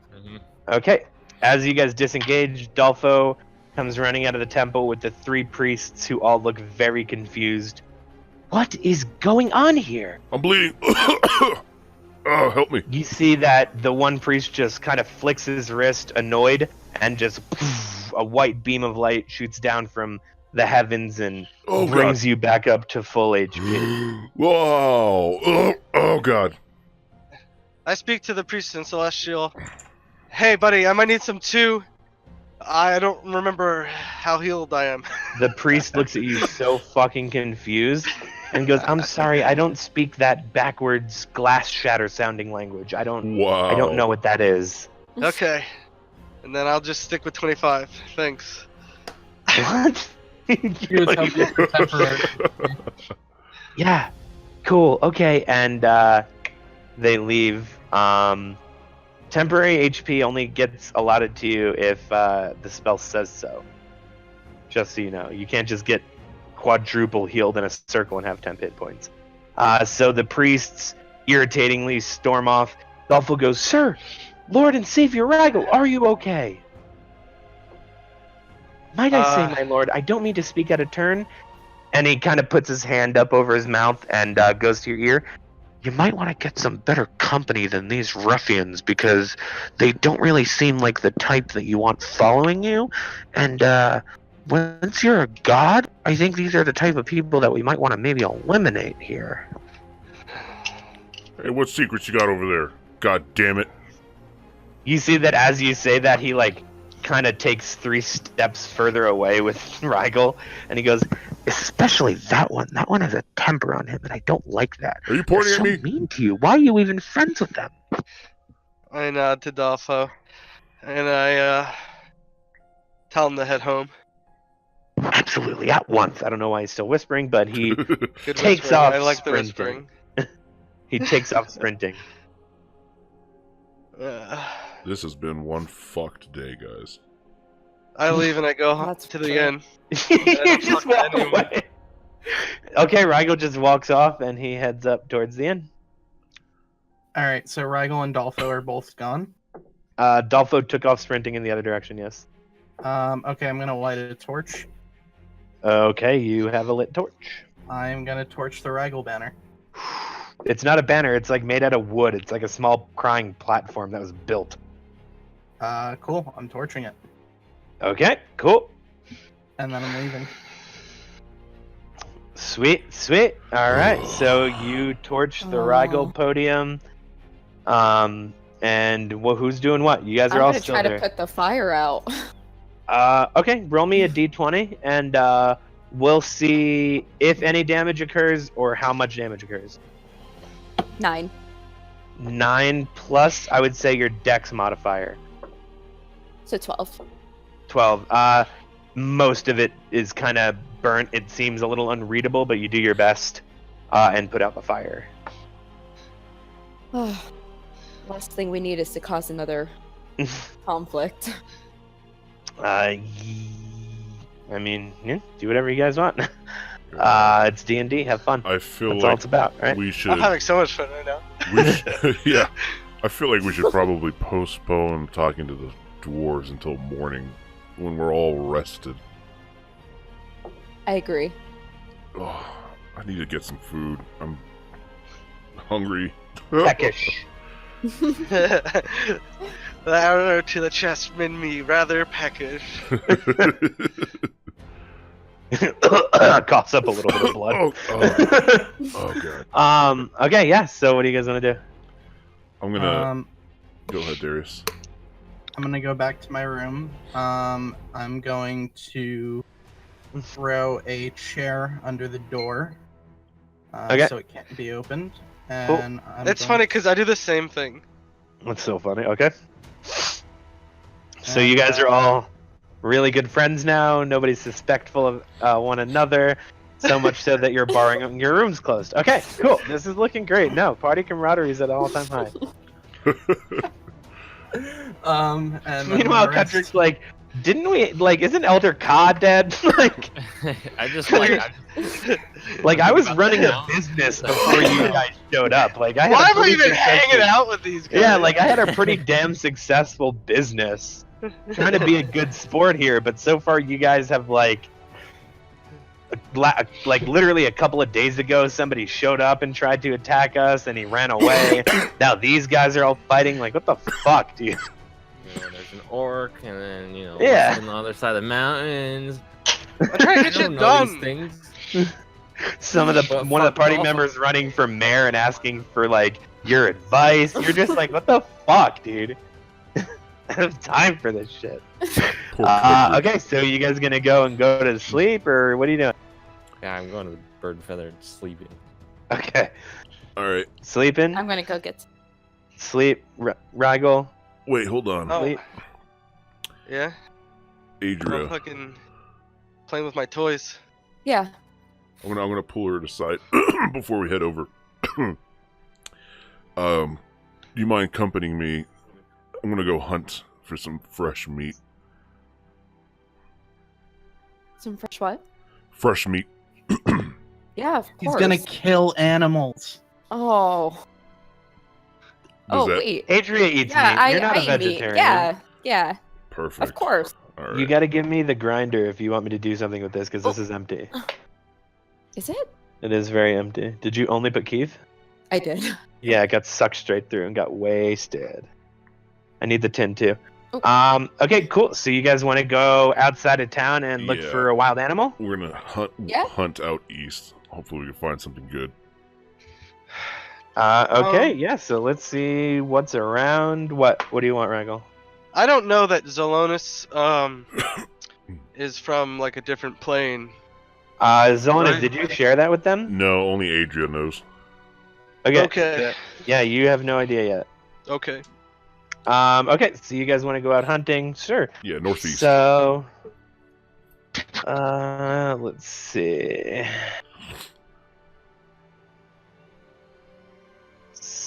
Okay. As you guys disengage, Dolfo comes running out of the temple with the 3 priests who all look very confused. What is going on here? I'm bleeding. Oh, help me. You see that the one priest just kind of flicks his wrist, annoyed, and just a white beam of light shoots down from the heavens and brings you back up to full HP. Whoa. Oh, God. I speak to the priest in Celestial. Hey, buddy, I might need some too. I don't remember how healed I am. The priest looks at you so fucking confused and goes, I'm sorry, I don't speak that backwards glass shatter sounding language. I don't know what that is. Okay. And then I'll just stick with 25. Thanks. What? He was helping for temporary. Yeah. Cool. Okay. And they leave. Temporary HP only gets allotted to you if the spell says so. Just so you know. You can't just get quadruple healed in a circle and have 10 hit points. So the priests irritatingly storm off. Dolfo goes, Sir, Lord and Savior Rago, are you okay? Might I say, my lord, I don't mean to speak out of turn. And he kind of puts his hand up over his mouth and goes to your ear. You might want to get some better company than these ruffians because they don't really seem like the type that you want following you. And once you're a god, I think these are the type of people that we might want to maybe eliminate here. Hey, what secrets you got over there? God damn it. You see that as you say that, he kind of takes 3 steps further away with Rigel, and he goes, especially that one. That one has a temper on him, and I don't like that. Are you pointing They're at so me? mean to you. Why are you even friends with them? I nod to Dolfo, and I tell him to head home. Absolutely, at once. I don't know why he's still whispering, but he Good takes whispering. off I like the sprinting. whispering. He takes off sprinting. This has been one fucked day, guys. I leave and I go That's to the fair. inn. You just talk to walk anyone. away. Okay, Rigel just walks off and he heads up towards the inn. Alright, so Rigel and Dolfo are both gone. Dolfo took off sprinting in the other direction, yes. Okay, I'm gonna light a torch. Okay, you have a lit torch. I'm gonna torch the Rigel banner. It's not a banner, it's made out of wood. It's like a small crying platform that was built. Cool, I'm torching it. Okay, cool. And then I'm leaving. Sweet. Alright, so you torch the Rigel podium. And who's doing what? You guys are I'm all gonna still try there. to put the fire out. Okay, roll me a d20, and we'll see if any damage occurs or how much damage occurs. 9. 9 plus, I would say, your dex modifier. So 12. 12. Most of it is kind of burnt. It seems a little unreadable, but you do your best and put out the fire. Last thing we need is to cause another conflict. I mean, yeah, do whatever you guys want. It's D&D. Have fun. I feel That's all like it's about, right? we should. I'm having so much fun right now. Yeah, I feel like we should probably postpone talking to the dwarves until morning, when we're all rested. I agree. Oh, I need to get some food. I'm hungry. Peckish. The arrow to the chest made me rather peckish. Coughs up a little bit of blood. Oh god. Okay, yeah. So what do you guys want to do? I'm gonna go ahead, Darius. I'm gonna go back to my room. I'm going to throw a chair under the door, Okay. so it can't be opened. Cool. And It's funny because I do the same thing. That's so funny. Okay. So you guys are all really good friends now. Nobody's suspectful of one another. So much so that you're borrowing your rooms closed. Okay, cool. This is looking great. No, party camaraderie is at an all-time high. And then Meanwhile, the rest- Kendrick's like, didn't we, like, isn't Elder Ka dead? I just like I was running a business before you guys showed up. Like I had Why a am I pretty even hanging successful- out with these guys? Yeah, like I had a pretty damn successful business. Trying to be a good sport here, but so far you guys have like literally a couple of days ago somebody showed up and tried to attack us and he ran away. Now these guys are all fighting. Like what the fuck, dude? You know, there's an orc, and then Yeah. on the other side of the mountains. I'm trying to I get don't shit know these done. things. Some of the But one of the fuck party off. members running for mayor and asking for like your advice. You're just like, what the fuck, dude? I have time for this shit. Poor Kendrick. Okay, so you guys gonna go to sleep or what are you doing? Yeah, I'm going to the bird feather sleeping. Okay, All right. sleeping, I'm gonna go get. sleep, Rigel, Wait, hold on. Oh. sleep. Yeah, I'm Adria, fucking playing with my toys. Yeah. I'm gonna pull her aside before we head over. Do you mind accompanying me? I'm gonna go hunt for some fresh meat. Some fresh what? Fresh meat. Yeah, of He's course. gonna kill animals. Oh. Does Oh that- wait. Adria eats Yeah, meat. You're not I a eat meat. vegetarian. Yeah. Yeah. Perfect. Of course. All right. You got to give me the grinder if you want me to do something with this because this is empty. Is it? It is very empty. Did you only put Keith? I did. Yeah, it got sucked straight through and got wasted. I need the tin too. Oh. Okay, cool. So you guys want to go outside of town and look Yeah. for a wild animal? We're gonna Yeah. hunt out east. Hopefully, we can find something good. Okay, yeah. So let's see what's around. What do you want, Raggle? I don't know that Zolonis is from like a different plane. Zona, Right. did you share that with them? No, only Adria knows. Okay. Yeah, you have no idea yet. Okay. Okay, so you guys want to go out hunting? Sure. Yeah, northeast. So, let's see.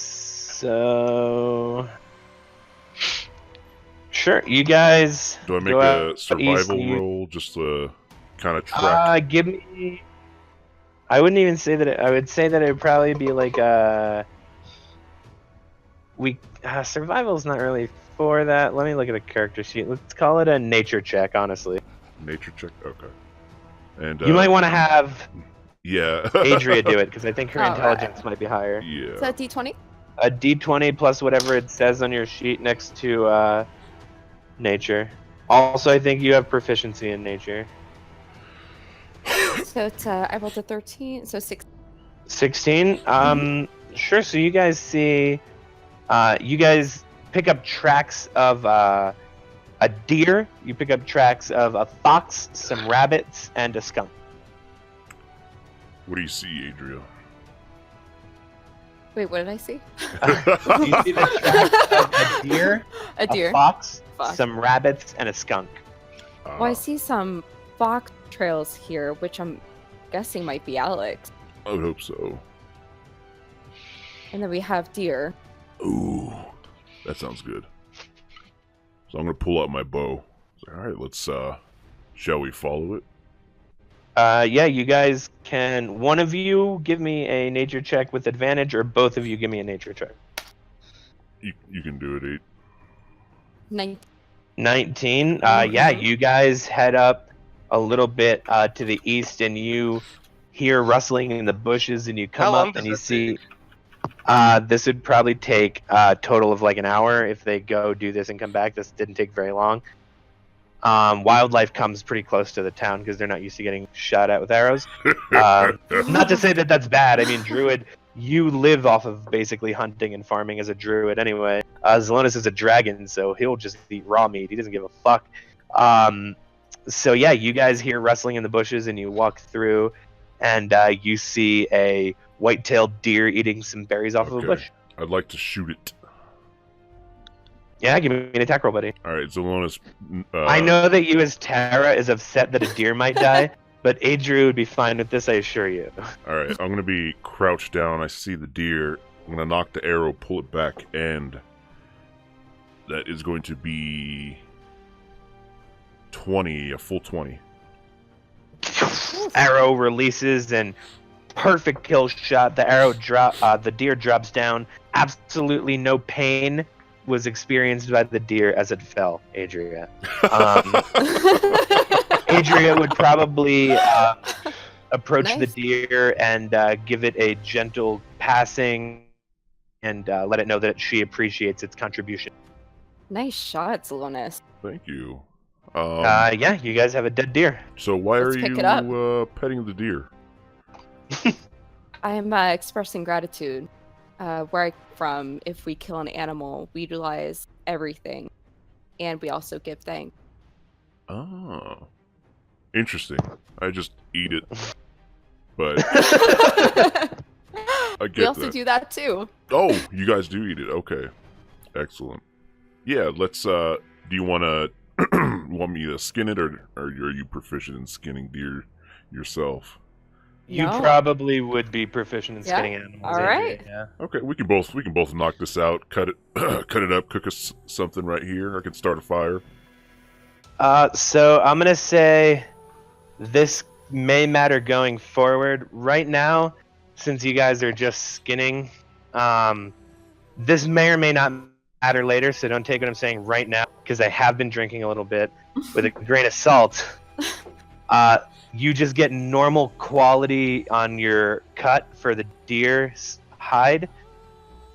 So, sure, you guys. Do I make go out a east, survival you- roll just to kind of track? Give me. I wouldn't even say that. I would say that it would probably be like a. Survival's not really for that. Let me look at a character sheet. Let's call it a nature check, honestly. Nature check. Okay. And You might want to have yeah. Adria do it because I think her All right. intelligence might be higher. Yeah. Is that D20? A D20 plus whatever it says on your sheet next to nature. Also, I think you have proficiency in nature. So it's I rolled a 13, so 6. 16. Sure. So you guys see, you guys pick up tracks of a deer. You pick up tracks of a fox, some rabbits, and a skunk. What do you see, Adria? Wait, what did I see? You see the tracks of a deer, A deer. a fox, Fox. some rabbits, and a skunk. Well, I see some fox trails here, which I'm guessing might be Alex. I would hope so. And then we have deer. Ooh, that sounds good. So I'm gonna pull out my bow. All right, let's. Shall we follow it? Yeah, you guys can. One of you give me a nature check with advantage, or both of you give me a nature check. You can do it, 8. 19. Mhm. Yeah, you guys head up a little bit to the east, and you hear rustling in the bushes, and you How come long up does and you that see. This would probably take a total of like an hour if they go do this and come back. This didn't take very long. Wildlife comes pretty close to the town because they're not used to getting shot at with arrows. Not to say that that's bad. I mean, Druid, you live off of basically hunting and farming as a Druid anyway. Zelonis is a dragon, so he'll just eat raw meat. He doesn't give a fuck. So yeah, you guys hear rustling in the bushes, and you walk through, and you see a white-tailed deer eating some berries off of a Okay. bush. I'd like to shoot it. Yeah, give me an attack roll, buddy. All right, Zelonis. I know that you as Tara is upset that a deer might die, but Adriel would be fine with this, I assure you. All right, I'm gonna be crouched down. I see the deer. I'm gonna knock the arrow, pull it back, and that is going to be 20, a full 20. Arrow releases and perfect kill shot. The deer drops down. Absolutely no pain was experienced by the deer as it fell, Adria. Adria would probably approach the Nice. deer and give it a gentle passing and let it know that she appreciates its contribution. Nice shot, Zelonis. Thank you. Yeah, you guys have a dead deer. So why Let's are pick it up. you petting the deer? I'm expressing gratitude. Where I'm from, if we kill an animal, we utilize everything, and we also give thanks. Oh, interesting. I just eat it, but I get we also that. do that too. Oh, you guys do eat it. Okay, excellent. Yeah, let's. Do you want to want me to skin it, or are you proficient in skinning deer yourself? You No. probably would be proficient in Yeah. skinning animals. All Adria, right. Yeah. Okay, we can both knock this out. Cut it, cut it up. Cook us something right here. I can start a fire. So I'm gonna say this may matter going forward. Right now, since you guys are just skinning, this may or may not matter later. So don't take what I'm saying right now, because I have been drinking a little bit with a grain of salt. You just get normal quality on your cut for the deer's hide.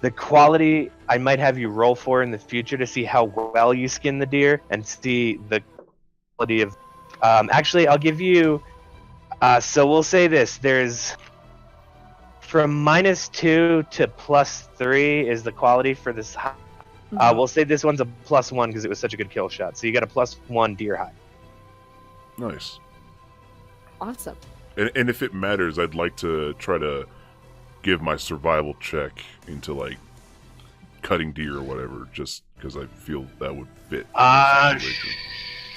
The quality I might have you roll for in the future to see how well you skin the deer and see the quality of. Actually, I'll give you. So we'll say this: there's from -2 to +3 is the quality for this hide. We'll say this one's a +1 because it was such a good kill shot. So you got a +1 deer hide. Nice. Awesome. And if it matters, I'd like to try to give my survival check into like cutting deer or whatever, just because I feel that would fit. in the situation.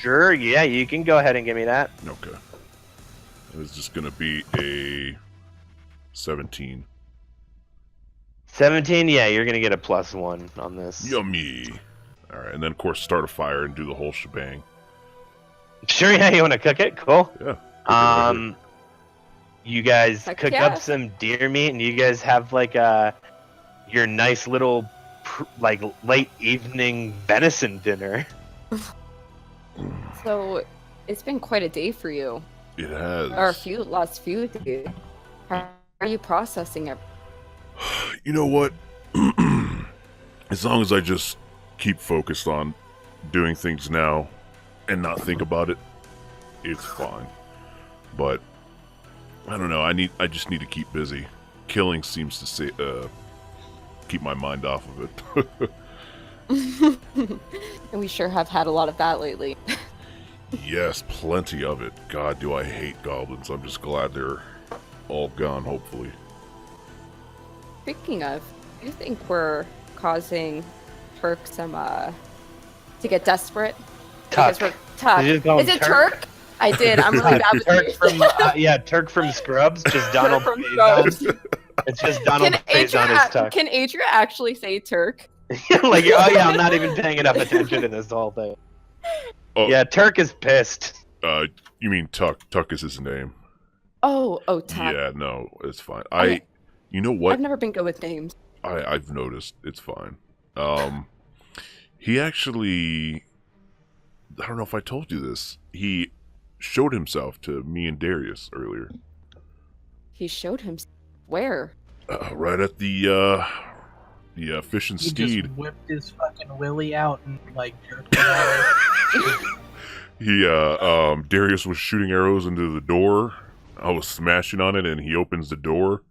Sure. Yeah, you can go ahead and give me that. Okay. It's just gonna be a 17. 17. Yeah, you're gonna get a +1 on this. Yummy. All right, and then of course start a fire and do the whole shebang. Sure. Yeah, you want to cook it? Cool. Yeah. cook it right here. You guys Heck cook yeah. up some deer meat, and you guys have like your nice little like late evening venison dinner. So it's been quite a day for you, It has. or last few days. How are you processing it? You know what? As long as I just keep focused on doing things now and not think about it, it's fine. But I don't know. I just need to keep busy. Killing seems to keep my mind off of it. And we sure have had a lot of that lately. Yes, plenty of it. God, do I hate goblins. I'm just glad they're all gone, hopefully. Speaking of, do you think we're causing Turk some to get desperate? Tuck. Because we're Tuck. Did you just call Is him it Turk? I did. I'm really bad with Turk names. from Turk from Scrubs. Just Donald from Faison. Scrubs. It's just Donald Faison is Tuck. Can Adria actually say Turk? Like, oh yeah, I'm not even paying enough attention to this whole thing. Oh, Yeah, Turk is pissed. You mean Tuck. Tuck is his name. Oh, Todd. Yeah, no, it's fine. I- You know what? I've never been good with names. I've noticed. It's fine. He actually, I don't know if I told you this. He showed himself to me and Darius earlier. He showed him where? Right at the Fish and He Steed. just whipped his fucking willy out and like jerked it out. He Darius was shooting arrows into the door. I was smashing on it, and he opens the door,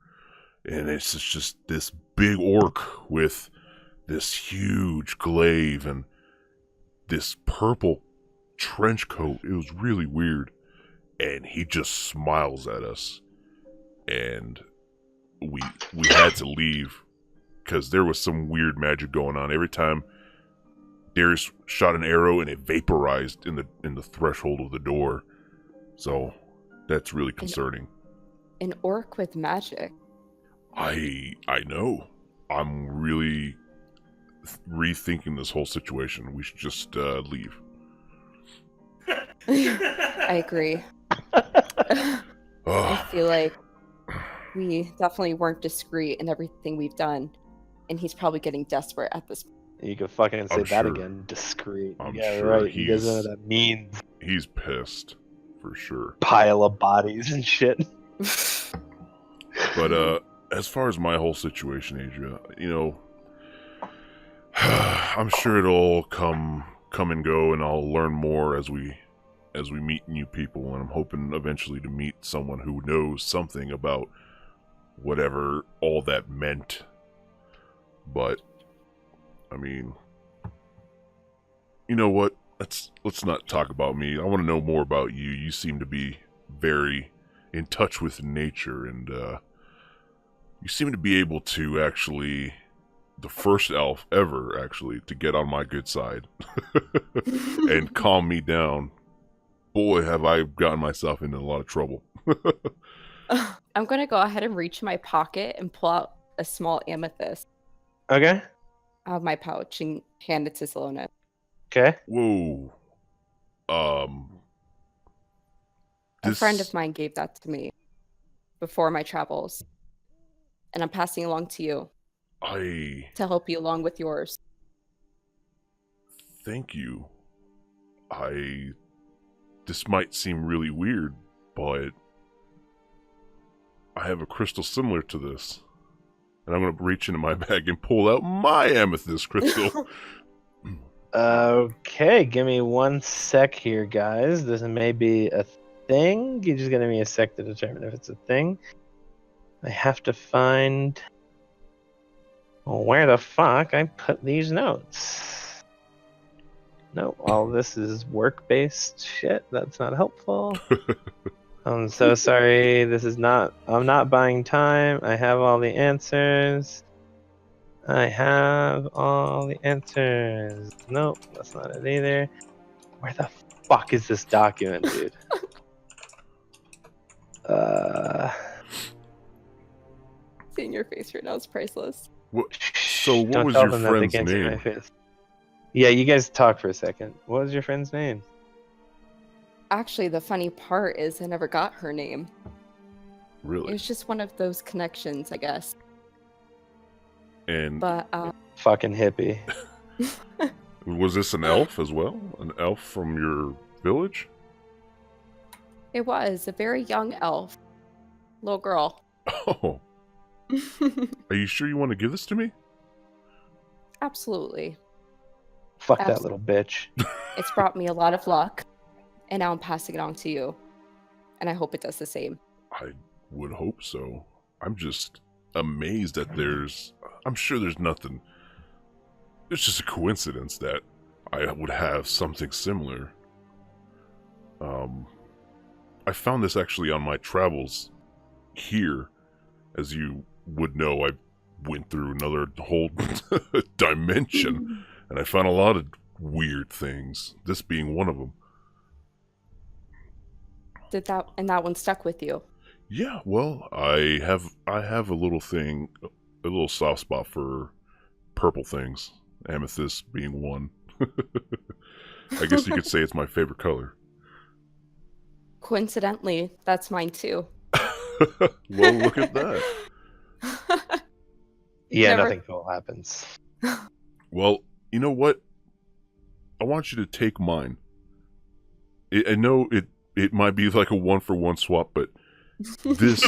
and it's just this big orc with this huge glaive and this purple trench coat. It was really weird, and he just smiles at us, and we had to leave because there was some weird magic going on. Every time Darius shot an arrow, and it vaporized in the threshold of the door. So that's really concerning. An orc with magic. I know. I'm really rethinking this whole situation. We should just leave. I agree. I Ugh. feel like we definitely weren't discreet in everything we've done, and he's probably getting desperate at this point. You could fucking say I'm that sure. again. Discreet. I'm Yeah, sure right. You guys know what he's- that means. He's pissed for sure. Pile of bodies and shit. But as far as my whole situation, Adria, you know, I'm sure it'll come and go, and I'll learn more as we meet new people, and I'm hoping eventually to meet someone who knows something about whatever all that meant. But I mean, you know what? Let's not talk about me. I want to know more about you. You seem to be very in touch with nature, and you seem to be able to actually, the first elf ever actually, to get on my good side and calm me down. Boy, have I gotten myself into a lot of trouble. I'm gonna go ahead and reach in my pocket and pull out a small amethyst Okay. out of my pouch and hand it to Salona. Okay. Whoa. A friend of mine gave that to me before my travels, and I'm passing it along to you I to help you along with yours. thank you. This might seem really weird, but I have a crystal similar to this. And I'm going to reach into my bag and pull out my amethyst crystal. Okay, give me 1 sec here, guys. This may be a thing. You're just gonna give me a sec to determine if it's a thing. I have to find where the fuck I put these notes. No, all this is work-based shit. That's not helpful. I'm so sorry. I'm not buying time. I have all the answers. Nope, that's not it either. Where the fuck is this document, dude? Seeing your face right now is priceless. So what Don't was tell your them that they friend's can't see my name? face. Yeah, you guys talk for a second. What was your friend's name? Actually, the funny part is I never got her name. It Really? was just one of those connections, I guess. And But Fucking hippie. was this an elf as well? An elf from your village? it was a very young elf. Little girl. Oh, are you sure you want to give this to me? Absolutely. Fuck that Absolutely. little bitch. It's brought me a lot of luck. And now I'm passing it on to you. And I hope it does the same. I would hope so. I'm just amazed that I'm sure there's nothing. It's just a coincidence that I would have something similar. I found this actually on my travels here. As you would know, I went through another whole dimension, and I found a lot of weird things, this being one of them. That one stuck with you? Yeah, well, I have a little thing, a little soft spot for purple things. Amethyst being one. I guess you could say it's my favorite color. Coincidentally, that's mine too. Well, look at that. Yeah, Never- nothing cool happens. Well, you know what? I want you to take mine. I know it might be like a 1-for-1 swap, but this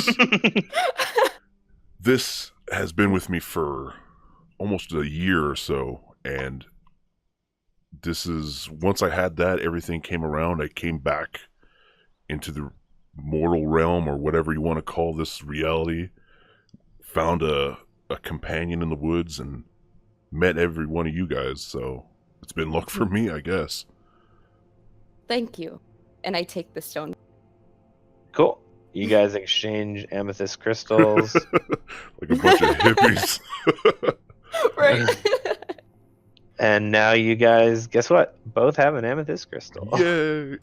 has been with me for almost a year or so, and this is, once I had that, everything came around. I came back into the mortal realm, or whatever you want to call this reality, found a companion in the woods, and met every one of you guys, so it's been luck for me, I guess. Thank you. And I take the stone. Cool. You guys exchange amethyst crystals. Like a bunch of hippies. Right. And now you guys, guess what? Both have an amethyst crystal. Yay!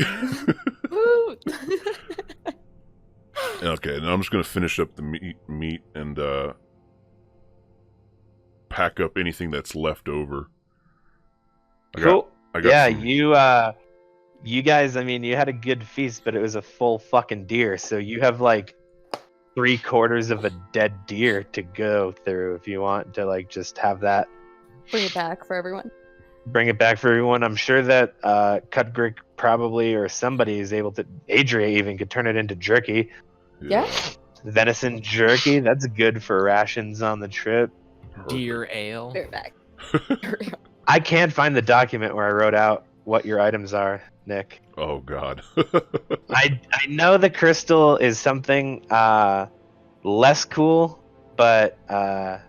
Woo. Okay, now I'm just gonna finish up the meat and pack up anything that's left over. Cool. I got Yeah, some- you guys, I mean, you had a good feast, but it was a full fucking deer, so you have like 3/4 of a dead deer to go through if you want to like just have that. Bring it back for everyone. Bring it back for everyone. I'm sure that Cutgrick probably or somebody is able to. Adria even could turn it into jerky. Yeah. Venison jerky. That's good for rations on the trip. Deer ale. Bring it back. I can't find the document where I wrote out what your items are, Nick. Oh God. I know the crystal is something less cool, but I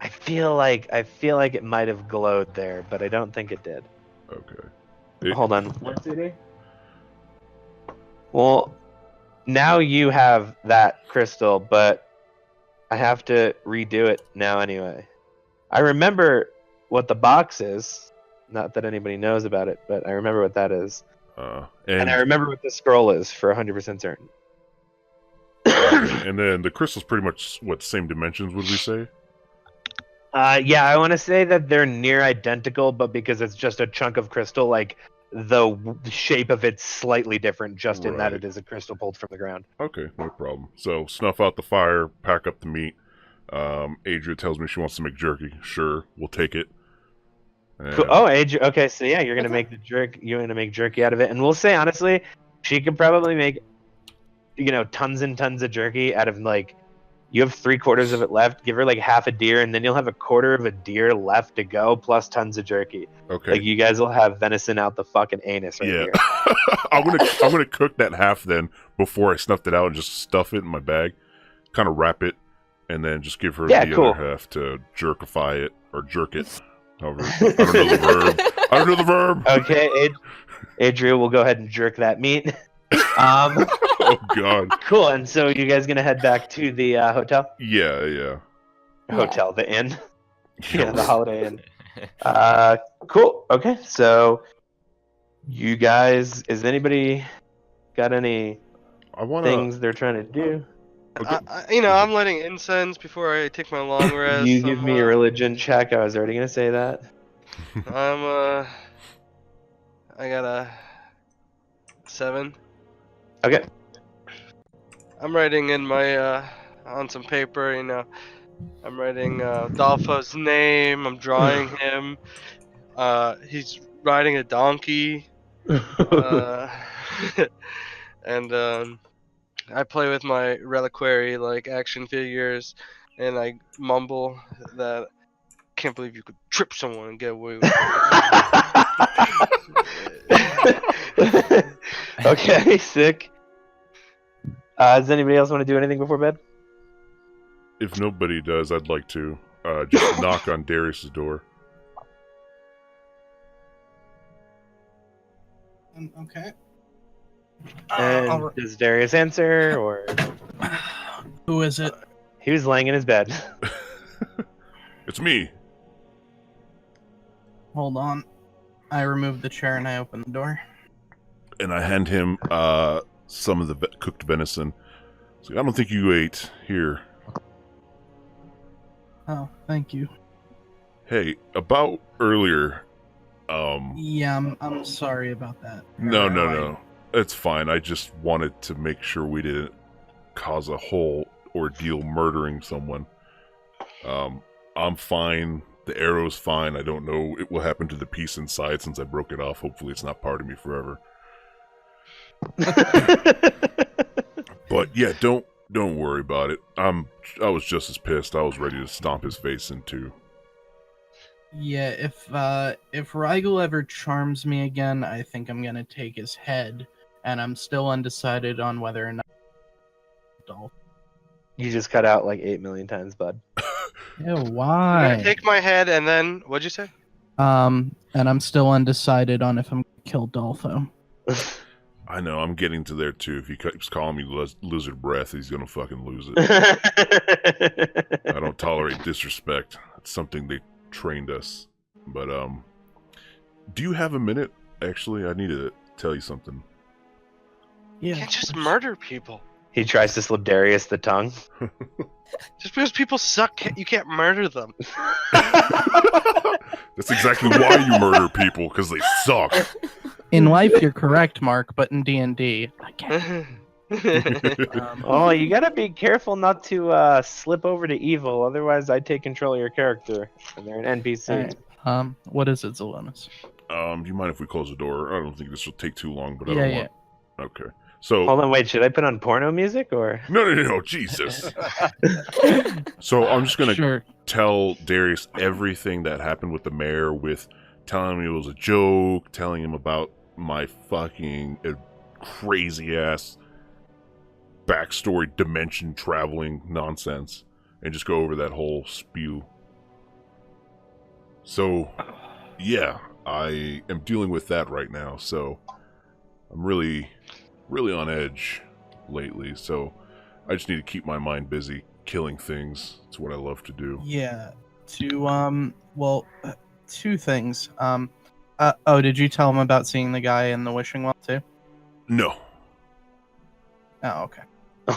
feel like it might have glowed there, but I don't think it did. Okay. Hold on. What's it? Well, now you have that crystal, but I have to redo it now anyway. I remember what the box is. Not that anybody knows about it, but I remember what that is. And I remember what the scroll is for 100% certain. and then the crystal's pretty much what, same dimensions, would we say? Yeah, I want to say that they're near identical, but because it's just a chunk of crystal, like the shape of it's slightly different, just in that Right. it is a crystal pulled from the ground. Okay, no problem. So snuff out the fire, pack up the meat. Adria tells me she wants to make jerky. Sure, we'll take it. Cool. And- Oh, okay, so yeah, you're gonna Okay. make the jerk. You're gonna make jerky out of it, and we'll say honestly, she could probably make, tons and tons of jerky out of like. You have 3/4 of it left. Give her like half a deer, and then you'll have 1/4 of a deer left to go, plus tons of jerky. Okay. Like you guys will have venison out the fucking anus right Yeah. here. I'm gonna cook that half then before I snuffed it out and just stuff it in my bag, kind of wrap it, and then just give her Yeah, the cool. other half to jerkify it or jerk it. However, I don't know the verb. I don't know the verb. Okay, Adria will go ahead and jerk that meat. Oh God. Cool. And so you guys gonna head back to the hotel? Yeah, yeah. Hotel, the inn. Yeah, the Holiday Inn. Cool. Okay, so you guys, is anybody got any I wanna. things they're trying to do? Okay. I'm lighting incense before I take my long rest. You give me a religion check. I was already gonna say that. I got a 7. Okay. I'm writing in my on some paper, I'm writing Dolfo's name. I'm drawing him. He's riding a donkey. And I play with my reliquary like action figures, and I mumble that can't believe you could trip someone and get away with it. Okay, sick. Does anybody else want to do anything before bed? If nobody does, I'd like to just knock on Darius's door. Okay. And does Darius answer, or Who is it? he was laying in his bed? It's me. Hold on. I remove the chair and I open the door. And I hand him some of the cooked venison. So I don't think you ate. Here. Oh, thank you. Hey, about earlier. Yeah, I'm sorry about that. No. It's fine. I just wanted to make sure we didn't cause a whole ordeal murdering someone. I'm fine. The arrow's fine. I don't know what will happen to the piece inside since I broke it off. Hopefully it's not part of me forever. But yeah, don't worry about it. I was just as pissed. I was ready to stomp his face in too. Yeah, if Rigel ever charms me again, I think I'm gonna take his head, and I'm still undecided on whether or not Dolph. You just cut out like 8 million times, bud. Ew, I'm gonna why? take my head and then what'd you say? And I'm still undecided on if I'm gonna kill Dolpho. I know, I'm getting to there too. If he keeps calling me lizard breath, he's gonna fucking lose it. I don't tolerate disrespect. It's something they trained us. But do you have a minute? Actually, I need to tell you something. You Yeah. can't just murder people. He tries to slip Darius the tongue. Just because people suck, you can't murder them. That's exactly why you murder people, because they suck. In life, you're correct, Mark, but in D&D, I can't. Oh, you gotta be careful not to slip over to evil, otherwise I take control of your character, and they're an NPC. Alright, what is it, Zelonis? Do you mind if we close the door? I don't think this will take too long, but I Yeah, don't yeah. want... Okay. So... Hold on, wait, should I put on porno music, or? No, Jesus. So I'm just gonna Sure. tell Darius everything that happened with the mayor, with telling him it was a joke, telling him about my fucking crazy-ass backstory dimension traveling nonsense, and just go over that whole spew. So, yeah, I am dealing with that right now, so I'm really on edge lately, so I just need to keep my mind busy killing things. It's what I love to do. Yeah. Two things. Did you tell him about seeing the guy in the wishing well too? No. Oh, okay.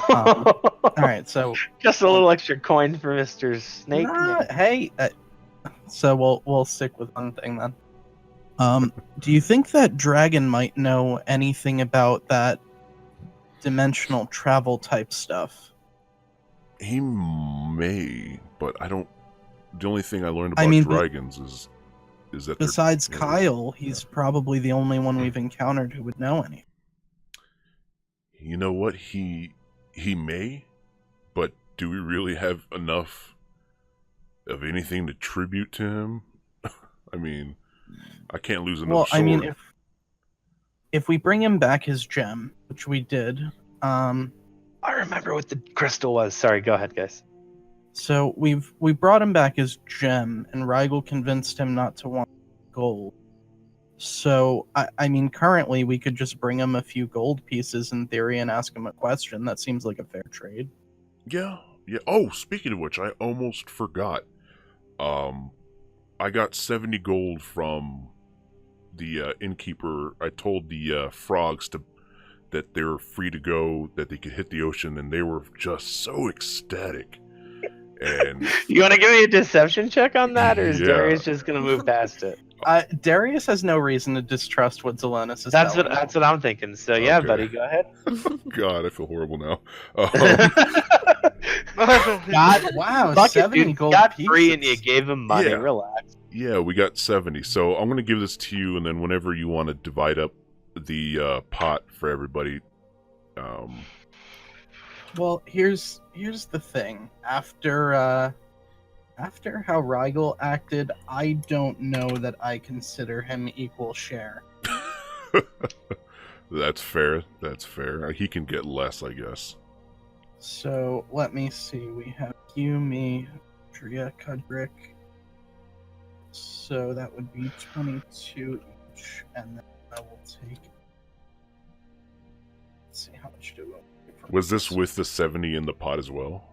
All right, so Just a little extra coin for Mr. Snake. hey, so we'll stick with one thing then. Do you think that Dragon might know anything about that dimensional travel type stuff? He may, but I don't... The only thing I learned about I mean, dragons is that they're- Besides yeah. Kyle, he's probably the only one we've encountered who would know any. You know what? He may, but do we really have enough of anything to tribute to him? I mean, I can't lose another Well, sword. I mean, if we bring him back his gem, which we did, I remember what the crystal was. Sorry, go ahead, guys. so we brought him back his gem, and Rigel convinced him not to want gold. So I mean, currently we could just bring him a few gold pieces in theory and ask him a question. That seems like a fair trade. Yeah. Oh, speaking of which, I almost forgot. I got 70 gold from the innkeeper. I told the frogs that they were free to go, that they could hit the ocean, and they were just so ecstatic. And You want to give me a deception check on that, or is Yeah. Darius just gonna move past it? Darius has no reason to distrust what Zelonis is That's telling him. what I'm thinking. So yeah, Okay. buddy, go ahead. God, I feel horrible now. God, wow, Fuck it, 70 dude. You gold got pieces. free and you gave him money. Yeah. Relax. Yeah, we got 70. So I'm going to give this to you, and then whenever you want to divide up the pot for everybody. Well, here's the thing. After how Rigel acted, I don't know that I consider him equal share. That's fair. That's fair. He can get less, I guess. So let me see. We have you, me, Drea, Kudrick. So that would be 22 each, and then I will take. Let's see, how much do I? Was this with the 70 in the pot as well?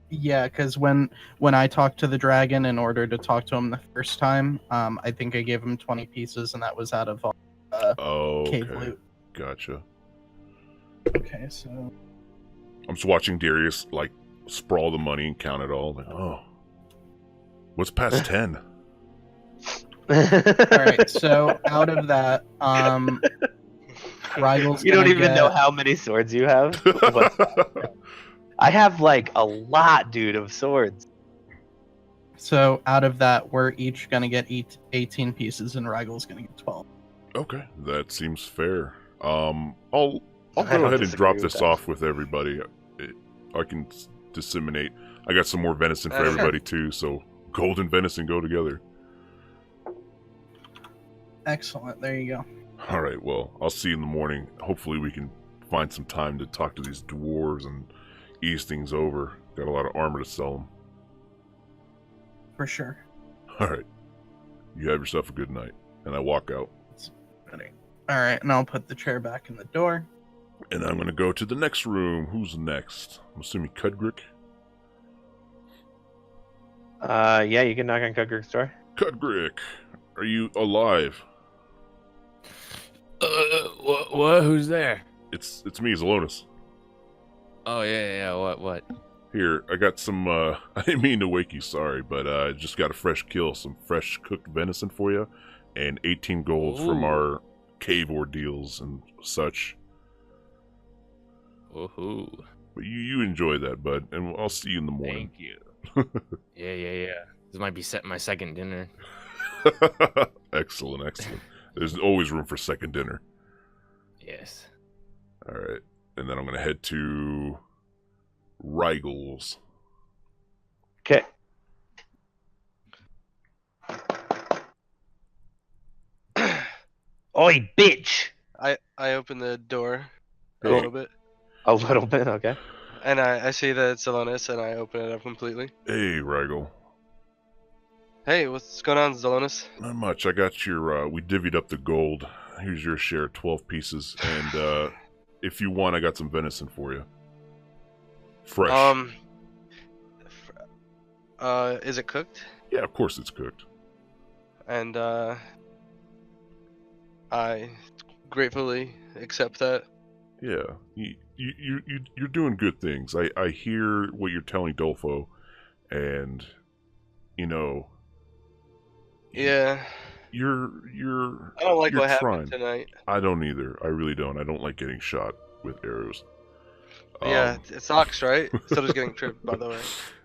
Yeah, because when I talked to the dragon in order to talk to him the first time, I think I gave him 20 pieces, and that was out of all cave Okay. loot. Gotcha. Okay, so I'm just watching Darius, like, sprawl the money and count it all. Like, oh. What's past 10? all right, so out of that, Rigel's You don't gonna even know get- how many swords you have. I have like a lot, dude, of swords. So out of that, we're each gonna get 18 pieces, and Rigel's gonna get 12. Okay, that seems fair. I'll I go don't ahead and disagree drop with this that. off with everybody. I can disseminate. I got some more venison for Sure. everybody too, so gold and venison go together. Excellent. There you go. All right, well, I'll see you in the morning. Hopefully we can find some time to talk to these dwarves and ease things over. Got a lot of armor to sell them. For sure. All right. You have yourself a good night. And I walk out. All right, and I'll put the chair back in the door. And I'm going to go to the next room. Who's next? I'm assuming Cudgrick. Yeah, you can knock on Cudgrick's door. Cudgrick, are you alive? What? Who's there? It's me, Zelonis. Oh yeah. What? Here, I got some, I didn't mean to wake you, sorry, but I just got a fresh kill, some fresh cooked venison for you, and 18 gold from Ooh. our cave ordeals and such. Woohoo! But you enjoy that, bud, and I'll see you in the morning. Thank you. Yeah. This might be my second dinner. Excellent. There's always room for second dinner. Yes. All right, and then I'm gonna head to Rigel's. Okay. Oi, bitch! I open the door a Oh. little bit, A little bit, okay. and I see that it's Zelonis, and I open it up completely. Hey, Rigel. Hey, what's going on, Zelonis? Not much. I got your, we divvied up the gold. Here's your share, 12 pieces. And, if you want, I got some venison for you. Fresh. Is it cooked? Yeah, of course it's cooked. And I gratefully accept that. Yeah. You're doing good things. I hear what you're telling Dolfo, and, you know, Yeah, you're I don't like you're what trying. happened tonight. I don't either. I really don't. I don't like getting shot with arrows. Yeah, it sucks, right? So does getting tripped, by the way.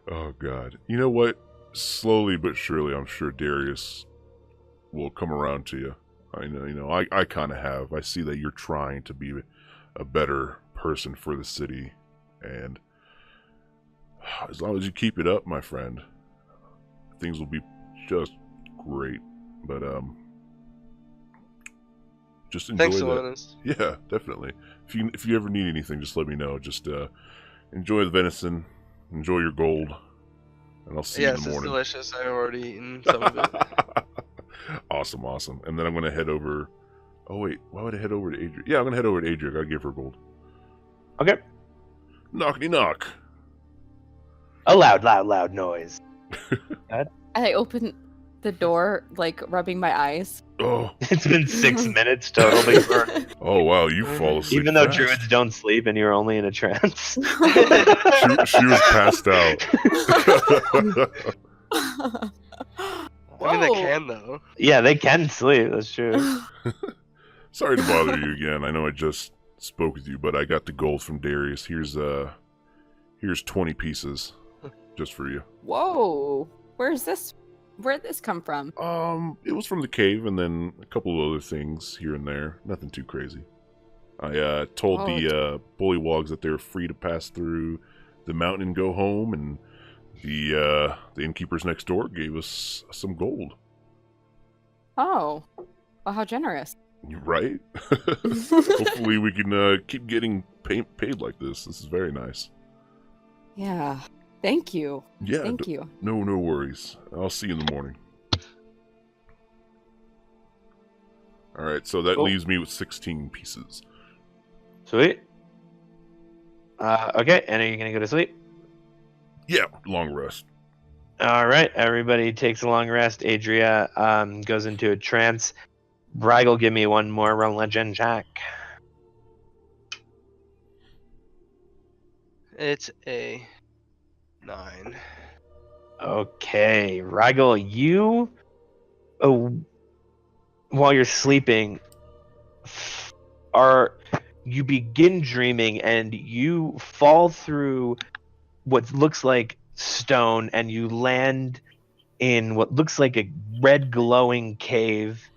Oh God! You know what? Slowly but surely, I'm sure Darius will come around to you. I know. You know. I kind of have. I see that you're trying to be a better person for the city, and as long as you keep it up, my friend, things will be just great. But just enjoy Thanks, that. Zelonis. Yeah, definitely. If you ever need anything, just let me know. Just enjoy the venison, enjoy your gold, and I'll see you in Yes, the it's morning. delicious. I've already eaten some of it. Awesome. And then I'm gonna head over. Oh wait, why would I head over to Adria? Yeah, I'm gonna head over to Adria. I gotta give her gold. Okay. Knockety knock. A loud noise. I open the door, like rubbing my eyes. Oh, It's been 6 minutes total, but you were, oh wow, you fall asleep. even though fast. druids don't sleep and you're only in a trance. she was passed out. I mean, they Whoa. can though. Yeah, they can sleep, that's true. Sorry to bother you again. I know I just spoke with you, but I got the gold from Darius. Here's 20 pieces just for you. Whoa. Where'd this come from? It was from the cave, and then a couple of other things here and there. Nothing too crazy. I told the bullywogs that they were free to pass through the mountain and go home, and the innkeepers next door gave us some gold. Oh. Well, how generous. Right? Hopefully we can keep getting paid like this. This is very nice. Yeah. Thank you. Yeah. Thank you. No worries. I'll see you in the morning. All right, so that Cool. leaves me with 16 pieces. Sweet. Okay, and are you gonna go to sleep? Yeah, long rest. All right, everybody takes a long rest. Adria goes into a trance. Rigel, give me one more religion check. It's a 9. Okay, Rigel, you, while you're sleeping, are you begin dreaming and you fall through what looks like stone and you land in what looks like a red glowing cave,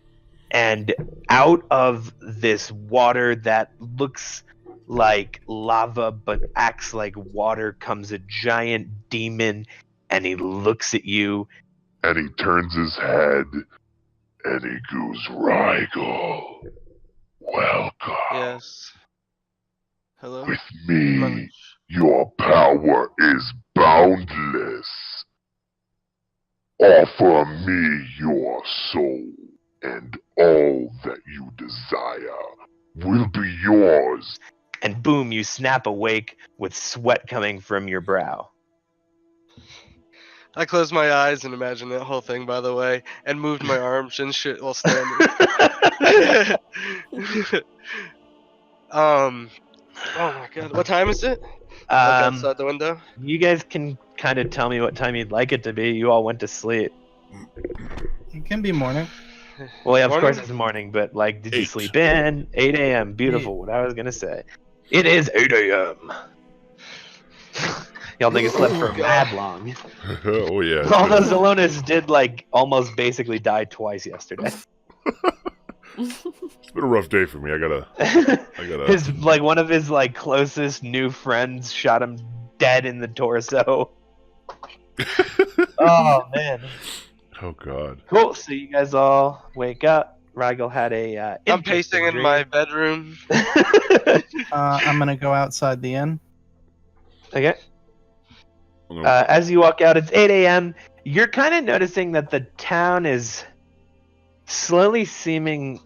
and out of this water that looks like lava but acts like water comes a giant demon, and he looks at you. And he turns his head and he goes, Rigel, welcome. Yes. Hello? With me, your power is boundless. Offer me your soul, and all that you desire will be yours. And boom, you snap awake with sweat coming from your brow. I closed my eyes and imagined that whole thing, by the way, and moved my arms and shit while standing. Oh my god, what time is it? Look outside the window. You guys can kind of tell me what time you'd like it to be. You all went to sleep. It can be morning. Well, yeah, of Morning? course it's morning, but like, did you 8. sleep in? 8 a.m. Beautiful. What I was gonna say. It is 8 a.m. Y'all niggas slept for mad long. Oh yeah. Although Zelonis did like almost basically die twice yesterday. It's been a rough day for me. I gotta. His like one of his like closest new friends shot him dead in the torso. Oh man. Oh god. Cool. So you guys all wake up. Rigel had a. I'm pacing in my bedroom. I'm gonna go outside the inn. Okay. I'm gonna- As you walk out, it's 8 a.m. You're kind of noticing that the town is slowly seeming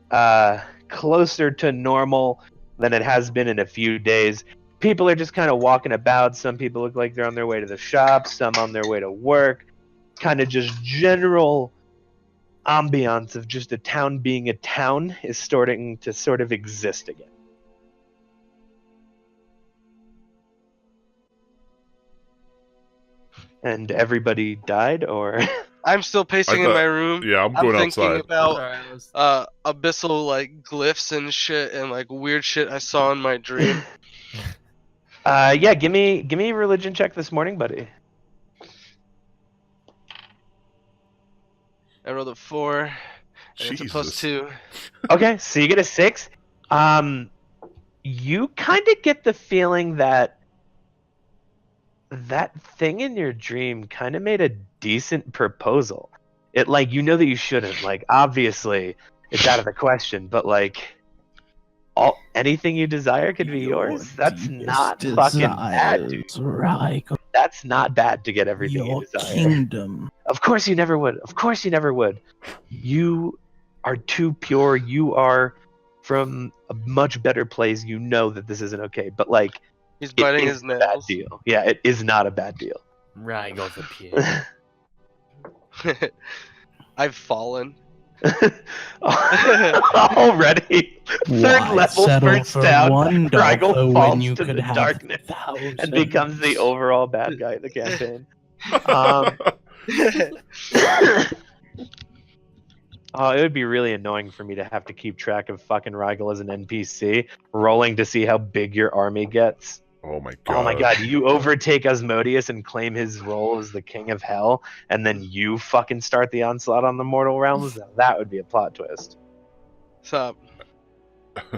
closer to normal than it has been in a few days. People are just kind of walking about. Some people look like they're on their way to the shop, some on their way to work. Kind of just general ambiance of just a town being a town is starting to sort of exist again. And everybody died, or I'm still pacing in thought- my room. Yeah, I'm I'm going thinking outside. about abyssal like glyphs and shit and like weird shit I saw in my dream. yeah, give me a religion check this morning, buddy. I rolled a 4, and it's a Jesus. +2. Okay, so you get a 6. You kind of get the feeling that that thing in your dream kind of made a decent proposal. It like, you know that you shouldn't, like, obviously it's out of the question, but like anything you desire could be yours. That's not fucking bad, dude. Rigel, That's not bad to get everything your you desire. kingdom. Of course you never would. Of course you never would. You are too pure. You are from a much better place. You know that this isn't okay. But like, He's it biting is his a bad nails. deal. Yeah, it is not a bad deal. Right, goes the pig. I've fallen. Already, third Why level settle burns for down. one Rigel dolphin falls when you to could the have darkness thousands? and becomes the overall bad guy in the campaign. Oh, it would be really annoying for me to have to keep track of fucking Rigel as an NPC, rolling to see how big your army gets. Oh my god. Oh my god, you overtake Asmodeus and claim his role as the king of hell, and then you fucking start the onslaught on the mortal realms? Now that would be a plot twist. Stop.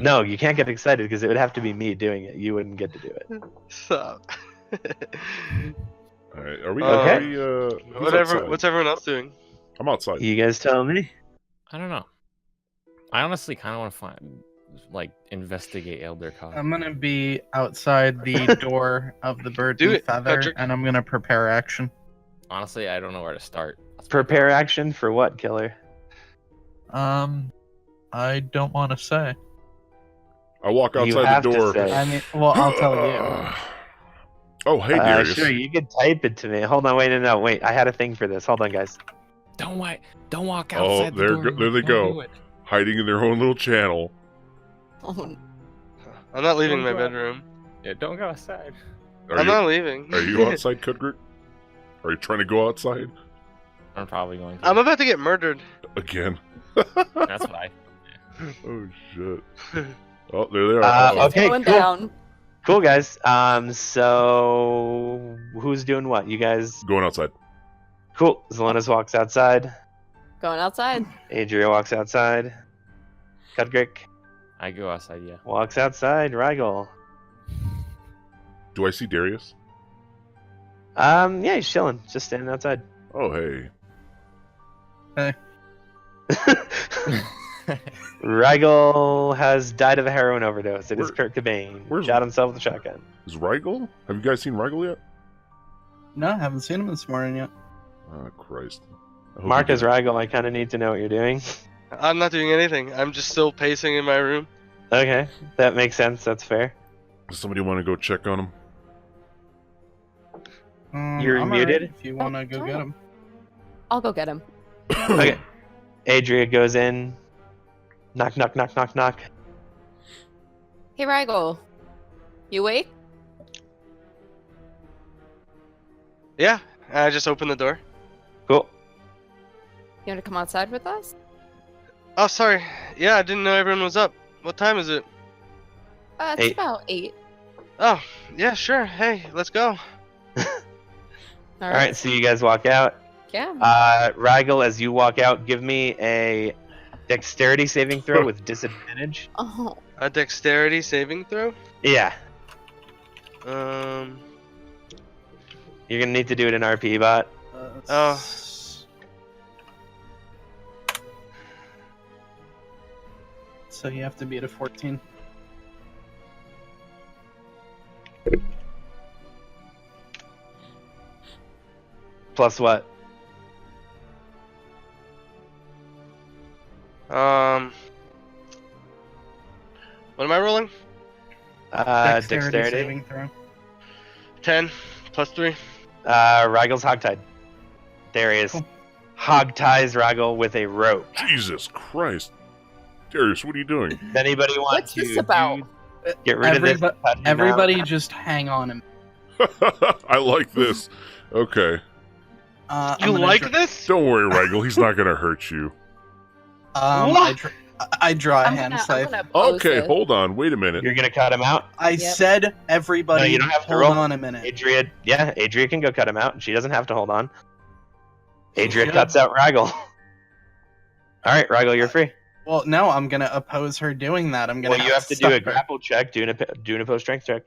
No, you can't get excited because it would have to be me doing it. You wouldn't get to do it. Stop. All right. Are we? Okay. Are we, who's Whatever. outside? What's everyone else doing? I'm outside. You guys tell me. I don't know. I honestly kind of want to investigate Elder Cod. I'm gonna be outside the door of the bird Do and it, feather, Patrick. and I'm gonna prepare action. Honestly, I don't know where to start. Prepare action for what, Killer? I don't want to say. I walk You outside have the to door. say. I mean, well, I'll tell you. Oh, hey, Darius. Sure, you can type it to me. Hold on, wait. I had a thing for this. Hold on, guys. Don't walk Oh, outside the there door. there they Don't go. do it. Hiding in their own little channel. Oh, I'm not leaving my Don't go out. bedroom. Yeah, don't go outside. I'm not leaving. Are you outside, Kudgert? Are you trying to go outside I'm probably going to. I'm about to get murdered. again? That's what I. Oh shit! Oh, there they are. Uh, Uh-oh. It's Okay, going cool. down. Cool, guys. So who's doing what? You guys? Going outside. Cool. Zelenis walks outside. Going outside. Adria walks outside. Cudgrick I go outside, yeah. walks outside. Rigel. Do I see Darius? Yeah, he's chilling, just standing outside. Oh, hey. Rigel has died of a heroin overdose. It is Where- Kurt Cobain. where's- Shot himself with a shotgun. Is Rigel? Have you guys seen Rigel yet? No, I haven't seen him this morning yet. Oh, Christ. I hope Marcus you did. Rigel, I kind of need to know what you're doing. I'm not doing anything. I'm just still pacing in my room. Okay, that makes sense. That's fair. Does somebody want to go check on him? You're I'm muted? alright if you want to go sure. get him. I'll go get him. Okay. Adria goes in. Knock, knock, knock, knock, knock. Hey, Rigel. You awake? Yeah, I just opened the door. Cool. You want to come outside with us? Oh, sorry. Yeah, I didn't know everyone was up. What time is it? It's 8. about 8. Oh, yeah, sure. Hey, let's go. All All right, so you guys walk out. Yeah. Rigel, as you walk out, give me a dexterity saving throw with disadvantage. Oh. A dexterity saving throw? Yeah, Um, you're gonna need to do it in RP bot. Oh. So you have to be at a 14. Plus what? What am I rolling? Dexterity. saving throw. 10 plus 3. Rigel's hogtied. Darius Cool. hogties Rigel with a rope. Jesus Christ. Darius, what are you doing? Does anybody want What's to this about? get rid of this? Everybo- cut him Everybody out? just hang on him. I like this. Okay. I'm You gonna like dra- this? Don't worry, Rigel. He's not going to hurt you. What? I draw a I'm hand gonna, safe. I'm gonna pose Okay, this. hold on. Wait a minute. You're gonna cut him out. I Yep. said everybody. No, you don't have to hold roll. on a minute. Adria, yeah, Adria can go cut him out. She doesn't have to hold on. Adria Should. cuts out Rigel. All right, Rigel, you're free. Well, no, I'm gonna oppose her doing that. I'm gonna. Well, you have to do stop a her. grapple check, do an opposed strength check.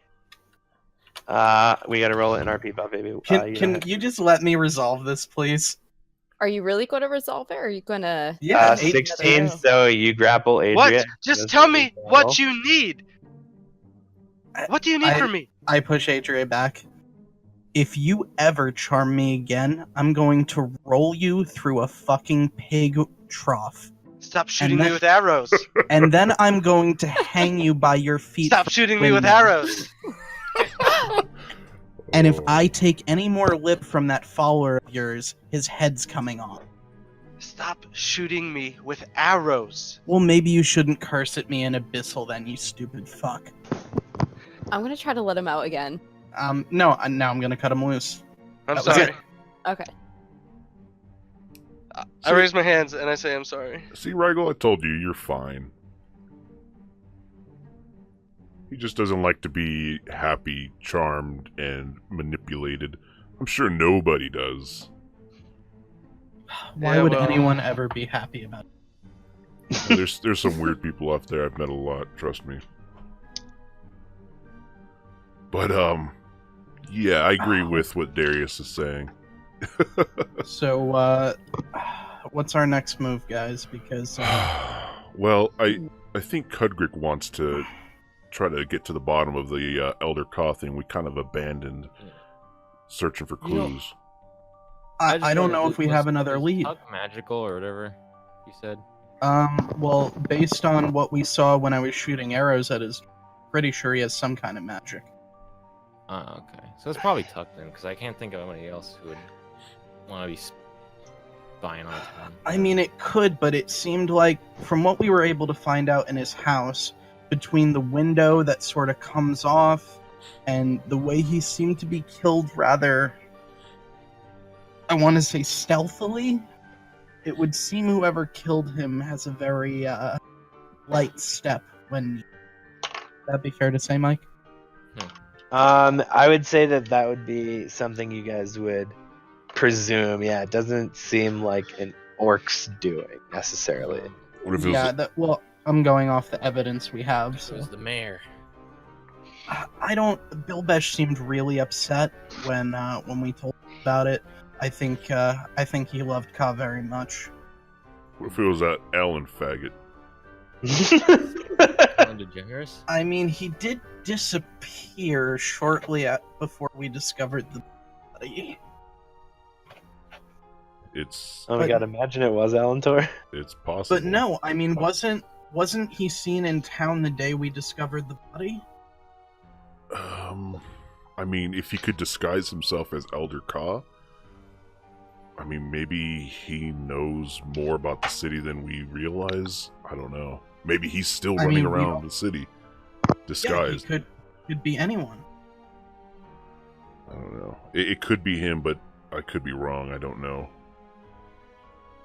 We gotta roll it in RP bot, baby. Can you just let me resolve this, please? Are you really going to resolve it, or are you going to... Yeah, 16, so you grapple Adria. What? Just tell me what you need. What do you need I- from me? I push Adria back. If you ever charm me again, I'm going to roll you through a fucking pig trough. Stop shooting then- me with arrows. And then I'm going to hang you by your feet. Stop shooting me with windmill. arrows. And if Oh. I take any more lip from that follower of yours, his head's coming off. Stop shooting me with arrows. Well, maybe you shouldn't curse at me in Abyssal then, you stupid fuck. I'm going to try to let him out again. No, now I'm gonna cut him loose. I'm That was sorry. it. Okay. I raise my hands and I say I'm sorry. See, Rigel, I told you, you're fine. He just doesn't like to be happy, charmed, and manipulated. I'm sure nobody does. Why Yeah, would well- anyone ever be happy about it? And there's some weird people out there. I've met a lot, trust me. But yeah, I agree with what Darius is saying. So, what's our next move, guys? Because Well, I think Cudgrick wants to try to get to the bottom of the Elder Caw thing. We kind of abandoned searching for You know- clues. I don't know if we have another lead. Magical or whatever you said. Well, based on what we saw when I was shooting arrows at his, pretty sure he has some kind of magic. Oh, okay. So it's probably Tuck then, because I can't think of anybody else who would want to be spying on him. I mean, it could, but it seemed like, from what we were able to find out in his house, between the window that sort of comes off and the way he seemed to be killed rather, I want to say stealthily, it would seem whoever killed him has a very light step when that be fair to say, Mike? I would say that would be something you guys would presume. Yeah, it doesn't seem like an orc's doing necessarily. What if it was Yeah, well, I'm going off the evidence we have. It So was the mayor. I don't. Bill Besh seemed really upset when we told him about it. I think he loved Ka very much. what if it was that Alan faggot? Ellen DeGeneres? I mean, he did disappear shortly before we discovered the body. It's Oh my god, imagine it was Alantor. it's possible. But no, I mean, wasn't he seen in town the day we discovered the body? I mean, if he could disguise himself as Elder Ka, I mean, maybe he knows more about the city than we realize. I don't know. Maybe he's still I running mean, we around don't- the city, Yeah, he disguised. could be anyone. I don't know. It could be him, but I could be wrong. I don't know.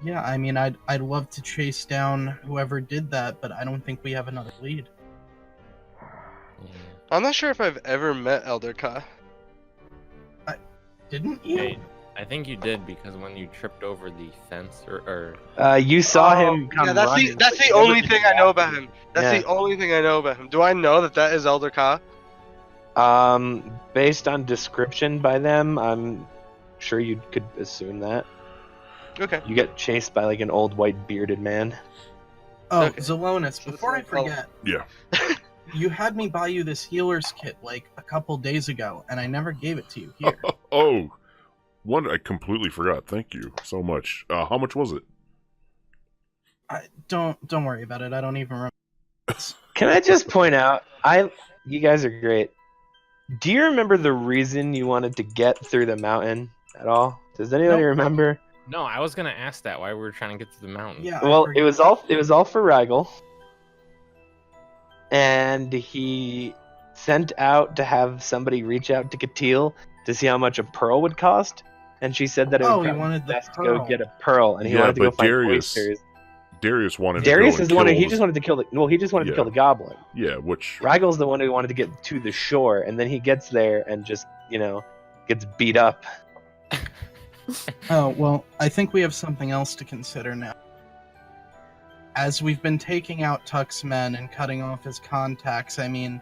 Yeah, I mean, I'd love to chase down whoever did that, but I don't think we have another lead. Yeah. I'm not sure if I've ever met Elder Ka. Didn't you? Hey, I think you did because when you tripped over the fence or You saw him come Yeah, that's running. that's the only thing I know about him. That's Yeah. the only thing I know about him. Do I know that is Elder Ka? Based on description by them, I'm sure you could assume that. Okay. You get chased by like an old white bearded man. Oh, Okay. Zelonis, So before I it's like- forget, Yeah. you had me buy you this healer's kit like a couple days ago, and I never gave it to you here. Oh, one I completely forgot. Thank you so much. How much was it? Don't worry about it. I don't even remember. Can I just point out, you guys are great. Do you remember the reason you wanted to get through the mountain at all? Does anybody Nope. remember? no, I was gonna ask that why we were trying to get to the mountain. Yeah. I Well, forget. it was all for Rygel. And he sent out to have somebody reach out to Katil to see how much a pearl would cost. And she said that it Oh, would he be wanted the best to go pearl. get a pearl, and he Yeah, wanted to go but find Darius- oysters. Darius wanted Darius to go is and the one who kill he all just wanted to kill he just wanted to Yeah. kill the goblin. Yeah, which Rygel's the one who wanted to get to the shore, and then he gets there and just, gets beat up. Oh, well, I think we have something else to consider now. As we've been taking out Tuck's men and cutting off his contacts, I mean,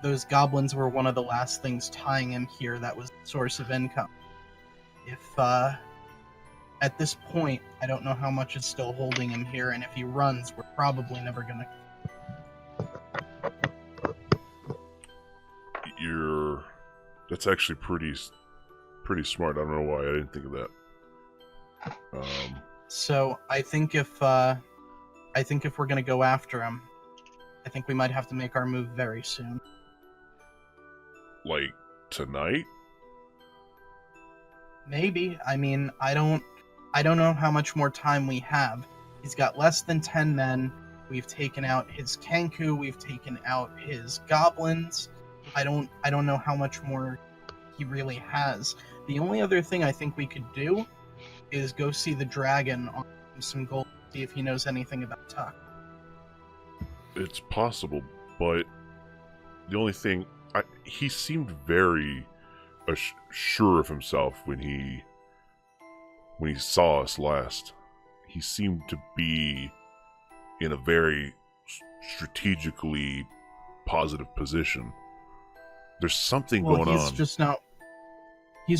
those goblins were one of the last things tying him here that was the source of income. If, at this point, I don't know how much is still holding him here, and if he runs, we're probably never gonna... that's actually pretty smart. I don't know why I didn't think of that. So, I think if we're gonna go after him, I think we might have to make our move very soon. Like tonight? Maybe. I mean, I don't know how much more time we have. He's got less than 10 men. We've taken out his Kenku, we've taken out his goblins. I don't know how much more he really has. The only other thing I think we could do is go see the dragon on some gold, see if he knows anything about Tuck. It's possible, but the only thing he seemed very sure of himself when he saw us last. He seemed to be in a very strategically positive position. There's something Well, going he's on.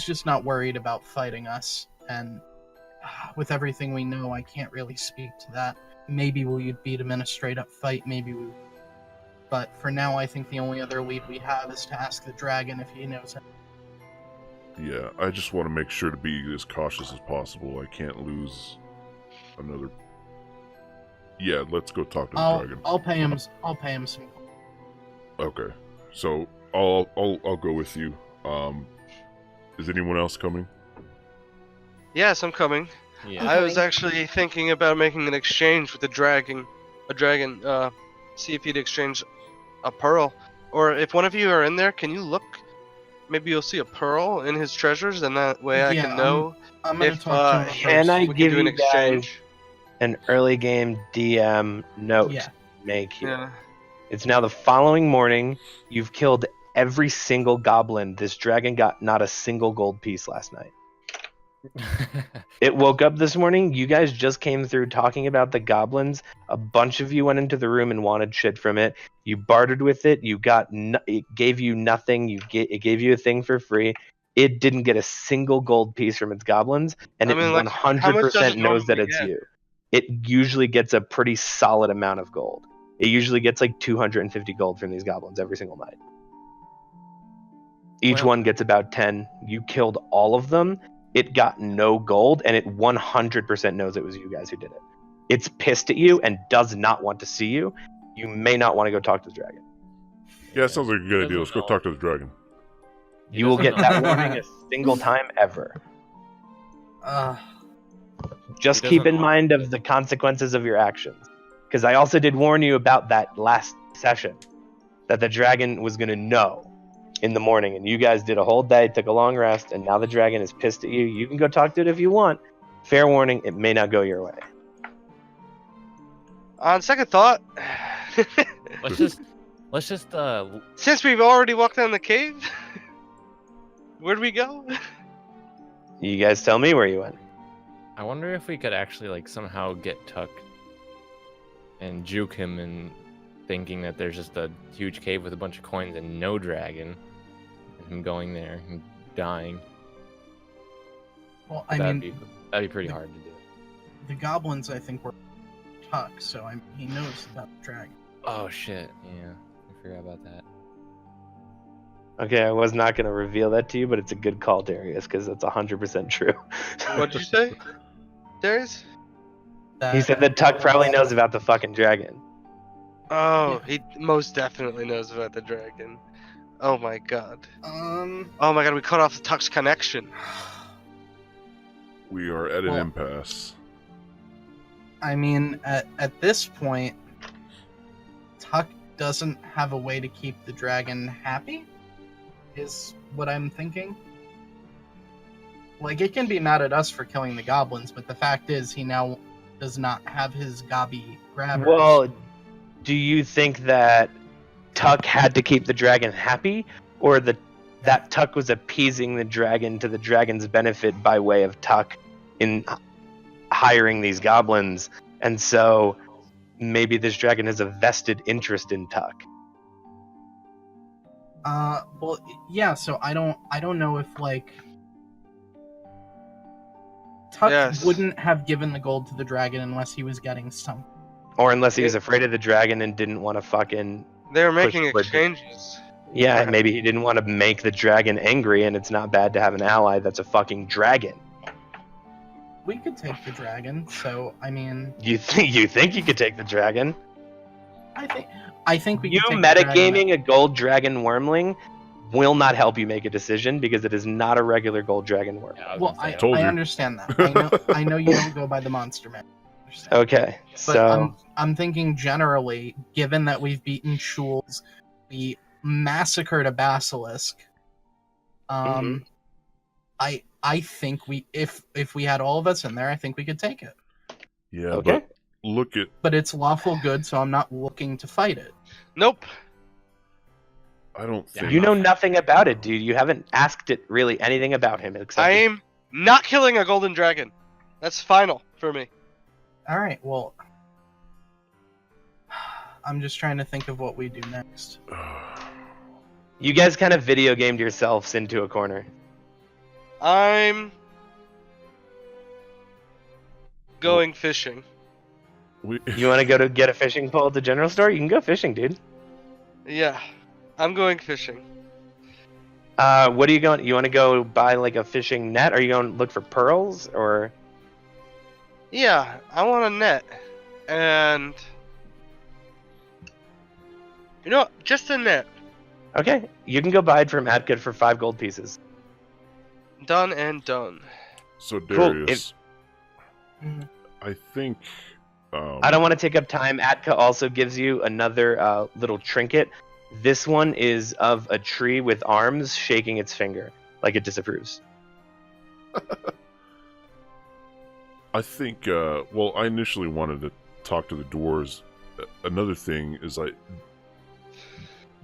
just not worried about fighting us, and with everything we know, I can't really speak to that. Maybe we would beat him in a straight-up fight, maybe we would. But for now, I think the only other lead we have is to ask the dragon if he knows it. Yeah, I just want to make sure to be as cautious as possible. I can't lose another. Yeah, let's go talk to the dragon. I'll pay him some. Okay, so I'll go with you. Is anyone else coming? Yes, I'm coming. Yeah. I was actually thinking about making an exchange with a dragon. See if he'd exchange a pearl. Or if one of you are in there, can you look? Maybe you'll see a pearl in his treasures, and that way I Yeah, can know I'm gonna if talk to him Can first. I we can give do an you guys exchange. an early game DM note Yeah. to make here? Yeah. It's now the following morning. You've killed every single goblin. This dragon got not a single gold piece last night. It woke up this morning. You guys just came through talking about the goblins. A bunch of you went into the room and wanted shit from it. You bartered with it. You got it gave you nothing. It gave you a thing for free. It didn't get a single gold piece from its goblins, and I mean, it like, how much does 100% it knows that normally it's get? you. It usually gets a pretty solid amount of gold. It usually gets like 250 gold from these goblins every single night. Each Well- one gets about 10. You killed all of them. It got no gold, and it 100% knows it was you guys who did it. It's pissed at you and does not want to see you. You may not want to go talk to the dragon. Yeah, that sounds like a good idea. Doesn't Let's go know. talk to the dragon. You will get doesn't that know. warning a single time ever. Uh, Just He keep doesn't in know. mind of the consequences of your actions. Because I also did warn you about that last session, that the dragon was going to know in the morning, and you guys did a whole day, took a long rest, and now the dragon is pissed at you. You can go talk to it if you want. Fair warning, it may not go your way. On second thought, Let's just since we've already walked down the cave, where'd we go? You guys tell me where you went. I wonder if we could actually like somehow get Tuck and juke him in thinking that there's just a huge cave with a bunch of coins and no dragon, and him going there and dying. well, I that'd mean, be pretty hard to do. the goblins, I think, were Tuck, so he knows about the dragon. Oh shit! Yeah, I forgot about that. Okay, I was not going to reveal that to you, but it's a good call, Darius, because that's 100% true. What'd you say, Darius? He said that Tuck probably knows about the fucking dragon. Oh, he most definitely knows about the dragon. Oh my god. Oh my god, we cut off the Tuck's connection. We are at an Well- impasse. I mean, at this point, Tuck doesn't have a way to keep the dragon happy, is what I'm thinking. Like, it can be mad at us for killing the goblins, but the fact is, he now does not have his gobby grabbers. Well, do you think that Tuck had to keep the dragon happy, or that Tuck was appeasing the dragon to the dragon's benefit by way of Tuck in hiring these goblins, and so maybe this dragon has a vested interest in Tuck? Well, yeah. So I don't know if like Tuck Yes. wouldn't have given the gold to the dragon unless he was getting some. Or unless he was afraid of the dragon and didn't want to fucking... They were making Push wood. exchanges. Yeah, maybe he didn't want to make the dragon angry, and it's not bad to have an ally that's a fucking dragon. We could take the dragon. So I mean, You think you could take the dragon? I think we. You could take the dragon. metagaming a gold dragon wormling will not help you make a decision because it is not a regular gold dragon worm. Yeah, I was Well, gonna say, Told I you. understand that. I know you don't go by the monster man. I understand. Okay, But so I'm thinking generally, given that we've beaten Schulz, we massacred a basilisk. Mhm. I think if we had all of us in there, I think we could take it. Yeah, okay. but look at. But it's lawful good, so I'm not looking to fight it. Nope. I don't Yeah, think. You know nothing about it, dude. You haven't asked it really anything about him except I am not killing a golden dragon. That's final for me. All right, well, I'm just trying to think of what we do next. you guys kind of video gamed yourselves into a corner. I'm going fishing. You want to go to get a fishing pole at the general store? You can go fishing, dude. Yeah, I'm going fishing. What are you going? You want to go buy like a fishing net? Are you going to look for pearls or? Yeah, I want a net. And you know what? Just a net. Okay, you can go buy it from Atgood for 5 gold pieces. Done and done. So Cool, Darius, Mhm. I think. I don't want to take up time. Atka also gives you another little trinket. This one is of a tree with arms shaking its finger, like it disapproves. I think. Well, I initially wanted to talk to the dwarves. Another thing is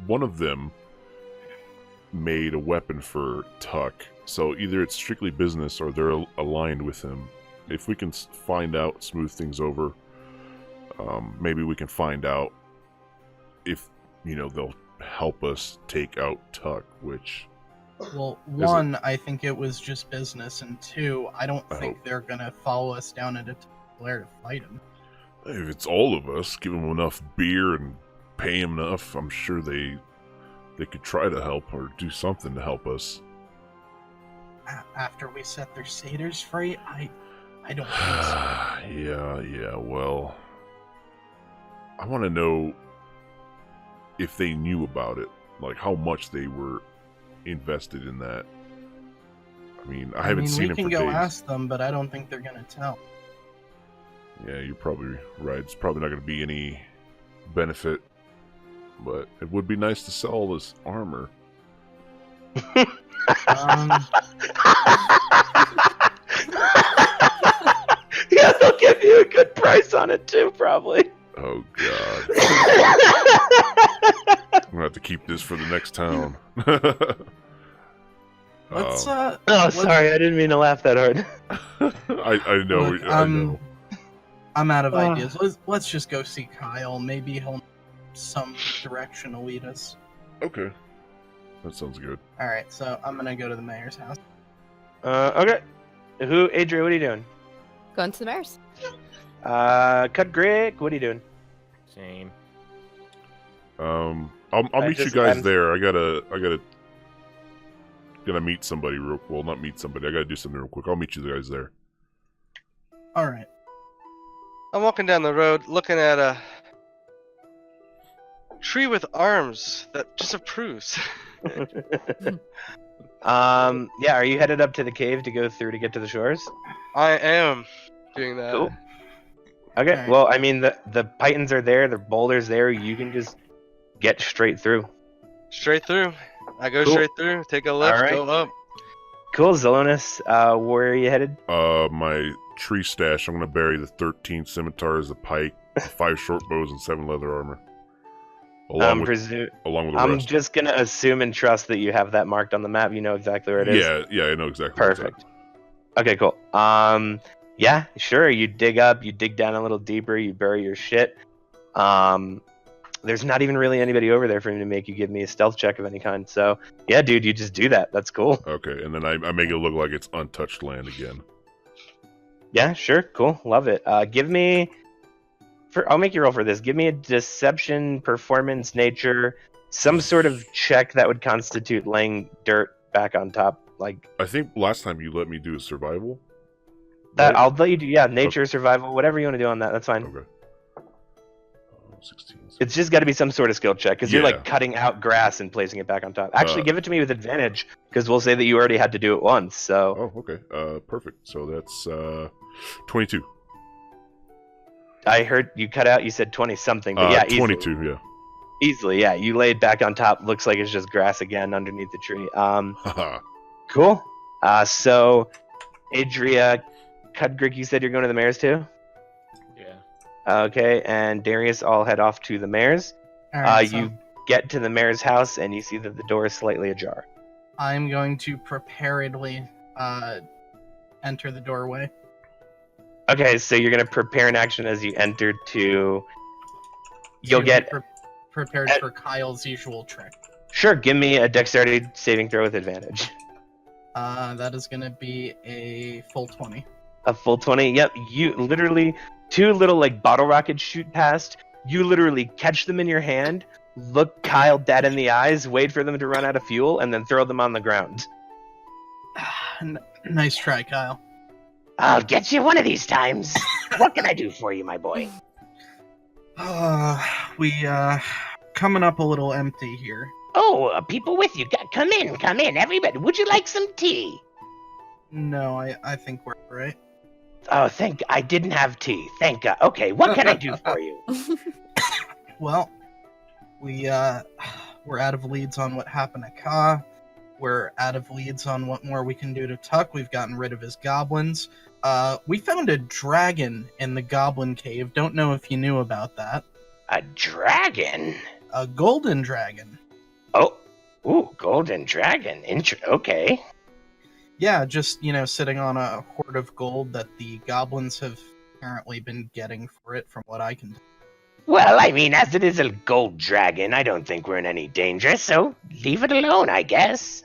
one of them made a weapon for Tuck, so either it's strictly business or they're aligned with him. If we can find out, smooth things over, maybe we can find out if, they'll help us take out Tuck, which... Well, one, I think it was just business, and two, I don't think hope. they're gonna follow us down into Blair to fight him. If it's all of us, give them enough beer and pay them enough, I'm sure they could try to help or do something to help us. After we set their satyrs free, I don't think so. Yeah, well... I want to know if they knew about it, like how much they were invested in that. I mean, I haven't seen we him can for go days. ask them, but I don't think they're gonna tell. Yeah, you're probably right. It's probably not going to be any benefit, but it would be nice to sell all this armor. Yeah, they'll give you a good price on it too, probably. Oh god. I'm gonna have to keep this for the next town. Let's Oh, sorry, I didn't mean to laugh that hard. I know. Look, I know. I'm out of ideas. Let's just go see Kyle. Maybe he'll some direction to lead us. Okay, that sounds good. All right, so I'm gonna go to the mayor's house. Okay. Adria, what are you doing? Going to the mayor's. Cut Grick, what are you doing? Same. I'll I meet you just- guys I'm- there. I gotta meet somebody real. Well, not meet somebody. I gotta do something real quick. I'll meet you guys there. All right. I'm walking down the road looking at a tree with arms that just approves. Yeah, are you headed up to the cave to go through to get to the shores? I am doing that. Cool. Okay, Alright. well, I mean, the pythons are there, the boulders there, you can just get straight through. Straight through. I go Cool. straight through, take a left, Alright. go up. Cool, Zelonis, where are you headed? My tree stash. I'm gonna bury the 13 scimitars, a pike, 5 short bows, and 7 leather armor. Along with the I'm rest. just gonna assume and trust that you have that marked on the map. You know exactly where it is. Yeah, I know exactly. where it's at. Perfect. Okay, cool. Yeah, sure. You dig up, you dig down a little deeper, you bury your shit. There's not even really anybody over there for me to make you give me a stealth check of any kind. So, yeah, dude, you just do that. That's cool. Okay, and then I make it look like it's untouched land again. Yeah, sure. Cool. Love it. I'll make you roll for this. Give me a deception, performance, nature, some sort of check that would constitute laying dirt back on top. Like I think last time you let me do a survival. that. right? I'll let you do, yeah, nature, survival, whatever you want to do on that. That's fine. Okay. 16. It's just got to be some sort of skill check because you're Yeah. like cutting out grass and placing it back on top. Actually, Uh, give it to me with advantage because we'll say that you already had to do it once. So Oh, okay. Perfect. So that's 22. I heard you cut out. You said 20 something, but yeah, easily. 22. Yeah. Easily, yeah. You laid back on top. Looks like it's just grass again underneath the tree. Haha. Cool. So, Adria, Cudgrick, you said you're going to the mayor's too? Yeah. Okay, and Darius, all head off to the mayor's. All right. So You get to the mayor's house, and you see that the door is slightly ajar. I'm going to preparedly enter the doorway. Okay, so you're going to prepare an action as you enter to... You'll to get... be prepared at- for Kyle's usual trick. Sure, give me a dexterity saving throw with advantage. That is going to be a full 20. A full 20? Yep, you literally... 2 little, like, bottle rockets shoot past. You literally catch them in your hand, look Kyle dead in the eyes, wait for them to run out of fuel, and then throw them on the ground. Nice try, Kyle. I'll get you one of these times. What can I do for you, my boy? We coming up a little empty here. Oh, people with you. Come in, everybody. Would you like some tea? No, I think we're right. Oh, I didn't have tea. Thank God. Okay, what can I do for you? Well, we're out of leads on what happened to Ka. We're out of leads on what more we can do to Tuck. We've gotten rid of his goblins. We found a dragon in the goblin cave. Don't know if you knew about that. A dragon? A golden dragon. Oh, ooh, golden dragon. Okay. Yeah, just, sitting on a hoard of gold that the goblins have apparently been getting for it, from what I can tell. Well, I mean, as it is a gold dragon, I don't think we're in any danger, so leave it alone, I guess.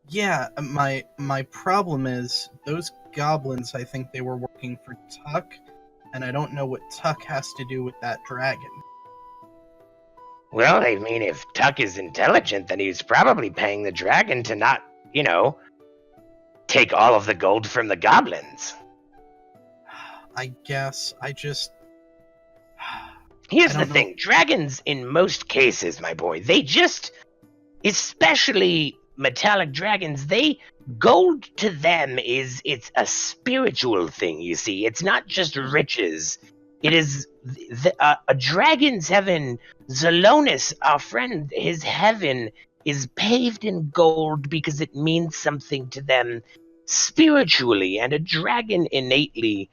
Yeah, my problem is, those goblins, I think they were working for Tuck, and I don't know what Tuck has to do with that dragon. Well, I mean, if Tuck is intelligent, then he's probably paying the dragon to not, take all of the gold from the goblins. I guess, Here's I the don't thing. Dragons, in most cases, my boy, they just, especially metallic dragons, gold to them it's a spiritual thing, you see. It's not just riches. It is a dragon's heaven. Zelonis, our friend, his heaven is paved in gold because it means something to them spiritually, and a dragon innately,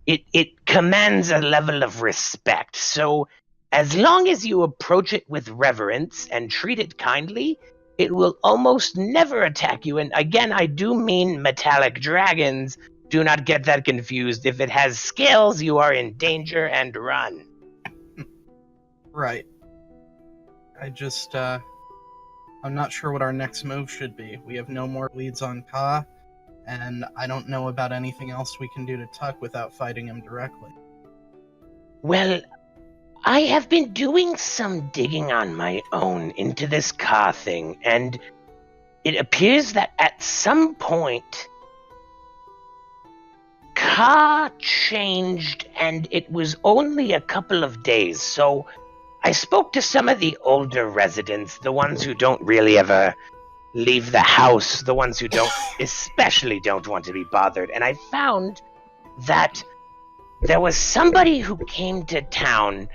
it commands a level of respect. So as long as you approach it with reverence and treat it kindly, it will almost never attack you. And again, I do mean metallic dragons. Do not get that confused. If it has scales, you are in danger, and run. Right. I'm not sure what our next move should be. We have no more leads on Ka, and I don't know about anything else we can do to Tuck without fighting him directly. Well, I have been doing some digging on my own into this Ka thing, and it appears that at some point, Ka changed, and it was only a couple of days. So I spoke to some of the older residents, the ones who don't really ever leave the house, the ones who especially don't want to be bothered, and I found that there was somebody who came to town,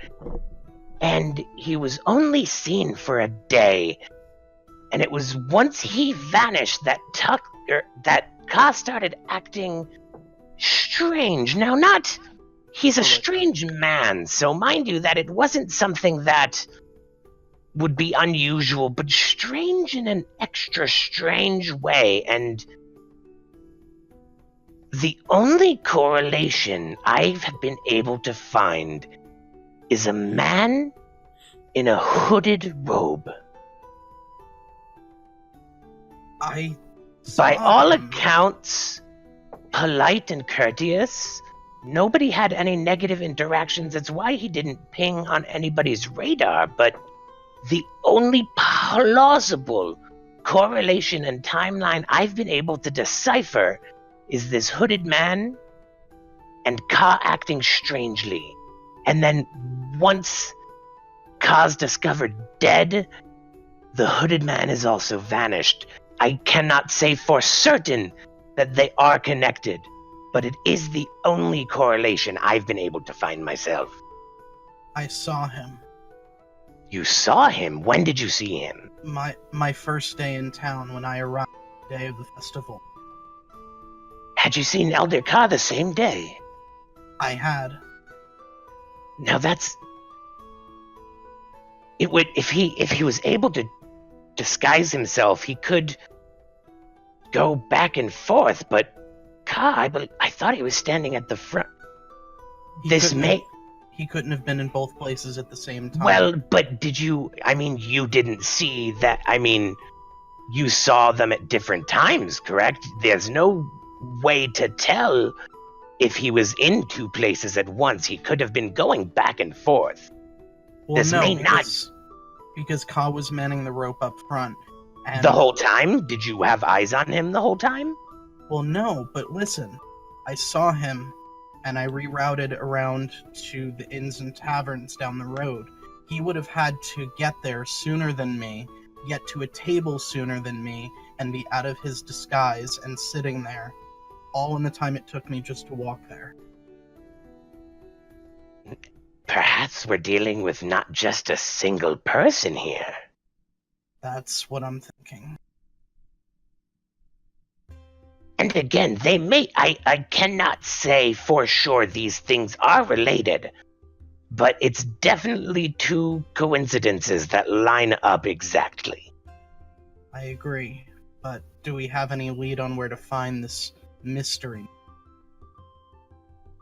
and he was only seen for a day, and it was once he vanished that Ka started acting strange. Now, he's a strange man, so mind you that it wasn't something that would be unusual, but strange in an extra strange way, and the only correlation I've been able to find is a man in a hooded robe. By all accounts, polite and courteous. Nobody had any negative interactions. That's why he didn't ping on anybody's radar, but the only plausible correlation and timeline I've been able to decipher is this hooded man and Ka acting strangely. And then once Ka's discovered dead, the hooded man has also vanished. I cannot say for certain that they are connected, but it is the only correlation I've been able to find myself. I saw him. You saw him? When did you see him? My first day in town, when I arrived the day of the festival. Had you seen Elder Ka the same day? I had. Now it would, if he was able to disguise himself, he could go back and forth, but Ka, I thought he was standing at the front. He couldn't have been in both places at the same time. Well, but you didn't see that, you saw them at different times, correct? There's no way to tell if he was in two places at once. He could have been going back and forth. Well, because Ka was manning the rope up front. And the whole time? Did you have eyes on him the whole time? Well, no, but listen. I saw him, and I rerouted around to the inns and taverns down the road. He would have had to get there sooner than me, get to a table sooner than me, and be out of his disguise and sitting there, all in the time it took me just to walk there. Perhaps we're dealing with not just a single person here. That's what I'm thinking. And again, I cannot say for sure these things are related, but it's definitely two coincidences that line up exactly. I agree. But do we have any lead on where to find this mystery?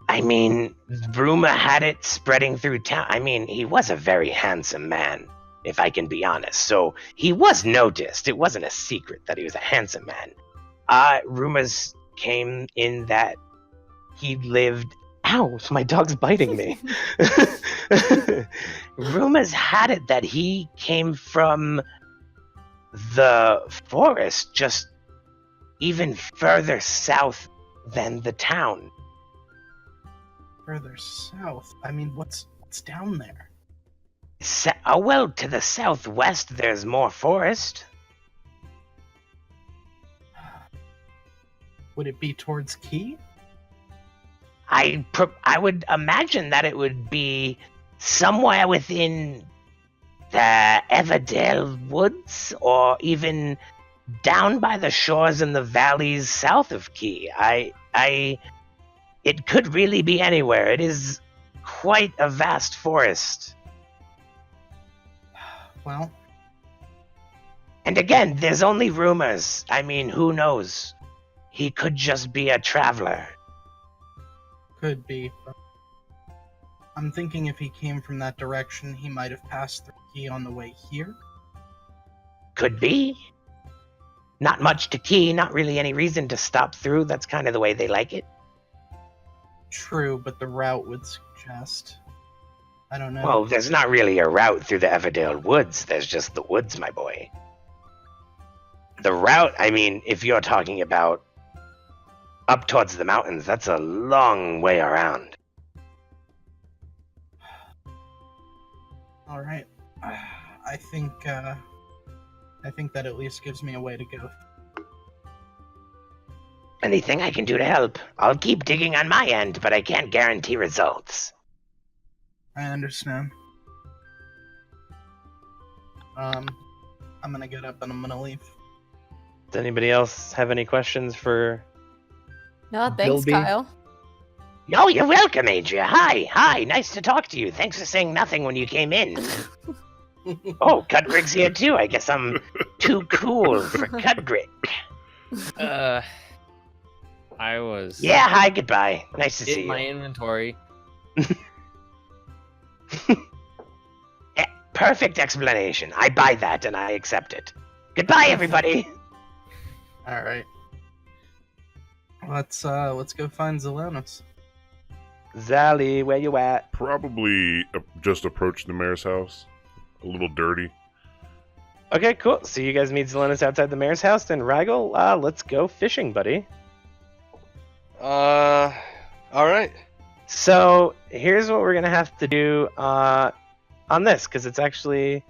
I mean, rumor had it spreading through town. I mean, he was a very handsome man, if I can be honest. So he was noticed. It wasn't a secret that he was a handsome man. Rumors came in that he lived... Ow, my dog's biting me. Rumors had it that he came from the forest, just even further south than the town. Further south? I mean, what's down there? Well, to the southwest there's more forest. Would it be towards Key? I would imagine that it would be somewhere within the Everdale Woods, or even down by the shores in the valleys south of Key. It could really be anywhere. It is quite a vast forest. Well... And again, there's only rumors. I mean, who knows? He could just be a traveler. Could be. But I'm thinking if he came from that direction, he might have passed through Key on the way here. Could be. Not much to Key, not really any reason to stop through. That's kind of the way they like it. True, but the route would suggest... I don't know. Well, there's not really a route through the Everdale Woods. There's just the woods, my boy. The route, I mean, if you're talking about up towards the mountains, that's a long way around. All right. I think that at least gives me a way to go. Anything I can do to help. I'll keep digging on my end, but I can't guarantee results. I understand. I'm gonna get up and I'm gonna leave. Does anybody else have any questions for... No, thanks, Bilby? Kyle. Oh, you're welcome, Adria. Hi, nice to talk to you. Thanks for saying nothing when you came in. Oh, Cutgrig's here too. I guess I'm too cool for Cutgrig. I was... Yeah, hi, goodbye. Nice to see in you. my inventory. Perfect explanation. I buy that and I accept it. Goodbye, everybody. All right. Let's go find Zelenos. Zally, where you at? Probably just approach the mayor's house. A little dirty. Okay, cool. So you guys meet Zelenos outside the mayor's house. Then Rygel, let's go fishing, buddy. All right. So here's what we're gonna have to do on this, because it's actually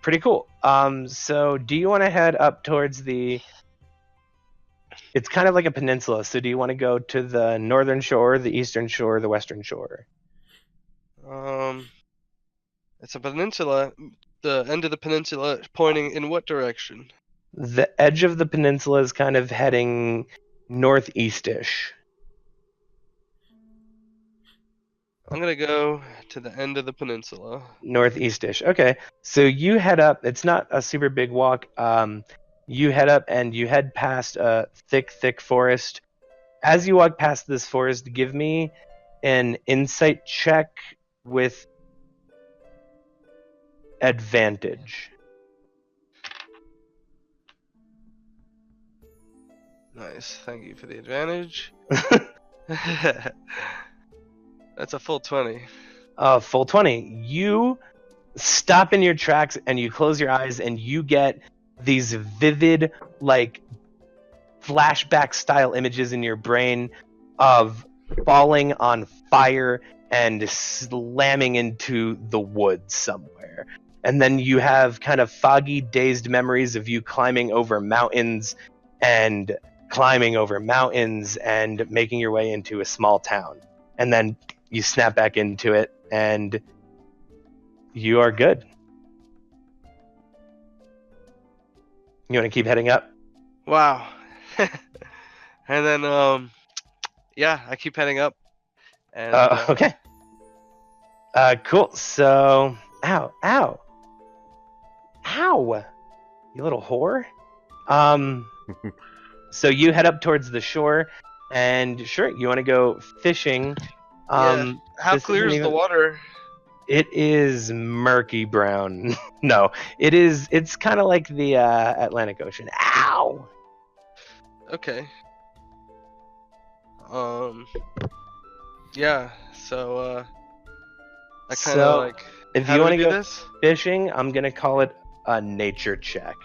pretty cool. So do you want to head up towards the... It's kind of like a peninsula, so do you want to go to the northern shore, the eastern shore, the western shore? It's a peninsula. The end of the peninsula pointing in what direction? The edge of the peninsula is kind of heading northeast-ish. I'm gonna go to the end of the peninsula. Northeast-ish. Okay. So you head up. It's not a super big walk. You head up and you head past a thick forest. As you walk past this forest, give me an insight check with advantage. Nice. Thank you for the advantage. That's a full 20. Full 20. You stop in your tracks and you close your eyes and you get these vivid, like, flashback style images in your brain of falling on fire and slamming into the woods somewhere. And then you have kind of foggy, dazed memories of you climbing over mountains and making your way into a small town. And then you snap back into it and you are good. You want to keep heading up? Wow. And then, yeah, I keep heading up. And, Okay. Cool. So, ow. You little whore. So you head up towards the shore, and sure, you want to go fishing. Yeah. How this clear isn't is the even- water? It is murky brown. No, it is. It's kind of like the Atlantic Ocean. Ow! Okay. Yeah. So I kind of So, like. if how you do we want to do go this? fishing, I'm gonna call it a nature check,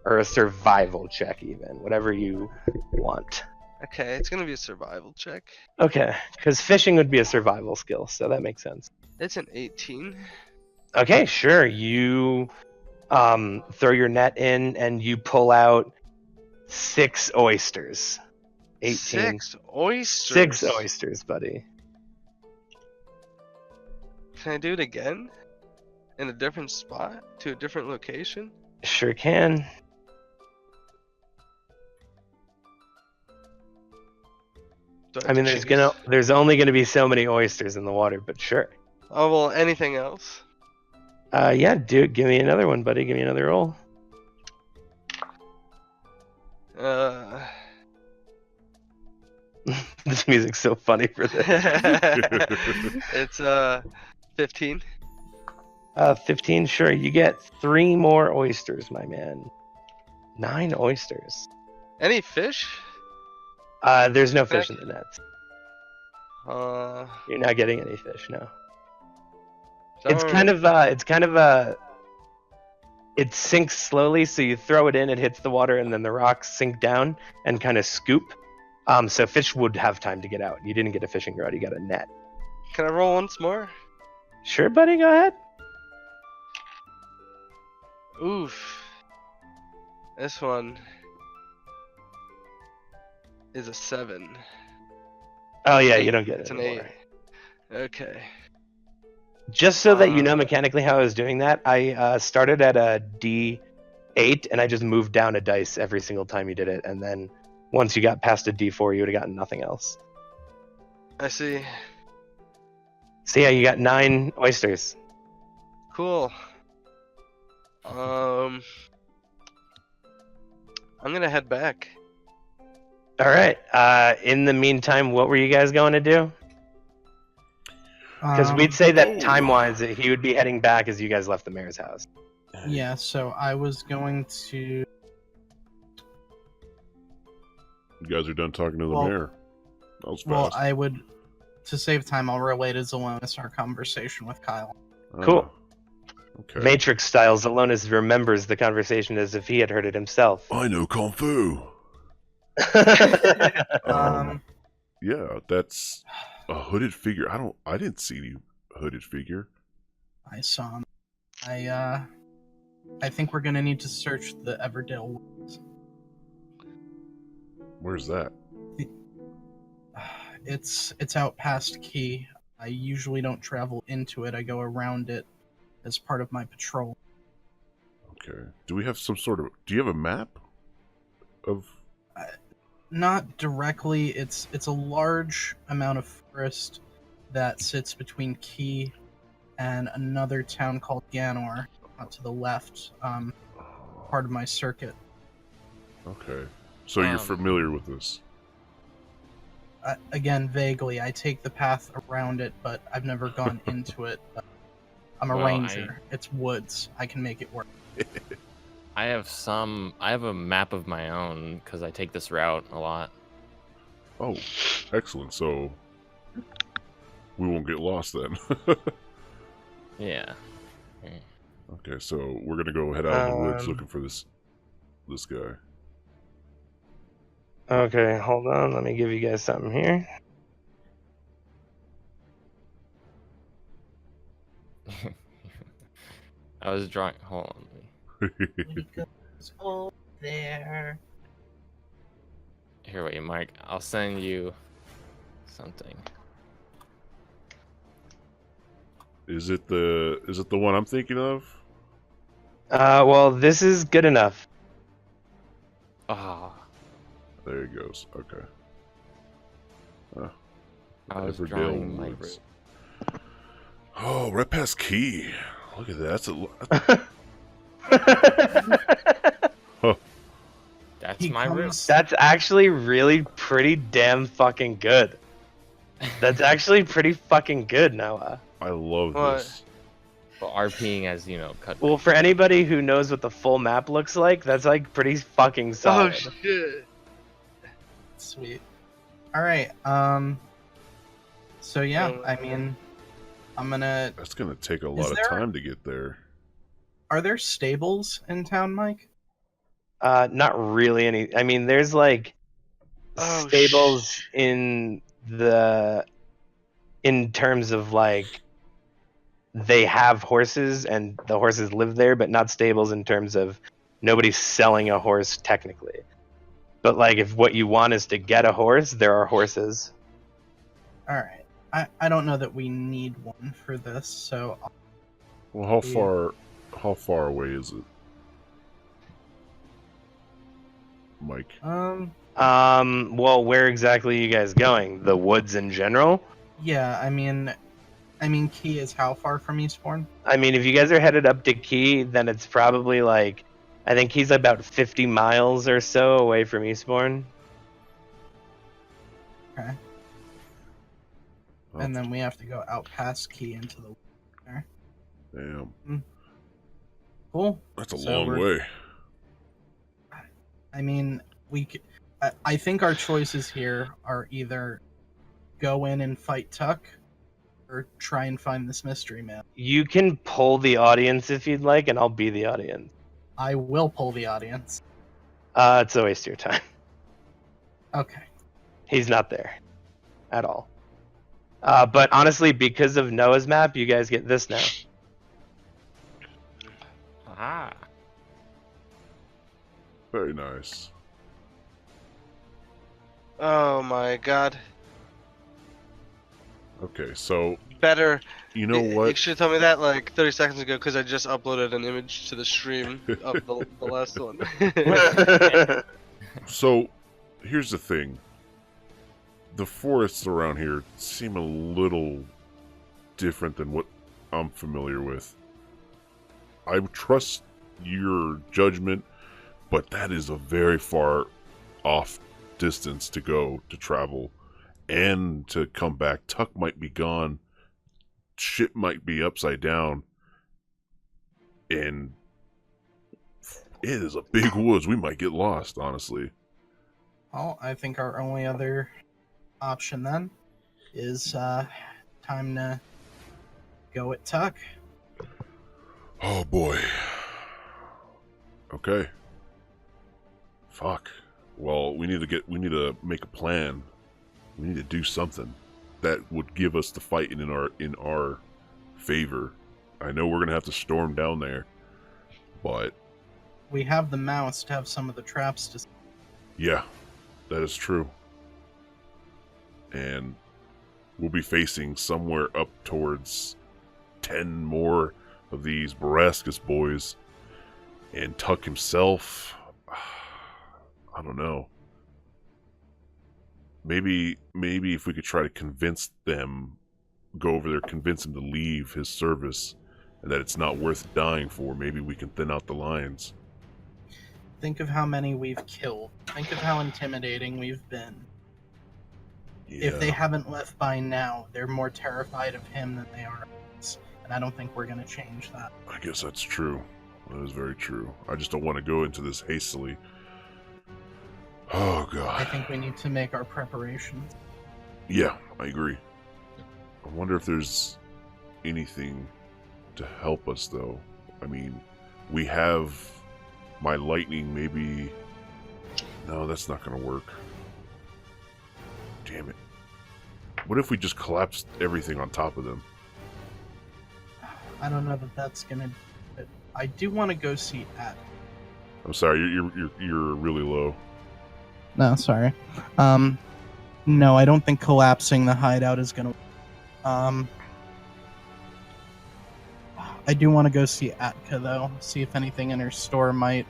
or a survival check, even whatever you want. Okay, it's gonna be a survival check. Okay, because fishing would be a survival skill, so that makes sense. It's an 18. Okay, sure. You throw your net in and you pull out 6 oysters. 18. 6 oysters. 6 oysters, buddy. Can I do it again? In a different spot? To a different location? Sure can. Do I have mean, to there's choose? there's only gonna be so many oysters in the water, but sure. Oh well, anything else? Yeah, dude, give me another one, buddy. Give me another roll. This music's so funny for this. It's 15. 15, sure. You get 3 more oysters, my man. 9 oysters. Any fish? There's no fish in the nets. Uh, You're not getting any fish, no. is It's that kind of it sinks slowly, so you throw it in, it hits the water, and then the rocks sink down and kind of scoop. So fish would have time to get out. You didn't get a fishing rod, you got a net. Can I roll once more? Sure, buddy, go ahead. Oof. This one is a 7. Oh yeah, you don't get It's it an anymore. 8. Okay. Just so that you know mechanically how I was doing that, I started at a D8 and I just moved down a dice every single time you did it, and then once you got past a D4, you would have gotten nothing else. I see. So yeah, you got 9 oysters. Cool. I'm gonna head back. All right. In the meantime, what were you guys going to do? Because we'd say that time-wise, that he would be heading back as you guys left the mayor's house. Yeah, so I was going to. You guys are done talking to the Well- mayor. That was Well, fast. I would. To save time, I'll relay to Zelonis our conversation with Kyle. Cool. Okay. Matrix style, Zelonis remembers the conversation as if he had heard it himself. I know Kung Fu. Yeah, that's a hooded figure. I didn't see any hooded figure. I saw him. I think we're gonna need to search the Everdale woods. Where's that? It's out past Key. I usually don't travel into it. I go around it as part of my patrol. Okay. Do we have some sort of? Do you have a map of? Not directly. It's a large amount of forest that sits between Key and another town called Ganor, out to the left. Part of my circuit. Okay. So you're familiar with this? Again, vaguely. I take the path around it, but I've never gone into it. I'm a Well, ranger. It's woods. I can make it work. I have a map of my own because I take this route a lot. Oh, excellent. So we won't get lost then. Yeah. Okay, so we're gonna go head out in the woods Um, looking for this guy. Okay, hold on. Let me give you guys something here. I was drawing. Hold on. Oh, there. Here, wait, Mike. I'll send you something. Is it the one I'm thinking of? Well, this is good enough. Ah, There he goes. Okay. I was Everdale drawing my. Woods. Oh, right past Key. Look at that. That's a That's my route. That's actually really pretty damn fucking good. That's actually pretty fucking good, Noah. I love What? this. Well, RPing as, cut. Well, for anybody who knows what the full map looks like, that's like pretty fucking solid. Oh shit! Sweet. All right. So yeah, I mean, I'm gonna. That's gonna take a lot of there- time to get there. Are there stables in town, Mike? Not really any. I mean, there's like Oh, stables in terms of like they have horses and the horses live there, but not stables in terms of nobody's selling a horse technically. But like, if what you want is to get a horse, there are horses. All right. I don't know that we need one for this, so Well, how Yeah. far away is it, Mike? Well, where exactly are you guys going? The woods in general? yeah. I mean, Key is how far from Eastbourne? I mean, if you guys are headed up to Key, then it's probably like, I think he's about 50 miles or so away from Eastbourne. Okay. And then we have to go out past Key into the. Damn, Cool. that's a So long we're- way. I mean, I think our choices here are either go in and fight Tuck, or try and find this mystery man. You can pull the audience if you'd like, and I'll be the audience. I will pull the audience. It's a waste of your time. Okay. He's not there at all. But honestly, because of Noah's map, you guys get this now. Aha. Very nice. Oh my god! Okay, so Better. you know You what? should tell me that like 30 seconds ago because I just uploaded an image to the stream of the last one. So here's the thing. The forests around here seem a little different than what I'm familiar with. I trust your judgment, but that is a very far off distance to go to travel and to come back. Tuck might be gone. Shit might be upside down. And it is a big woods. We might get lost, honestly. Well, I think our only other option then is time to go at Tuck. Oh boy. Okay. Fuck. Well, we need to make a plan. We need to do something that would give us the fight in our favor. I know we're gonna have to storm down there, but We have the mouse to have some of the traps to. yeah, that is true. And we'll be facing somewhere up towards 10 more of these Borascus boys. And Tuck himself, I don't know. Maybe if we could try to convince them, go over there, convince him to leave his service, and that it's not worth dying for, maybe we can thin out the lines. Think of how many we've killed. Think of how intimidating we've been. Yeah. If they haven't left by now, they're more terrified of him than they are of us. And I don't think we're going to change that. I guess that's true. That is very true. I just don't want to go into this hastily. Oh, God. I think we need to make our preparations. Yeah, I agree. I wonder if there's anything to help us, though. I mean, we have my lightning, maybe. No, that's not going to work. Damn it. What if we just collapsed everything on top of them? I don't know that that's going to. I do want to go see Ad. I'm sorry, you're really low. No, sorry. No, I don't think collapsing the hideout is going to. I do want to go see Atka, though. See if anything in her store might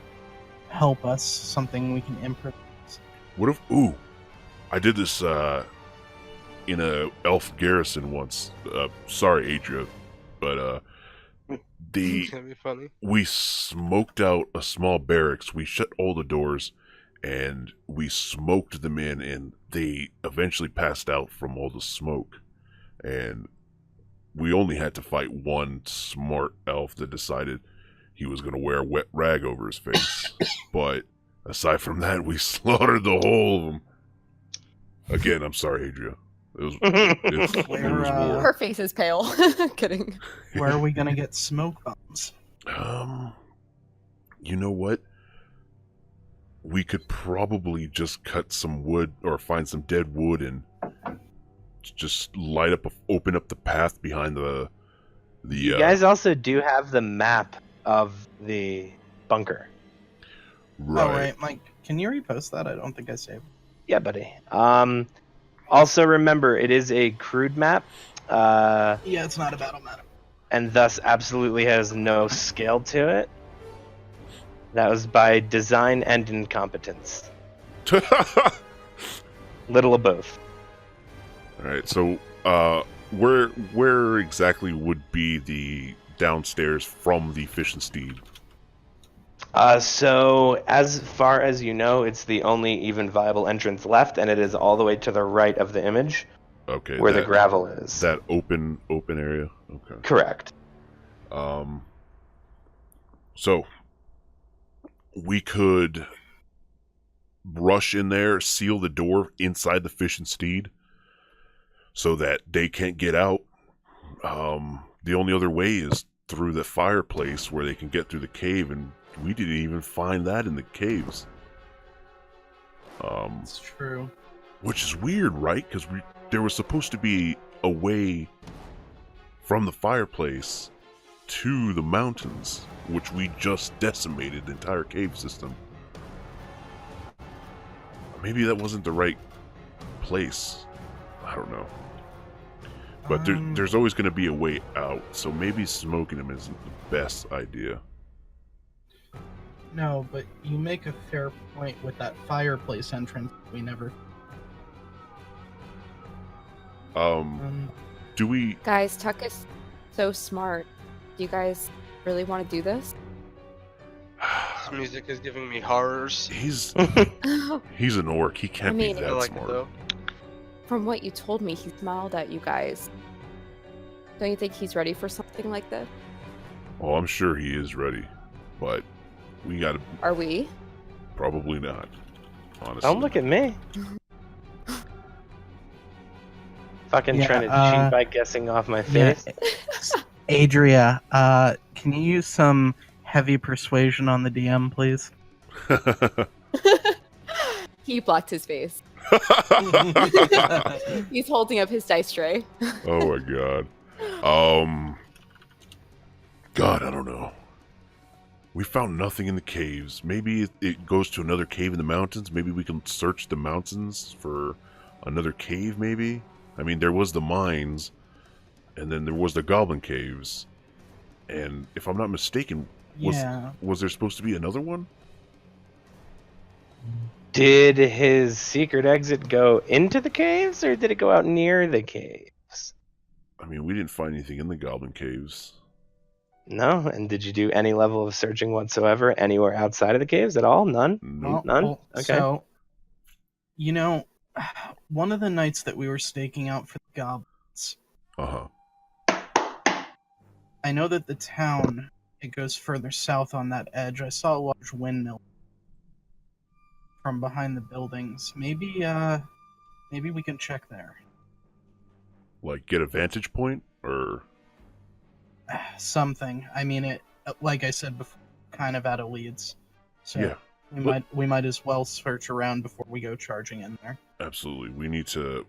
help us. Something we can improvise. What if? Ooh, I did this in a elf garrison once. Sorry, Adria, but It's gonna be funny. we smoked out a small barracks. We shut all the doors, and we smoked them in, and they eventually passed out from all the smoke. And we only had to fight one smart elf that decided he was going to wear a wet rag over his face. But aside from that, we slaughtered the whole of them. Again, I'm sorry, Adria. It was war. Her face is pale. Kidding. Where are we gonna get smoke bombs? You know what? We could probably just cut some wood or find some dead wood and just open up the path behind the. You guys also do have the map of the bunker. Right. Oh, right, Mike. Can you repost that? I don't think I saved. Yeah, buddy. Also remember, it is a crude map. Yeah, it's not a battle map. And thus absolutely has no scale to it. That was by design and incompetence. Little of both. Alright, so where exactly would be the downstairs from the Fish and Steed? So as far as you know, it's the only even viable entrance left, and it is all the way to the right of the image. Okay. Where the gravel is. That open area? Okay. Correct. So we could rush in there, seal the door inside the Fish and Steed so that they can't get out. The only other way is through the fireplace where they can get through the cave, and we didn't even find that in the caves. It's true. Which is weird, right? Because there was supposed to be a way from the fireplace to the mountains, which we just decimated the entire cave system. Maybe that wasn't the right place. I don't know. But there's always going to be a way out, so maybe smoking them isn't the best idea. No, but you make a fair point with that fireplace entrance we never... Do we... Guys, Tuck is so smart. Do you guys really want to do this? This music is giving me horrors. He's an orc. He can't be I that like smart. it though. From what you told me, he smiled at you guys. Don't you think he's ready for something like this? Oh, I'm sure he is ready, but we gotta... Are we? Probably not, honestly. Don't look at me. Fucking Yeah, trying to cheat by guessing off my face. Adria, can you use some heavy persuasion on the DM, please? He blocked his face. He's holding up his dice tray. Oh my god. God, I don't know. We found nothing in the caves. Maybe it goes to another cave in the mountains. Maybe we can search the mountains for another cave, maybe? I mean, there was the mines, and then there was the goblin caves. And if I'm not mistaken, was there supposed to be another one? Did his secret exit go into the caves, or did it go out near the caves? I mean, we didn't find anything in the goblin caves. No? And did you do any level of searching whatsoever anywhere outside of the caves at all? None? Nope. None? Well, Okay. So, you know, one of the nights that we were staking out for the goblins, Uh-huh. I know that the town, it goes further south on that edge. I saw a large windmill from behind the buildings. Maybe we can check there. Like, get a vantage point? Or... Something. I mean, it, like I said before, kind of out of leads. So Yeah. we might as well search around before we go charging in there. Absolutely. We need to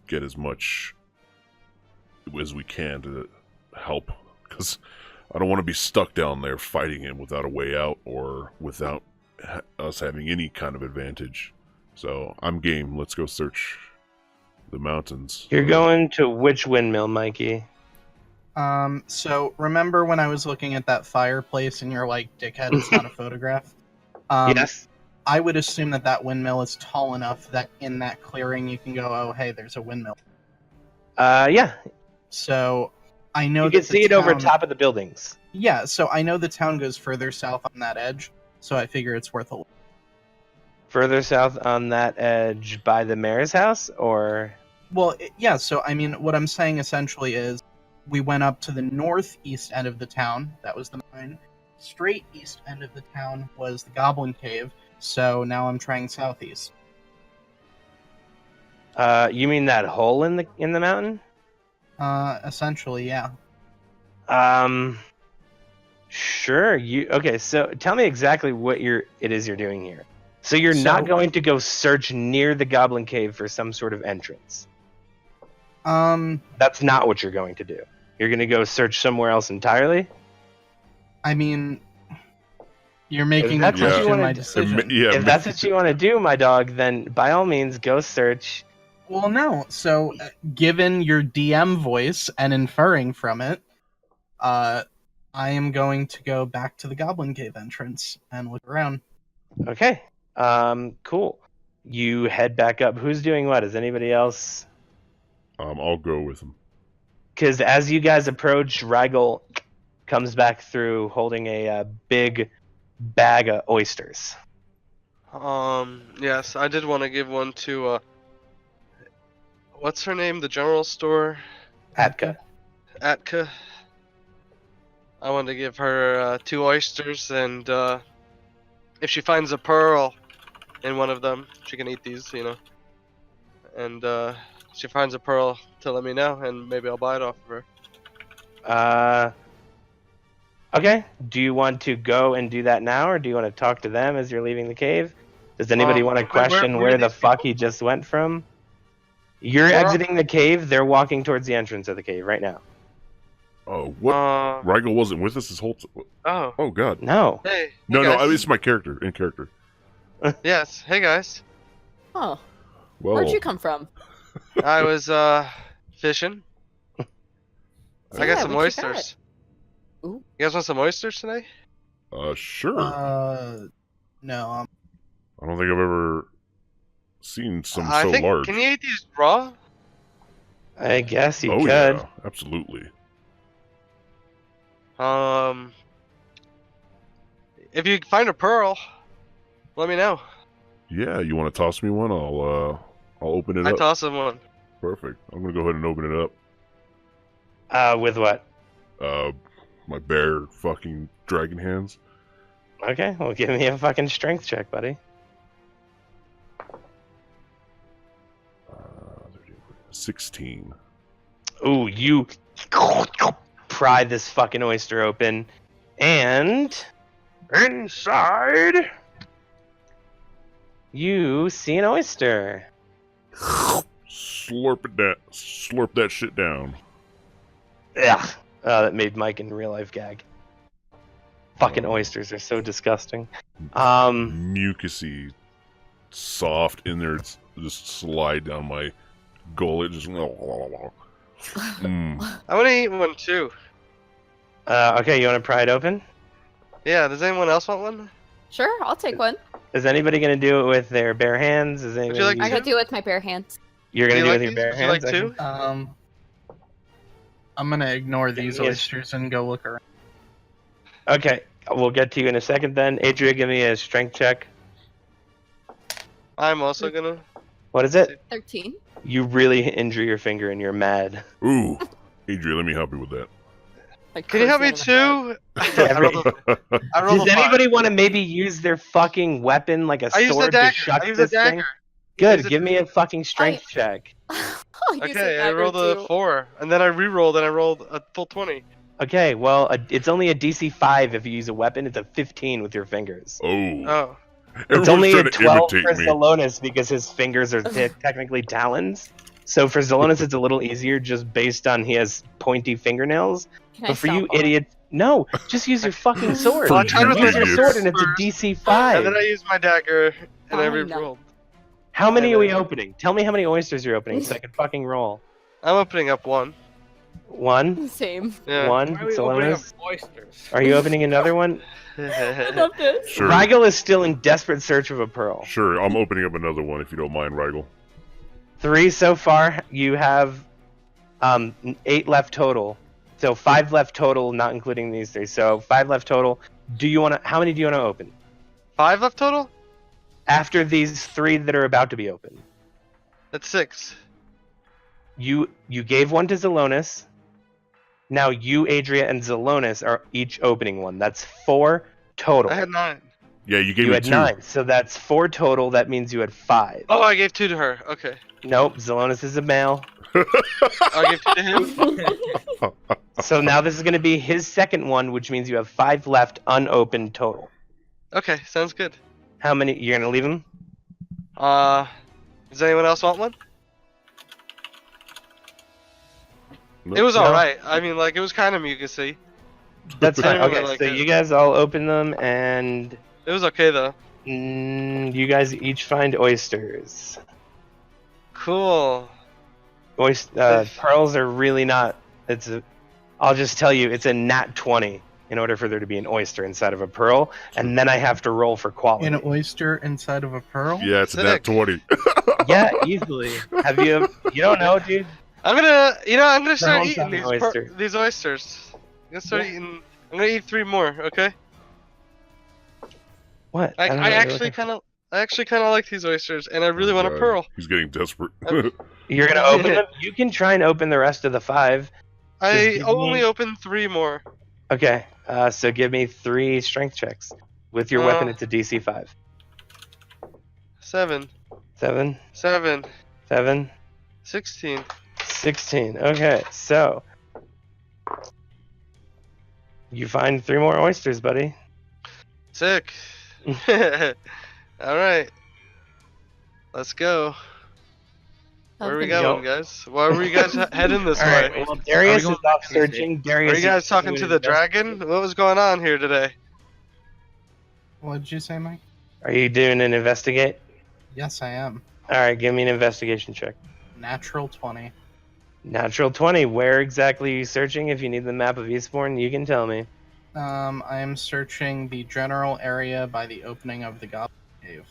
get as much as we can to help, because I don't want to be stuck down there fighting him without a way out or without us having any kind of advantage. So I'm game. Let's go search the mountains. You're going to which windmill, Mikey? So remember when I was looking at that fireplace and you're like, dickhead, it's not a photograph? Yes. I would assume that windmill is tall enough that in that clearing you can go, oh, hey, there's a windmill. Yeah. So I know You can see it over town- top of the buildings. Yeah, so I know the town goes further south on that edge, so I figure it's worth a look. Further south on that edge by the mayor's house, or Well, yeah, so I mean, what I'm saying essentially is we went up to the northeast end of the town. That was the mine. Straight east end of the town was the Goblin Cave. So now I'm trying southeast. you mean that hole in the mountain? Essentially, yeah. Sure. Okay? So tell me exactly what it is you're doing here. So you're not going to go search near the Goblin Cave for some sort of entrance. That's not what you're going to do. You're going to go search somewhere else entirely? I mean, you're making me that's what you question wanna my do- decision. If that's what you want to do, my dog, then by all means, go search. Well, no. So, given your DM voice and inferring from it, I am going to go back to the Goblin Cave entrance and look around. Okay. Cool. You head back up. Who's doing what? Is anybody else? I'll go with him. Because as you guys approach, Rigel comes back through holding a big bag of oysters. Yes, I did want to give one to, what's her name? The general store? Atka. Atka. I wanted to give her 2 oysters, and if she finds a pearl in one of them, she can eat these, you know. And she finds a pearl to let me know, and maybe I'll buy it off of her. Okay. Do you want to go and do that now, or do you want to talk to them as you're leaving the cave? Does anybody want to question where where the these fuck he just went from? You're exiting the cave. They're walking towards the entrance of the cave right now. Oh, what? Rigel wasn't with us this whole Oh. Oh, God. No. Hey. No, hey no, guys. it's my character. In character. Yes. Hey guys. Oh, Well, where'd you come from? I was fishing. I got Yeah, some what you got? oysters. Ooh. You guys want some oysters today? Sure. No. I don't think I've ever seen some I so think. large. Can you eat these raw? I guess you oh, could. yeah. Absolutely. If you find a pearl, let me know. Yeah, you want to toss me one? I'll open it I up. toss him one. Perfect. I'm gonna go ahead and open it up. With what? My bare fucking dragon hands. Okay, well, give me a fucking strength check, buddy. 16. Ooh, you pry this fucking oyster open, and inside you see an oyster. Slurp that shit down. Ugh. That made Mike in real life gag. Fucking oysters are so disgusting. Mucusy, soft in there. It's just slide down my gullet. Just. Mm. I want to eat one too. Okay, you want to pry it open? Yeah. Does anyone else want one? Sure, I'll take one. Is anybody gonna do it with their bare hands? Is anybody? you like I could do it with my bare hands. You're gonna Do do you it with like your these? bare Would you hands? like Okay. two? I'm gonna ignore these Yes. oysters and go look around. Okay, we'll get to you in a second then. Adria, give me a strength check. I'm also gonna. What is it? 13. You really injure your finger and you're mad. Ooh, Adria, let me help you with that. Like Can you help me crazy animal. too? I rolled Does a five. anybody want to maybe use their fucking weapon like a I used a sword to dagger. shut I used a this thing? dagger. Good, Use a- give me a fucking strength check. I'll use Okay, a I dagger rolled a too. 4, and then I re-rolled, and I rolled a full 20. Okay, well, it's only a DC 5 if you use a weapon. It's a 15 with your fingers. Oh. Oh. It's Everyone's only a trying to 12 imitate for me. Zelonis because his fingers are technically talons. So for Zelonis, it's a little easier just based on he has pointy fingernails. Can I But for you stomp on it? idiots, no, just use your fucking sword. For Use you your idiots. sword and it's a DC 5. And then I used my dagger, and I Fine. re-rolled. How many and are we then- opening? Tell me how many oysters you're opening so I can fucking roll. I'm opening up one. One? Same. Yeah. One? Why are we opening up Zelonis? oysters? Are you opening another one? I love this. Sure. Rigel is still in desperate search of a pearl. Sure, I'm opening up another one if you don't mind, Rigel. 3 so far. You have 8 left total. So 5 left total, not including these 3. So 5 left total. Do you want to? How many do you want to open? 5 left total? After these 3 that are about to be opened. That's 6. You gave one to Zelonis. Now you, Adria, and Zelonis are each opening one. That's 4 total. I had 9. Yeah, you gave You me had 2. 9, so that's 4 total. That means you had 5. Oh, I gave 2 to her. Okay. Nope, Zelonis is a male. I gave 2 to him. So now this is going to be his second one, which means you have 5 left unopened total. Okay, sounds good. How many? You're going to leave him? Does anyone else want one? Nope. It was No. alright. I mean, like, it was kind of mucusy. That's fine. I really Okay, like so it. you guys all open them, and It was okay, though. you guys each find oysters. Cool. Pearls are really not. I'll just tell you, it's a nat 20 in order for there to be an oyster inside of a pearl, and then I have to roll for quality. An oyster inside of a pearl? Yeah, it's a nat Sick. 20. Yeah, easily. Have you? You don't know, dude. I'm gonna start Pearls eating on an oyster. these oysters. I'm gonna start Yeah. eating. I'm gonna eat 3 more. Okay. What? I don't know what you're actually looking- kind of like these oysters, and I really want a pearl. He's getting desperate. You're gonna open them. You can try and open the rest of the 5. I give only me- opened 3 more. Okay. So give me 3 strength checks with your weapon. Oh. It's a DC 5. 7, 7, 7, 7, 16. 16. Okay, so you find 3 more oysters, buddy. Sick. All right. Let's go. Where are we Okay. going, guys? Why are we guys heading this All way? right. Well, Darius Are we is off going- searching. Darius. Are you guys is talking doing to the an dragon? What was going on here today? What did you say, Mike? Are you doing an investigate? Yes, I am. All right, give me an investigation check. Natural 20. Natural 20. Where exactly are you searching? If you need the map of Eastbourne, you can tell me. I am searching the general area by the opening of the Goblin Cave.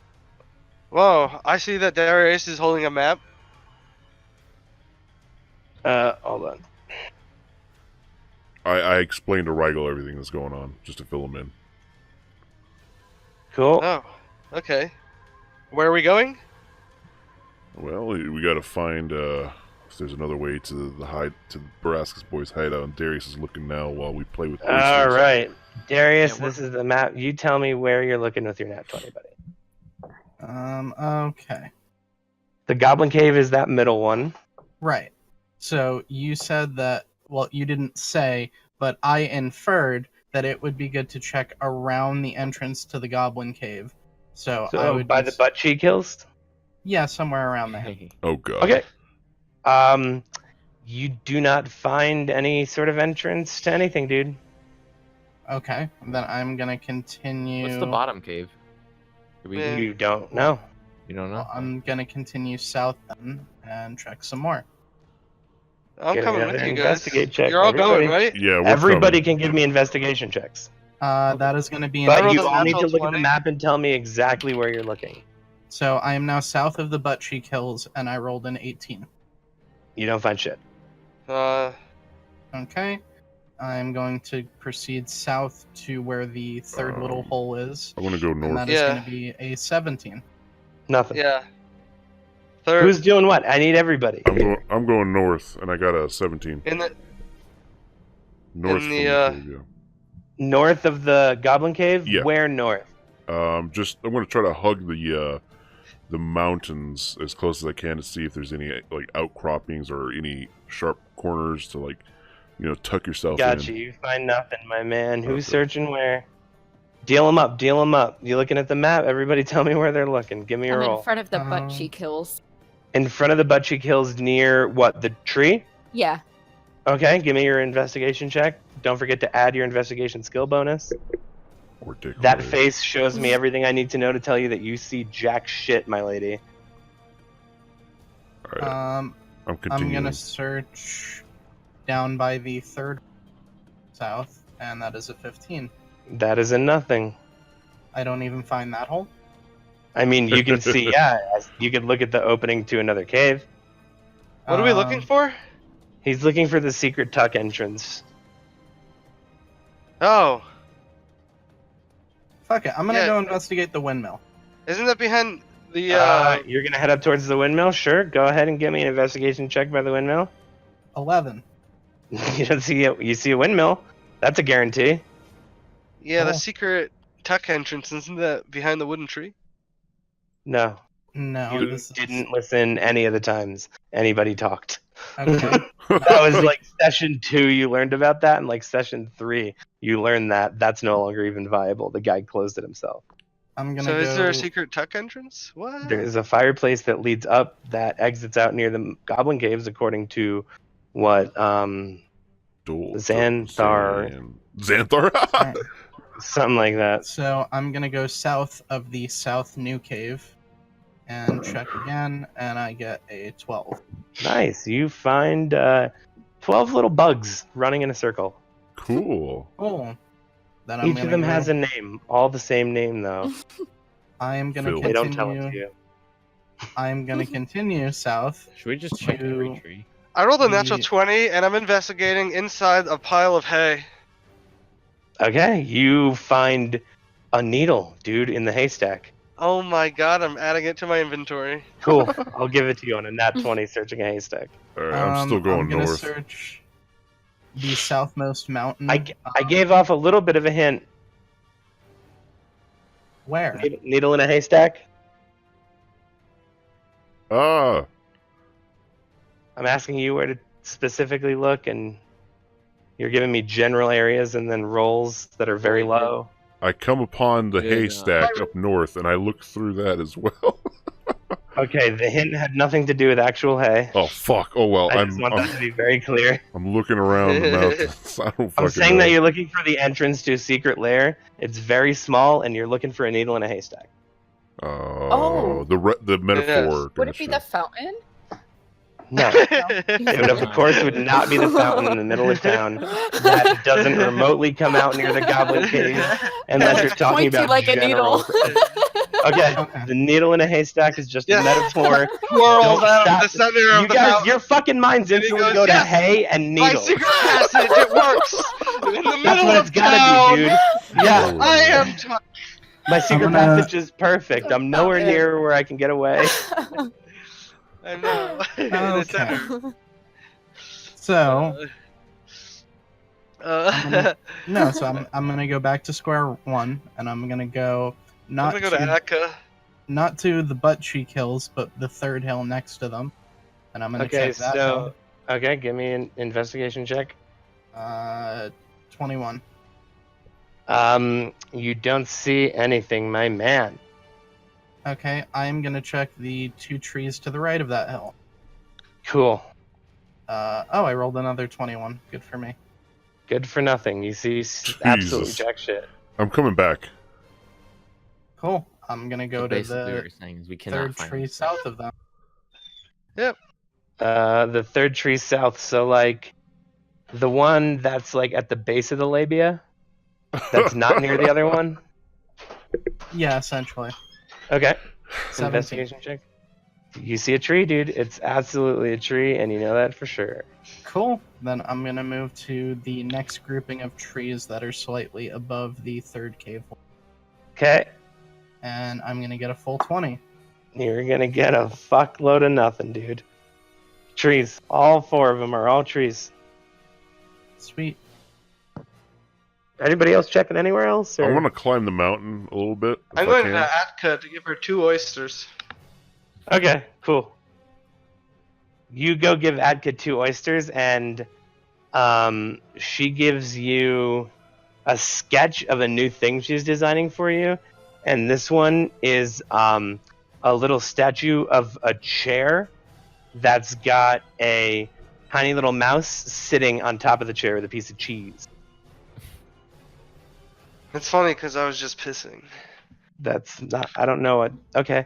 Whoa, I see that Darius is holding a map. Hold on. I explained to Rigel everything that's going on, just to fill him in. Cool. Oh, okay. Where are we going? Well, we gotta find if there's another way to the Barascus boys' hideout, and Darius is looking now while we play with oysters. All right, Darius. Yeah, This is the map. You tell me where you're looking with your nat 20, buddy. Okay. The Goblin Cave is that middle one. Right. So you said that, well, you didn't say, but I inferred that it would be good to check around the entrance to the Goblin Cave. So, I So would by the butt cheek hills. Yeah, somewhere around there. Oh god. Okay. You do not find any sort of entrance to anything, dude. Okay, then I'm gonna continue. What's the bottom cave? Do we, Yeah. You don't know. You don't know? I'm gonna continue south then and check some more. I'm Get coming another with you guys. investigate check, You're all everybody. going, right? Yeah, we're Everybody coming. can give me investigation checks, That is gonna be an but rolled you a all need to natural look at the 20. map and tell me exactly where you're looking. So I am now south of the Butt Cheek Hills, and I rolled an 18. You don't find shit. Okay. I'm going to proceed south to where the third little hole is, I want to go and north. that is Yeah. going to be a 17. Nothing. Yeah. Third. Who's doing what? I need everybody. I'm going north, and I got a 17. in the? North in from the, cave, North of the Goblin Cave? Yeah. Where north? Just I'm gonna try to hug the mountains as close as I can to see if there's any like outcroppings or any sharp corners to tuck yourself Gotcha. in. You find nothing, my man. Who's Okay. searching where? Deal them up. Deal them up. You looking at the map? Everybody tell me where they're looking. Give me a I'm roll. in front of the butt Um, cheek hills. In front of the Butt Cheek Hills near what? The tree? Yeah. Okay, give me your investigation check. Don't forget to add your investigation skill bonus. Or dick That away. face shows me everything I need to know to tell you that you see jack shit, my lady. All right, I'm I'm continuing. going to search down by the third south, and that is a 15. That is a nothing. I don't even find that hole. I mean, you can see, yeah, you could look at the opening to another cave. What are we looking for? He's looking for the secret tuck entrance. Oh. Fuck it, I'm going to Yeah. go investigate the windmill. Isn't that behind the? You're gonna head up towards the windmill. Sure, go ahead and give me an investigation check by the windmill. 11. You don't see it. You see a windmill. That's a guarantee. Yeah, the Oh. secret tuck entrance isn't that behind the wooden tree? No, No, you this didn't listen any of the times anybody talked. Okay. That was like session 2. You learned about that, and like session 3, you learned that that's no longer even viable. The guy closed it himself. I'm gonna So go. is there a secret tuck entrance? What? There's a fireplace that leads up that exits out near the Goblin Caves, according to what Xanthar. Xanthar? Something like that. So I'm gonna go south of the South New Cave and check again, and I get a 12. Nice. You find 12 little bugs running in a circle. Cool. Cool. Then I'm Each gonna of them go, has a name. All the same name, though. I am gonna Phil. They don't tell it to continue. you. I'm gonna continue south. Should we just check every To- tree? I rolled a natural The- 20, and I'm investigating inside a pile of hay. Okay, you find a needle, dude, in the haystack. Oh my god, I'm adding it to my inventory. Cool. I'll give it to you on a nat 20 searching a haystack. Alright, I'm still going I'm gonna north. search the southmost mountain. I gave off a little bit of a hint. Where? Needle in a haystack? Ah, I'm asking you where to specifically look, and you're giving me general areas and then rolls that are very low. I come upon the Good, haystack up north, and I look through that as well. Okay, the hint had nothing to do with actual hay. Oh fuck! Oh well, I just want that to be very clear. I'm looking around the mountains. I don't fucking I'm saying know. that you're looking for the entrance to a secret lair. It's very small, and you're looking for a needle in a haystack. Oh. The metaphor. Would it be kinda the shit. fountain? No, it would, of course, would not be the fountain in the middle of town that doesn't remotely come out near the Goblin Cave unless you're talking Pointy about like a general- needle. Okay, Okay. the needle in a haystack is just Yes. a metaphor. Whirls Don't out of the stop. center You of the guys, mountain. your fucking minds And he instantly goes, go to "Yes, hay and My needle. secret passage, it works! In the That's middle what of it's gotta be, town, dude. Yeah, Oh, I am tucked. my secret gonna- passage is perfect. I'm nowhere near where I can get away. I know. In the Okay. center. So Uh, no, so I'm gonna go back to square one, and I'm gonna go I'm not gonna go to Attica. not to the butt cheek hills, but the third hill next to them, and I'm gonna Okay, check that so okay, give me an investigation check. hill. 21. You don't see anything, my man. Okay, I'm gonna check the 2 trees to the right of that hill. Cool. Oh, I rolled another 21. Good for me. Good for nothing. You see absolutely Jesus. jack shit. I'm coming back. Cool. I'm gonna go So to basically, what the you're saying is we cannot third find tree this. south of them. The third tree south, so like the one that's like at the base of the labia, that's not near the other one. Yeah, essentially. Okay. 17. Investigation check. You see a tree, dude. It's absolutely a tree, and you know that for sure. Cool. Then I'm gonna move to the next grouping of trees that are slightly above the third cave wall, Okay. and I'm gonna get a full 20. You're gonna get a fuckload of nothing, dude. Trees. All 4 of them are all trees. Sweet. Anybody else checking anywhere else? I Or? want to climb the mountain a little bit. If I'm I going can. to Attica to give her 2 oysters. Okay, cool. You go give Adka 2 oysters, and she gives you a sketch of a new thing she's designing for you. And this one is a little statue of a chair that's got a tiny little mouse sitting on top of the chair with a piece of cheese. It's funny because I was just pissing. That's not, I don't know what, okay.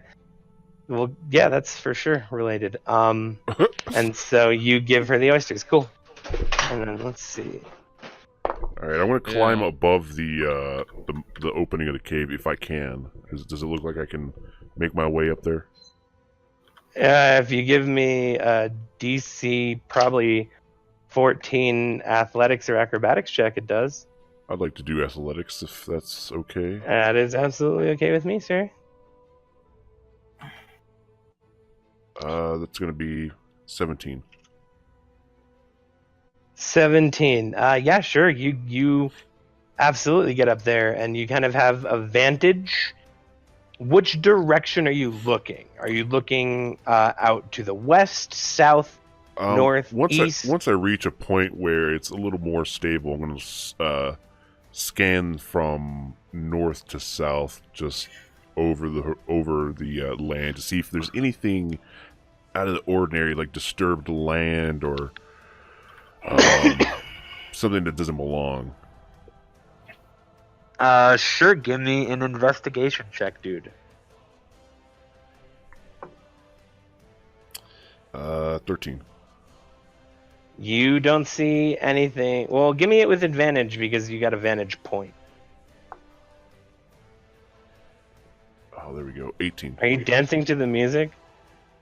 Well, yeah, that's for sure related. And so you give her the oysters, cool. And then let's see. All right, I want to climb Yeah. above the opening of the cave if I can. Does it look like I can make my way up there? If you give me a DC probably 14 athletics or acrobatics check, it does. I'd like to do athletics if that's okay. That is absolutely okay with me, sir. That's going to be 17. 17. Yeah, sure. You absolutely get up there, and you kind of have a vantage. Which direction are you looking? Are you looking out to the west, south, north, east? Once I reach a point where it's a little more stable, I'm going to scan from north to south, just over the land, to see if there's anything out of the ordinary, like disturbed land or something that doesn't belong. Sure. Give me an investigation check, dude. 13. You don't see anything. Well, give me it with advantage because you got a vantage point. Oh, there we go. 18. Are you dancing to the music?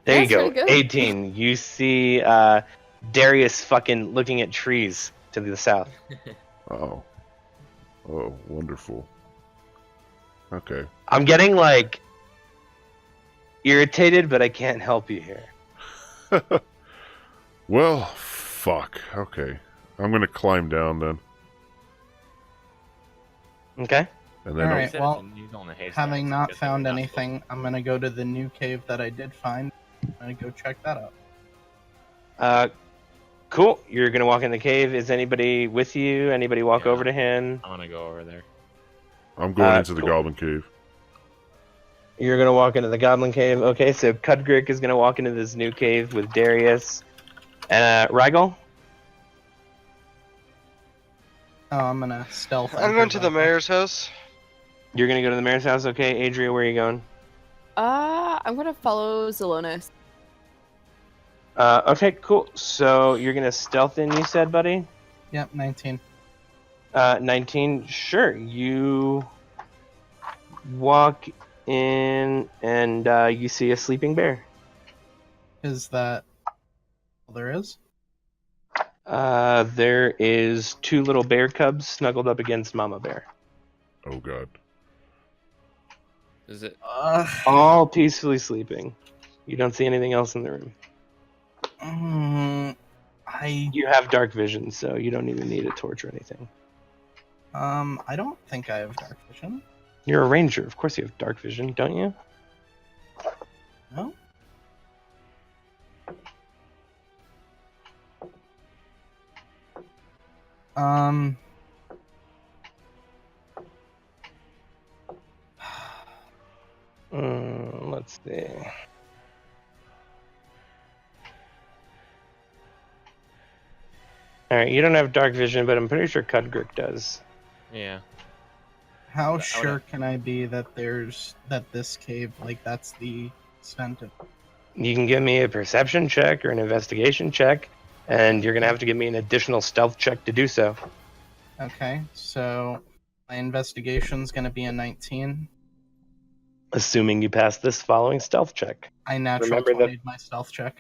There Yeah, you go. it's pretty good. 18. You see Darius fucking looking at trees to the south. Oh, wonderful. Okay. I'm getting like irritated, but I can't help you here. Well, fuck. Okay. I'm going to climb down then. Okay. And then Alright, Instead of well, the needle in the haystack, having I not guess found we're not anything, I'm gonna go to the new cave that I did find. I'm gonna go check that out. Cool. You're gonna walk in the cave. Is anybody with you? Anybody walk Yeah. over to him? I want to go over there. I'm going into the cool. Goblin Cave. You're gonna walk into the Goblin Cave. Okay, so Cudgrick is gonna walk into this new cave with Darius. Rygel? Oh, I'm gonna stealth. I'm enter going to the that way. mayor's house. You're gonna go to the mayor's house. Okay, Adria, where are you going? I'm gonna follow Zelonis. Okay, cool. So you're gonna stealth in, you said, buddy? Yep, 19. 19. Sure. You walk in and you see a sleeping bear. Is that all there is? There is 2 little bear cubs snuggled up against Mama Bear. Oh, God. Is it? All peacefully sleeping. You don't see anything else in the room. I You have dark vision, so you don't even need a torch or anything. I don't think I have dark vision. You're a ranger. Of course you have dark vision, don't you? No. Let's see. Alright, you don't have dark vision, but I'm pretty sure Cudgrick does. Yeah. How would- sure can I be that this cave, like, that's the extent of? You can give me a perception check or an investigation check, and you're going to have to give me an additional stealth check to do so. Okay, so my investigation's gonna be a 19. Assuming you pass this following stealth check. I natural Remember that- 20'd my stealth check.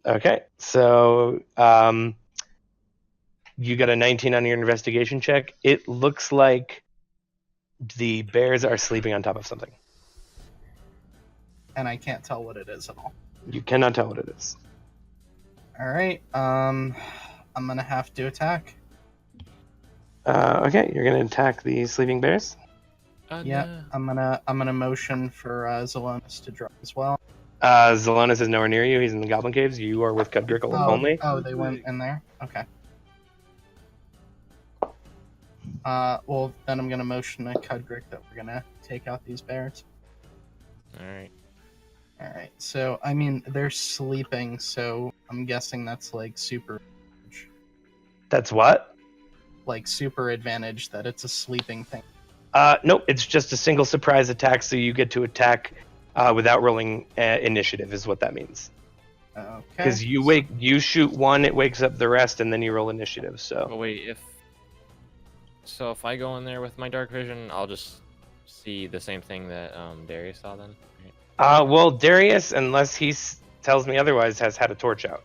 Okay, so you got a 19 on your investigation check. It looks like the bears are sleeping on top of something. And I can't tell what it is at all. You cannot tell what it is. Alright, I'm gonna have to attack. Okay, you're going to attack the sleeping bears. Yeah, I'm gonna motion for Zelonis to drop as well. Zelonis is nowhere near you. He's in the Goblin Caves. You are with Cudgrick only. Oh, they went in there? Okay. Well, then I'm gonna motion to Cudgrick that we're gonna take out these bears. Alright. Alright, so, I mean, they're sleeping, so I'm guessing that's, like, super That's what? advantage that it's a sleeping thing. Nope, it's just a single surprise attack, so you get to attack without rolling initiative, is what that means. Okay. Because you shoot one, it wakes up the rest, and then you roll initiative. So But wait, if I go in there with my dark vision, I'll just see the same thing that Darius saw then. Right? well, Darius, unless he tells me otherwise, has had a torch out.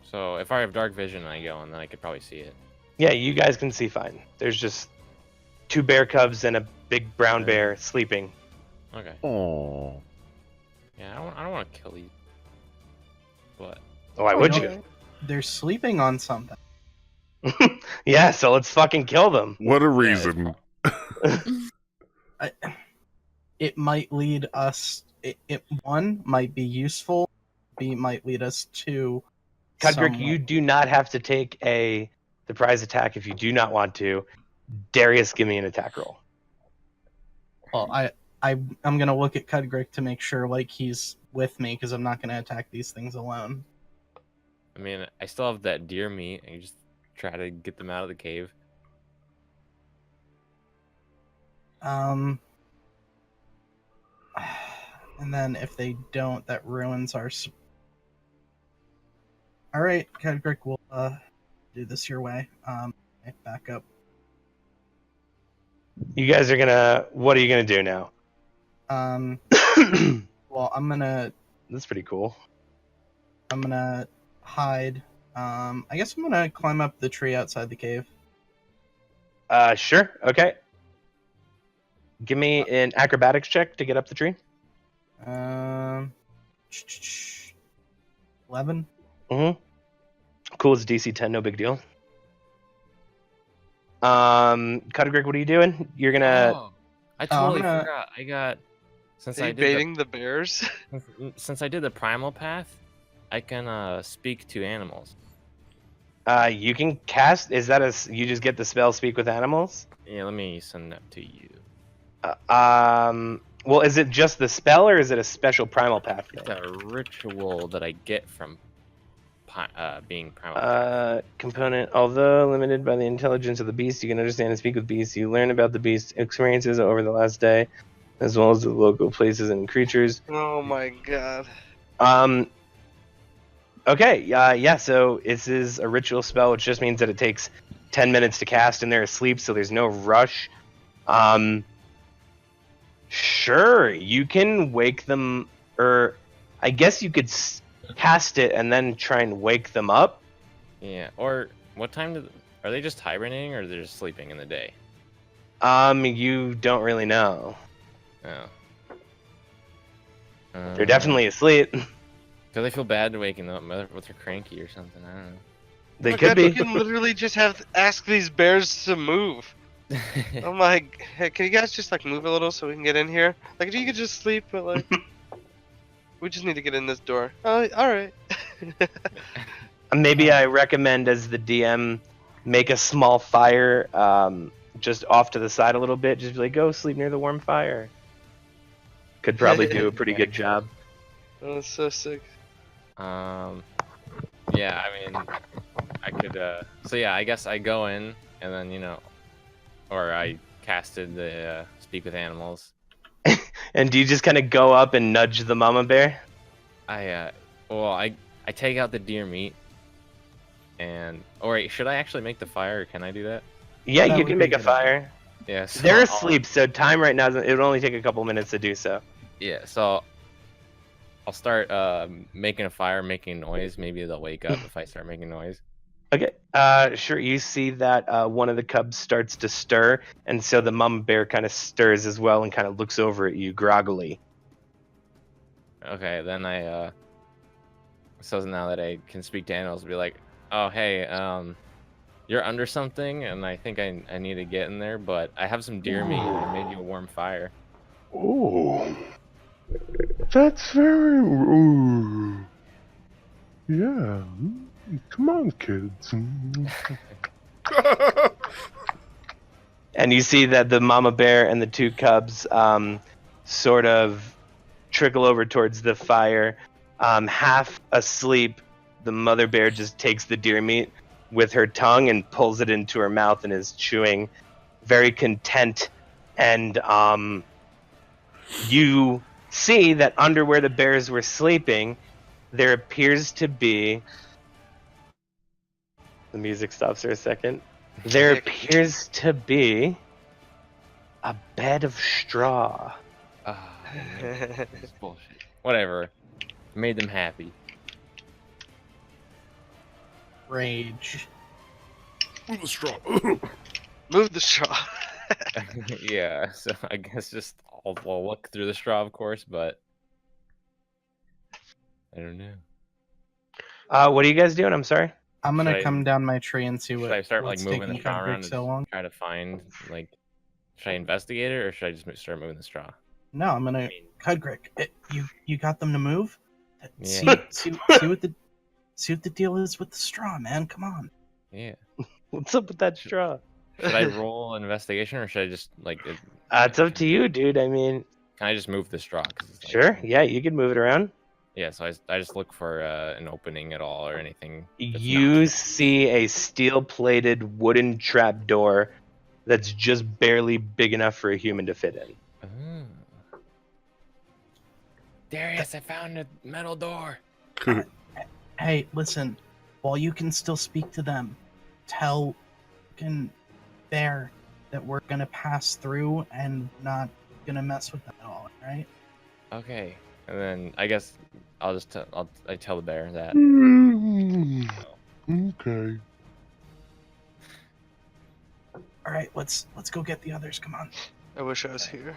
So if I have dark vision and I go in, then I could probably see it. Yeah, you guys can see fine. There's just 2 bear cubs and a big brown bear sleeping. Okay. Oh. Yeah, I don't want to kill these but Why would you? They're sleeping on something. Yeah, so let's fucking kill them. What a reason. It might lead us. It one might be useful. B might lead us to. Cudrick, you do not have to take a surprise attack if you do not want to. Darius, give me an attack roll. Well, I'm gonna look at Cudrick to make sure like he's with me because I'm not gonna attack these things alone. I mean, I still have that deer meat. I can just try to get them out of the cave. And then if they don't, that ruins our. All right, Cudrick, we'll do this your way. Back up. You guys are gonna. What are you gonna do now? Well, I'm gonna That's pretty cool. hide. I guess I'm gonna climb up the tree outside the cave. Sure. Okay. Give me an acrobatics check to get up the tree. 11. Mm-hmm. Cool. It's DC 10. No big deal. Cudrick, what are you doing? You're gonna. Oh, I totally I'm gonna- forgot. I got since Are I you did baiting the bears? since I did the primal path, I can speak to animals. You can cast. Is that you just get the spell speak with animals? Yeah, let me send that to you. Well, is it just the spell or is it a special primal path It's thing? a ritual that I get from being primal. Path. Component. Although limited by the intelligence of the beast, you can understand and speak with beasts. You learn about the beast's experiences over the last day, as well as the local places and creatures. Oh my god. Okay. Yeah. So this is a ritual spell, which just means that it takes 10 minutes to cast, and they're asleep, so there's no rush. Sure, you can wake them, or I guess you could cast it and then try and wake them up. Yeah. Or what time are they just hibernating, or they're just sleeping in the day? You don't really know. Oh. They're definitely asleep. Do they feel bad waking them up? What they're cranky or something? I don't know. They Look, could You be. can literally just ask these bears to move. I'm like, hey, can you guys just like move a little so we can get in here? Like, you could just sleep, but like, we just need to get in this door. Oh, all right. Maybe I recommend as the DM, make a small fire, just off to the side a little bit. Just be like, go sleep near the warm fire. Could probably do a pretty good job. Oh, that's so sick. Yeah, I mean, I could, so yeah, I guess I go in, and then, or I casted the, speak with animals. And do you just kind of go up and nudge the mama bear? I take out the deer meat, and, or wait, should I actually make the fire, or can I do that? Yeah, That you would can be make a good. fire. Yeah, so They're I'll- asleep, so time right now, it would only take a couple minutes to do so. Yeah, so I'll start, making a fire, making noise. Maybe they'll wake up if I start making noise. Okay, sure. You see that one of the cubs starts to stir, and so the mama bear kind of stirs as well and kind of looks over at you groggily. Okay, then so now that I can speak to animals, be like, oh, hey, you're under something, and I think I need to get in there, but I have some deer meat, and I made you a warm fire. Oh, that's very. Ooh. Yeah. Come on, kids. And you see that the mama bear and the two cubs sort of trickle over towards the fire. Half asleep, the mother bear just takes the deer meat with her tongue and pulls it into her mouth and is chewing, very content. And you see that under where the bears were sleeping, there appears to be... The music stops for a second. There appears to be a bed of straw. Ah, this is bullshit. Whatever. Made them happy. Rage. Move the straw. Move the straw. Yeah, so I guess just I'll look through the straw, of course, but I don't know. What are you guys doing? I'm sorry. I'm gonna Should I- come down my tree and see Should I start like what's moving the taking straw Cudbrick around so and long. try to find like? Should I investigate it or should I just start moving the straw? No, I'm gonna Cudbrick. You got them to move? Yeah. See what the deal is with the straw, man. Come on. Yeah. What's up with that straw? Should I roll an investigation or should I just like? It's up to you, dude. I mean, Can I just move the straw? 'Cause it's, like, sure. Yeah, you can move it around. Yeah. So I just look for an opening at all or anything. that's You not- see a steel-plated wooden trapdoor that's just barely big enough for a human to fit in. Oh. Darius, I found a metal door. Hey, listen. While you can still speak to them, tell fucking Bear that we're gonna pass through and not gonna mess with them at all, right? Okay. And then I guess I'll just I tell the bear that. Okay. All right, let's go get the others. Come on. I wish I was here.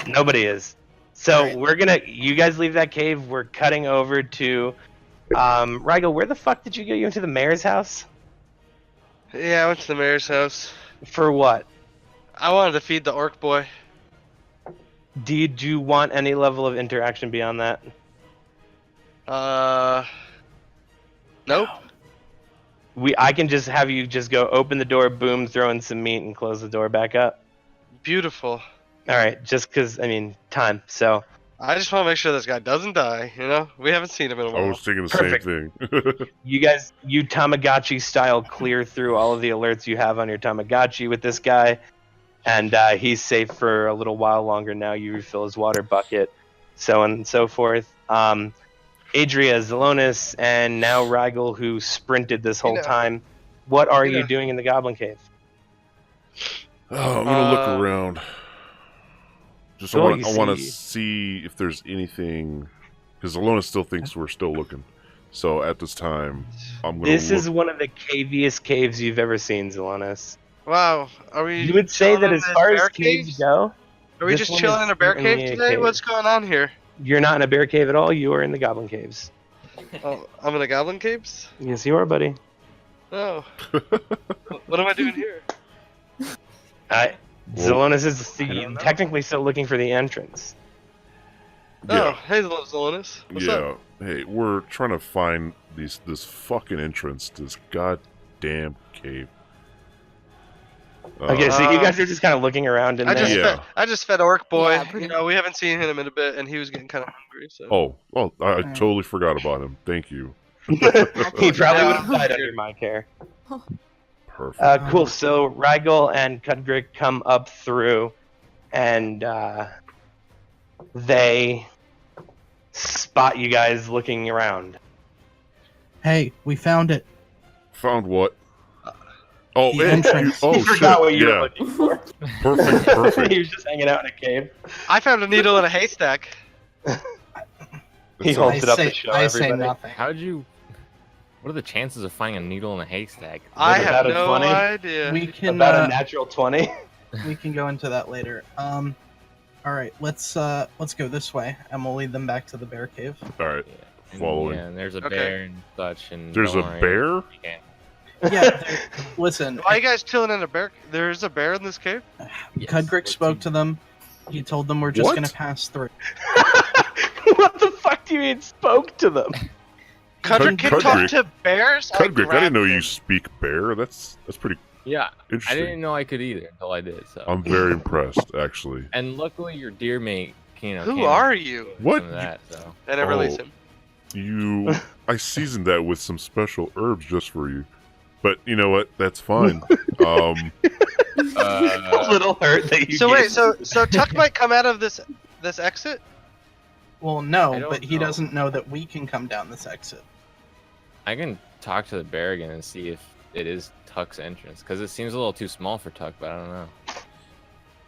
Nobody is. So Alright. you guys leave that cave. We're cutting over to, Rigel, where the fuck did you go? You went to the mayor's house? Yeah, I went to the mayor's house. For what? I wanted to feed the orc boy. Did you want any level of interaction beyond that? Nope. I can just have you just go open the door, boom, throw in some meat, and close the door back up. Beautiful. All right, just because, I mean, time. So, I just want to make sure this guy doesn't die, you know? We haven't seen him in a I while. was thinking the Perfect. same thing. you Tamagotchi style clear through all of the alerts you have on your Tamagotchi with this guy, and he's safe for a little while longer now. You refill his water bucket, so on and so forth. Adria, Zelonis, and now Rigel, who sprinted this whole time. What are you doing in the Goblin Cave? Oh, I'm gonna look around. Just I Go, want you to see. see if there's anything, because Alona still thinks we're still looking. So at this time, I'm gonna. This look. is one of the caviest caves you've ever seen, Zelonis. Wow. Are we You would say chilling that in as this far as bear caves cave? go, Are we this just one chilling is in a bear certainly cave a today? cave. What's going on here? you're not in a bear cave at all. You are in the Goblin Caves. Oh, I'm in a goblin caves? Yes, you are, buddy. Oh. What am I doing here? Zelonis is don't know. technically still looking for the entrance. Oh, Yeah. hey, Zelonis. What's up? Hey, we're trying to find this fucking entrance to this goddamn cave. Okay, so you guys are just kind of looking around in I there. just Yeah. I just fed Orc Boy. Yeah, pretty You know, we haven't seen him in a bit, and he was getting kind of hungry. So. Oh, well, I totally forgot about him. Thank you. He probably would Yeah. have died under my care. Perfect. Cool. So Rigel and Cudbrick come up through, and they spot you guys looking around. Hey, we found it. Found what? Oh, The hey, entrance. oh He shit! forgot what you were Yeah, looking for. perfect, perfect. He was just hanging out in a cave. I found a needle in a haystack. He That's holds it up say, to show I say everybody. nothing. How'd you? What are the chances of finding a needle in a haystack? I Is have that a no 20? idea. We can About a natural 20. we can go into that later. All right, let's go this way, and we'll lead them back to the bear cave. All right. And, Following. Yeah, and there's a Okay. bear and such, and There's a don't worry, bear? you can't- Yeah, listen. Why are you guys chilling in a bear? There's a bear in this cave? Yes, Cudbrick let's spoke see. to them. He told them we're just What? gonna pass through. What the fuck do you mean spoke to them? Cudrick can talk Cudrick- to bears? Cudrick, I didn't know you grabbed him. speak bear. That's pretty Yeah, I interesting. didn't know I could either until I did. So. I'm very impressed, actually. And luckily, your deer mate, Who came are with you? What? Some of that, so. I never Oh. release him. You, I seasoned that with some special herbs just for you. But you know what? That's fine. A little hurt that you So gave wait, so Tuck might come out of this exit? Well, I no, don't but he know. doesn't know that we can come down this exit. I can talk to the bear again and see if it is Tuck's entrance, because it seems a little too small for Tuck, but I don't know.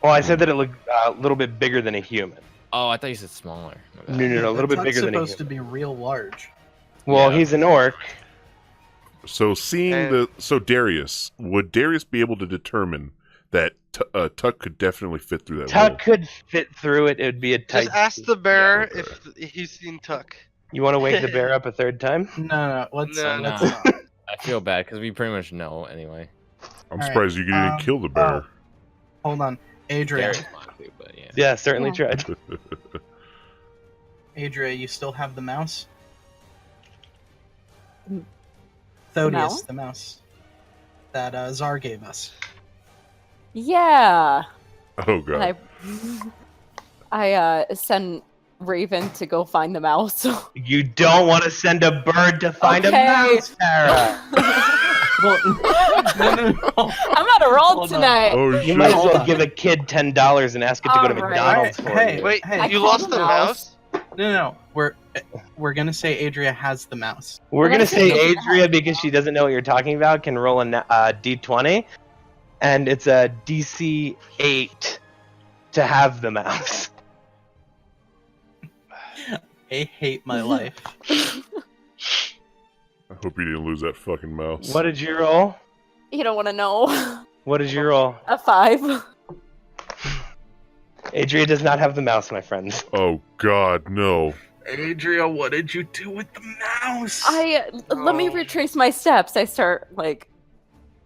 Well, I said that it looked a little bit bigger than a human. Oh, I thought you said smaller. My bad. No, a little bit Tuck's bigger than a supposed to human. be real large. Well, Yeah. he's an orc. So seeing And- Darius, would Darius be able to determine that Tuck could definitely fit through that Tuck hole? could fit through it. It would be a tight. Just ask the bear Yeah, if he's seen Tuck. You want to wake the bear up a third time? No, let's No, let's no. not. I feel bad because we pretty much know anyway. I'm Alright, surprised you didn't kill the bear. Hold on, Adria. Darius wanted to, but yeah. Yeah, certainly Yeah. tried. Adria, you still have the mouse? M- Thodius, mouse? the mouse that Czar gave us. Yeah. Oh god. And I send Raven to go find the mouse. You don't want to send a bird to find Okay. a mouse, Tara. Well, no. I'm on a roll Hold on. tonight. Oh You shit. might as Hold well on. give a kid $10 and ask it to go to Alright. McDonald's for Hey, you. Wait, Hey. you I lost called the the mouse? No. We're gonna say Adria has the mouse. We're Well, gonna that's say it. Adria, because she doesn't know what you're talking about, can roll a D20, and it's a DC 8 to have the mouse. I hate my life. I hope you didn't lose that fucking mouse. What did you roll? You don't want to know. What did you roll? A 5. Adria does not have the mouse, my friends. Oh god, no. Adria, what did you do with the mouse? Let me Oh. retrace my steps. I start like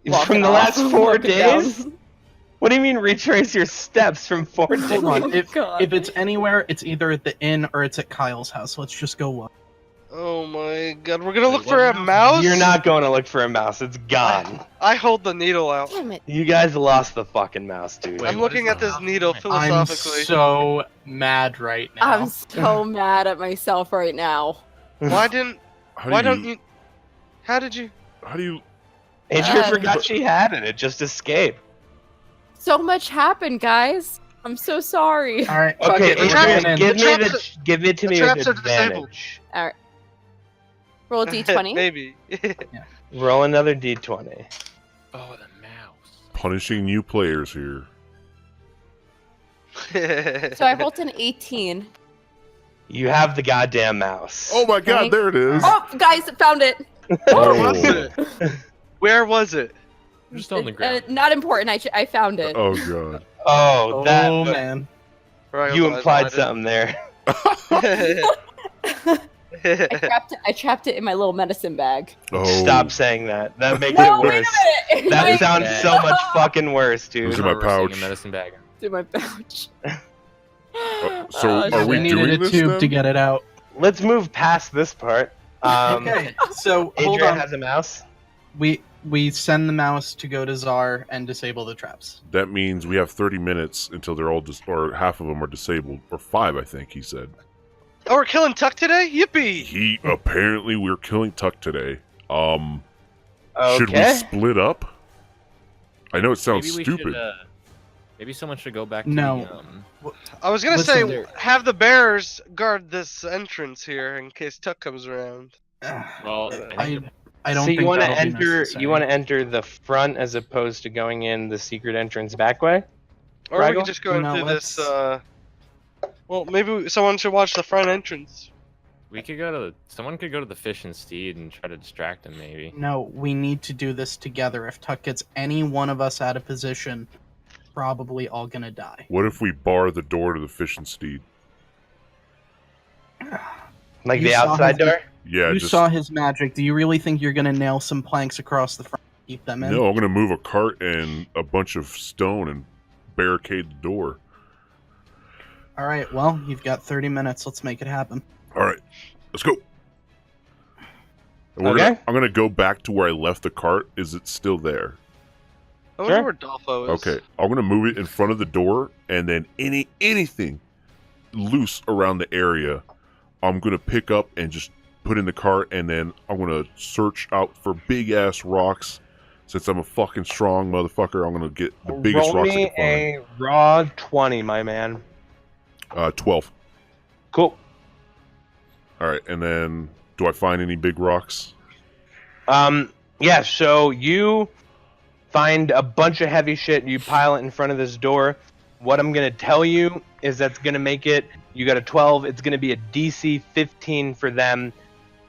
From walking the off, last 4 walking down. days? What do you mean retrace your steps from 4 days? Hold on. If God. if it's anywhere, it's either at the inn or it's at Kyle's house. Let's just go look. Oh my god, we're gonna Wait, look for a what mouse? You're not going to look for a mouse. It's gone. I hold the needle out. Damn it. You guys lost the fucking mouse, dude. Wait, I'm what looking is at this that? needle I'm I'm philosophically. so mad right now. I'm so mad at myself right now. Why didn't? How Why do don't you? How did you? How do you Adria Uh, forgot she had it. It just escaped. So much happened, guys. I'm so sorry. All right. fuck Okay, it, we're trap- going Adria, in. give it to the me traps with are disabled. advantage. Roll a d20. Maybe. Roll another d20. Oh, the mouse. punishing new players here? So I rolled an 18. You have the goddamn mouse. Oh my god, Thank- there it is. Oh, guys, found it. Where was Oh. it? Where was it? Just on the ground. Not important. I found it. Oh god. Oh, that Oh man. Right, you otherwise implied I something there. I trapped it in my little medicine bag. Oh. Stop saying that. That makes No, it wait worse. a minute. That Wait. sounds so much fucking worse, It dude. was in my Reversing a pouch. medicine bag. in my pouch. So are we We needed doing a this tube then? to get it out. Let's move past this part. Okay. So hold Adria on. has a mouse. We send the mouse to go to Czar and disable the traps. That means we have 30 minutes until they're all or half of them are disabled, or 5, I think he said. Oh, we're killing Tuck today? Yippee! He apparently we're killing Tuck today. Okay. Should we split up? I know it sounds Maybe we stupid. should, maybe someone should go back to No. the, I was gonna Listen, say, have the bears guard this entrance here in case Tuck comes around. well, I don't so think you want to that'll be enter? necessary. You want to enter the front as opposed to going in the secret entrance back way? Or we Raggle? could just go No, through this, let's- well, maybe someone should watch the front entrance. we could go to someone could go to the Fish and Steed and try to distract him. Maybe. No, we need to do this together. If Tuck gets any one of us out of position, probably all gonna die. What if we bar the door to the Fish and Steed? Like You the saw outside his- door? Yeah, You just saw his magic. Do you really think you're gonna nail some planks across the front and keep them in? no. I'm gonna move a cart and a bunch of stone and barricade the door. All right. Well, you've got 30 minutes. Let's make it happen. All right, let's go. And Okay. I'm gonna go back to where I left the cart. Is it still there? I wonder Sure. where Dolpho is. Okay, I'm gonna move it in front of the door, and then anything loose around the area, I'm gonna pick up and just put in the cart, and then I'm gonna search out for big ass rocks. Since I'm a fucking strong motherfucker, I'm gonna get the biggest Roll rocks I me can a raw 20, my man. find. 12. Cool. All right, and then do I find any big rocks? Yeah, so you find a bunch of heavy shit, you pile it in front of this door. What I'm going to tell you is that's going to make it, you got a 12, it's going to be a DC 15 for them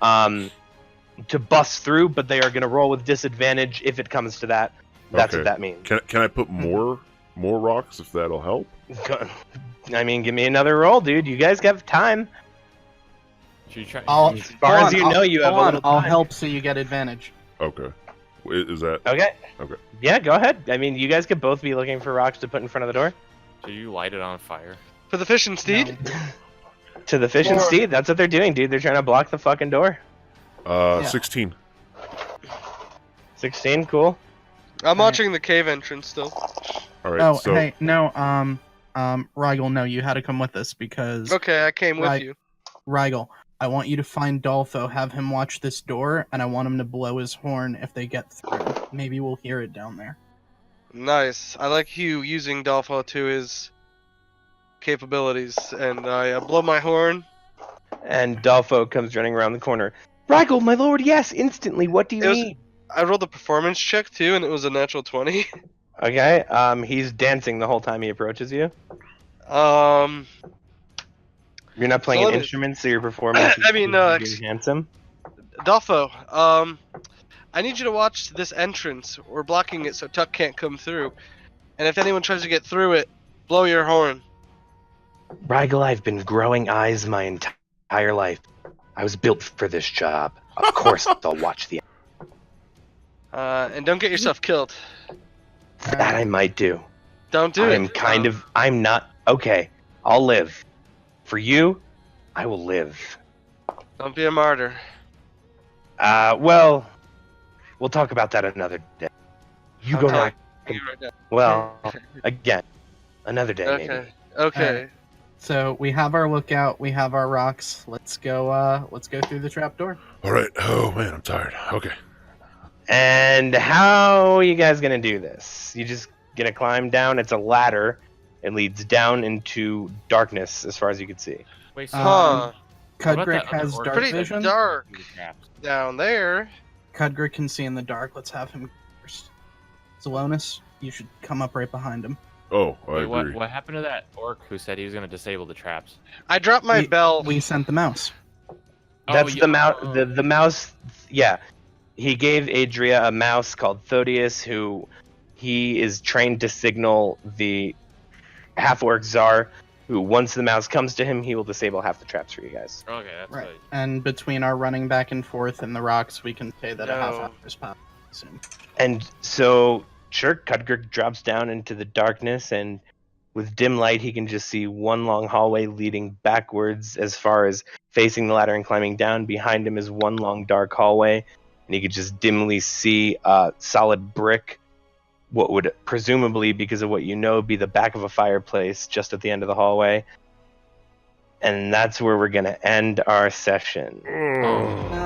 to bust through, but they are going to roll with disadvantage if it comes to that. That's Okay. what that means. Can I put more rocks if that'll help? I mean, give me another roll, dude. You guys have time. Should you try? I'll, As far as you know, you have a hold on, little I'll time. help so you get advantage. Okay. Is that Okay. Okay. Yeah, go ahead. I mean, you guys could both be looking for rocks to put in front of the door. Should you light it on fire? For the fish and steed? No. To the fish and Or- steed. That's what they're doing, dude. They're trying to block the fucking door. Yeah. 16? 16, cool. I'm Alright. watching the cave entrance still. All right. Oh, so hey, no, Rigel, no, you had to come with us because Okay, I came with Right. you. Rigel, I want you to find Dolpho, have him watch this door, and I want him to blow his horn if they get through. Maybe we'll hear it down there. Nice. I like Hugh using Dolpho to his capabilities, and I blow my horn. And Dolpho comes running around the corner. Rigel, my lord, yes, instantly. What do you It was- need? I rolled a performance check too, and it was a natural 20. Okay, he's dancing the whole time he approaches you. You're not playing So an let me- instrument, so your performance I mean, is being handsome. Dolpho, I need you to watch this entrance. We're blocking it so Tuck can't come through. And if anyone tries to get through it, blow your horn. Rigel, I've been growing eyes my entire life. I was built for this job. Of course, I'll watch the. And don't get yourself killed. That I might do. Don't do I'm it. kind of. I'm not. Okay, I'll live. For you, I will live. Don't be a martyr. Well, we'll talk about that another day. You I'm go telling back. you right now. Well, again, another day maybe. Okay. Okay. So we have our lookout, we have our rocks. Let's go through the trapdoor. all right. Oh man, I'm tired. Okay. And how are you guys gonna do this? You just gonna climb down? It's a ladder. It leads down into darkness as far as you can see. Wait, so Huh. What about Cudgrick that other has orc? dark Pretty vision. dark the traps? down there. Cudgrick can see in the dark. Let's have him first. Zelonis, you should come up right behind him. Oh, I Wait, agree. what happened to that orc who said he was going to disable the traps? I dropped my we, bell. We sent the mouse. That's yeah. the mouse. The mouse. Yeah, he gave Adria a mouse called Thodius, who he is trained to signal the half-orc czar. Who, once the mouse comes to him, he will disable half the traps for you guys. Okay, that's Right. good. And between our running back and forth in the rocks, we can say that a half No. hour has passed. Soon. And so, sure, Cudgrick drops down into the darkness, and with dim light, he can just see one long hallway leading backwards as far as facing the ladder and climbing down. Behind him is one long dark hallway, and he could just dimly see a solid brick, what would presumably, because of what you know, be the back of a fireplace just at the end of the hallway. And that's where we're going to end our session. Oh,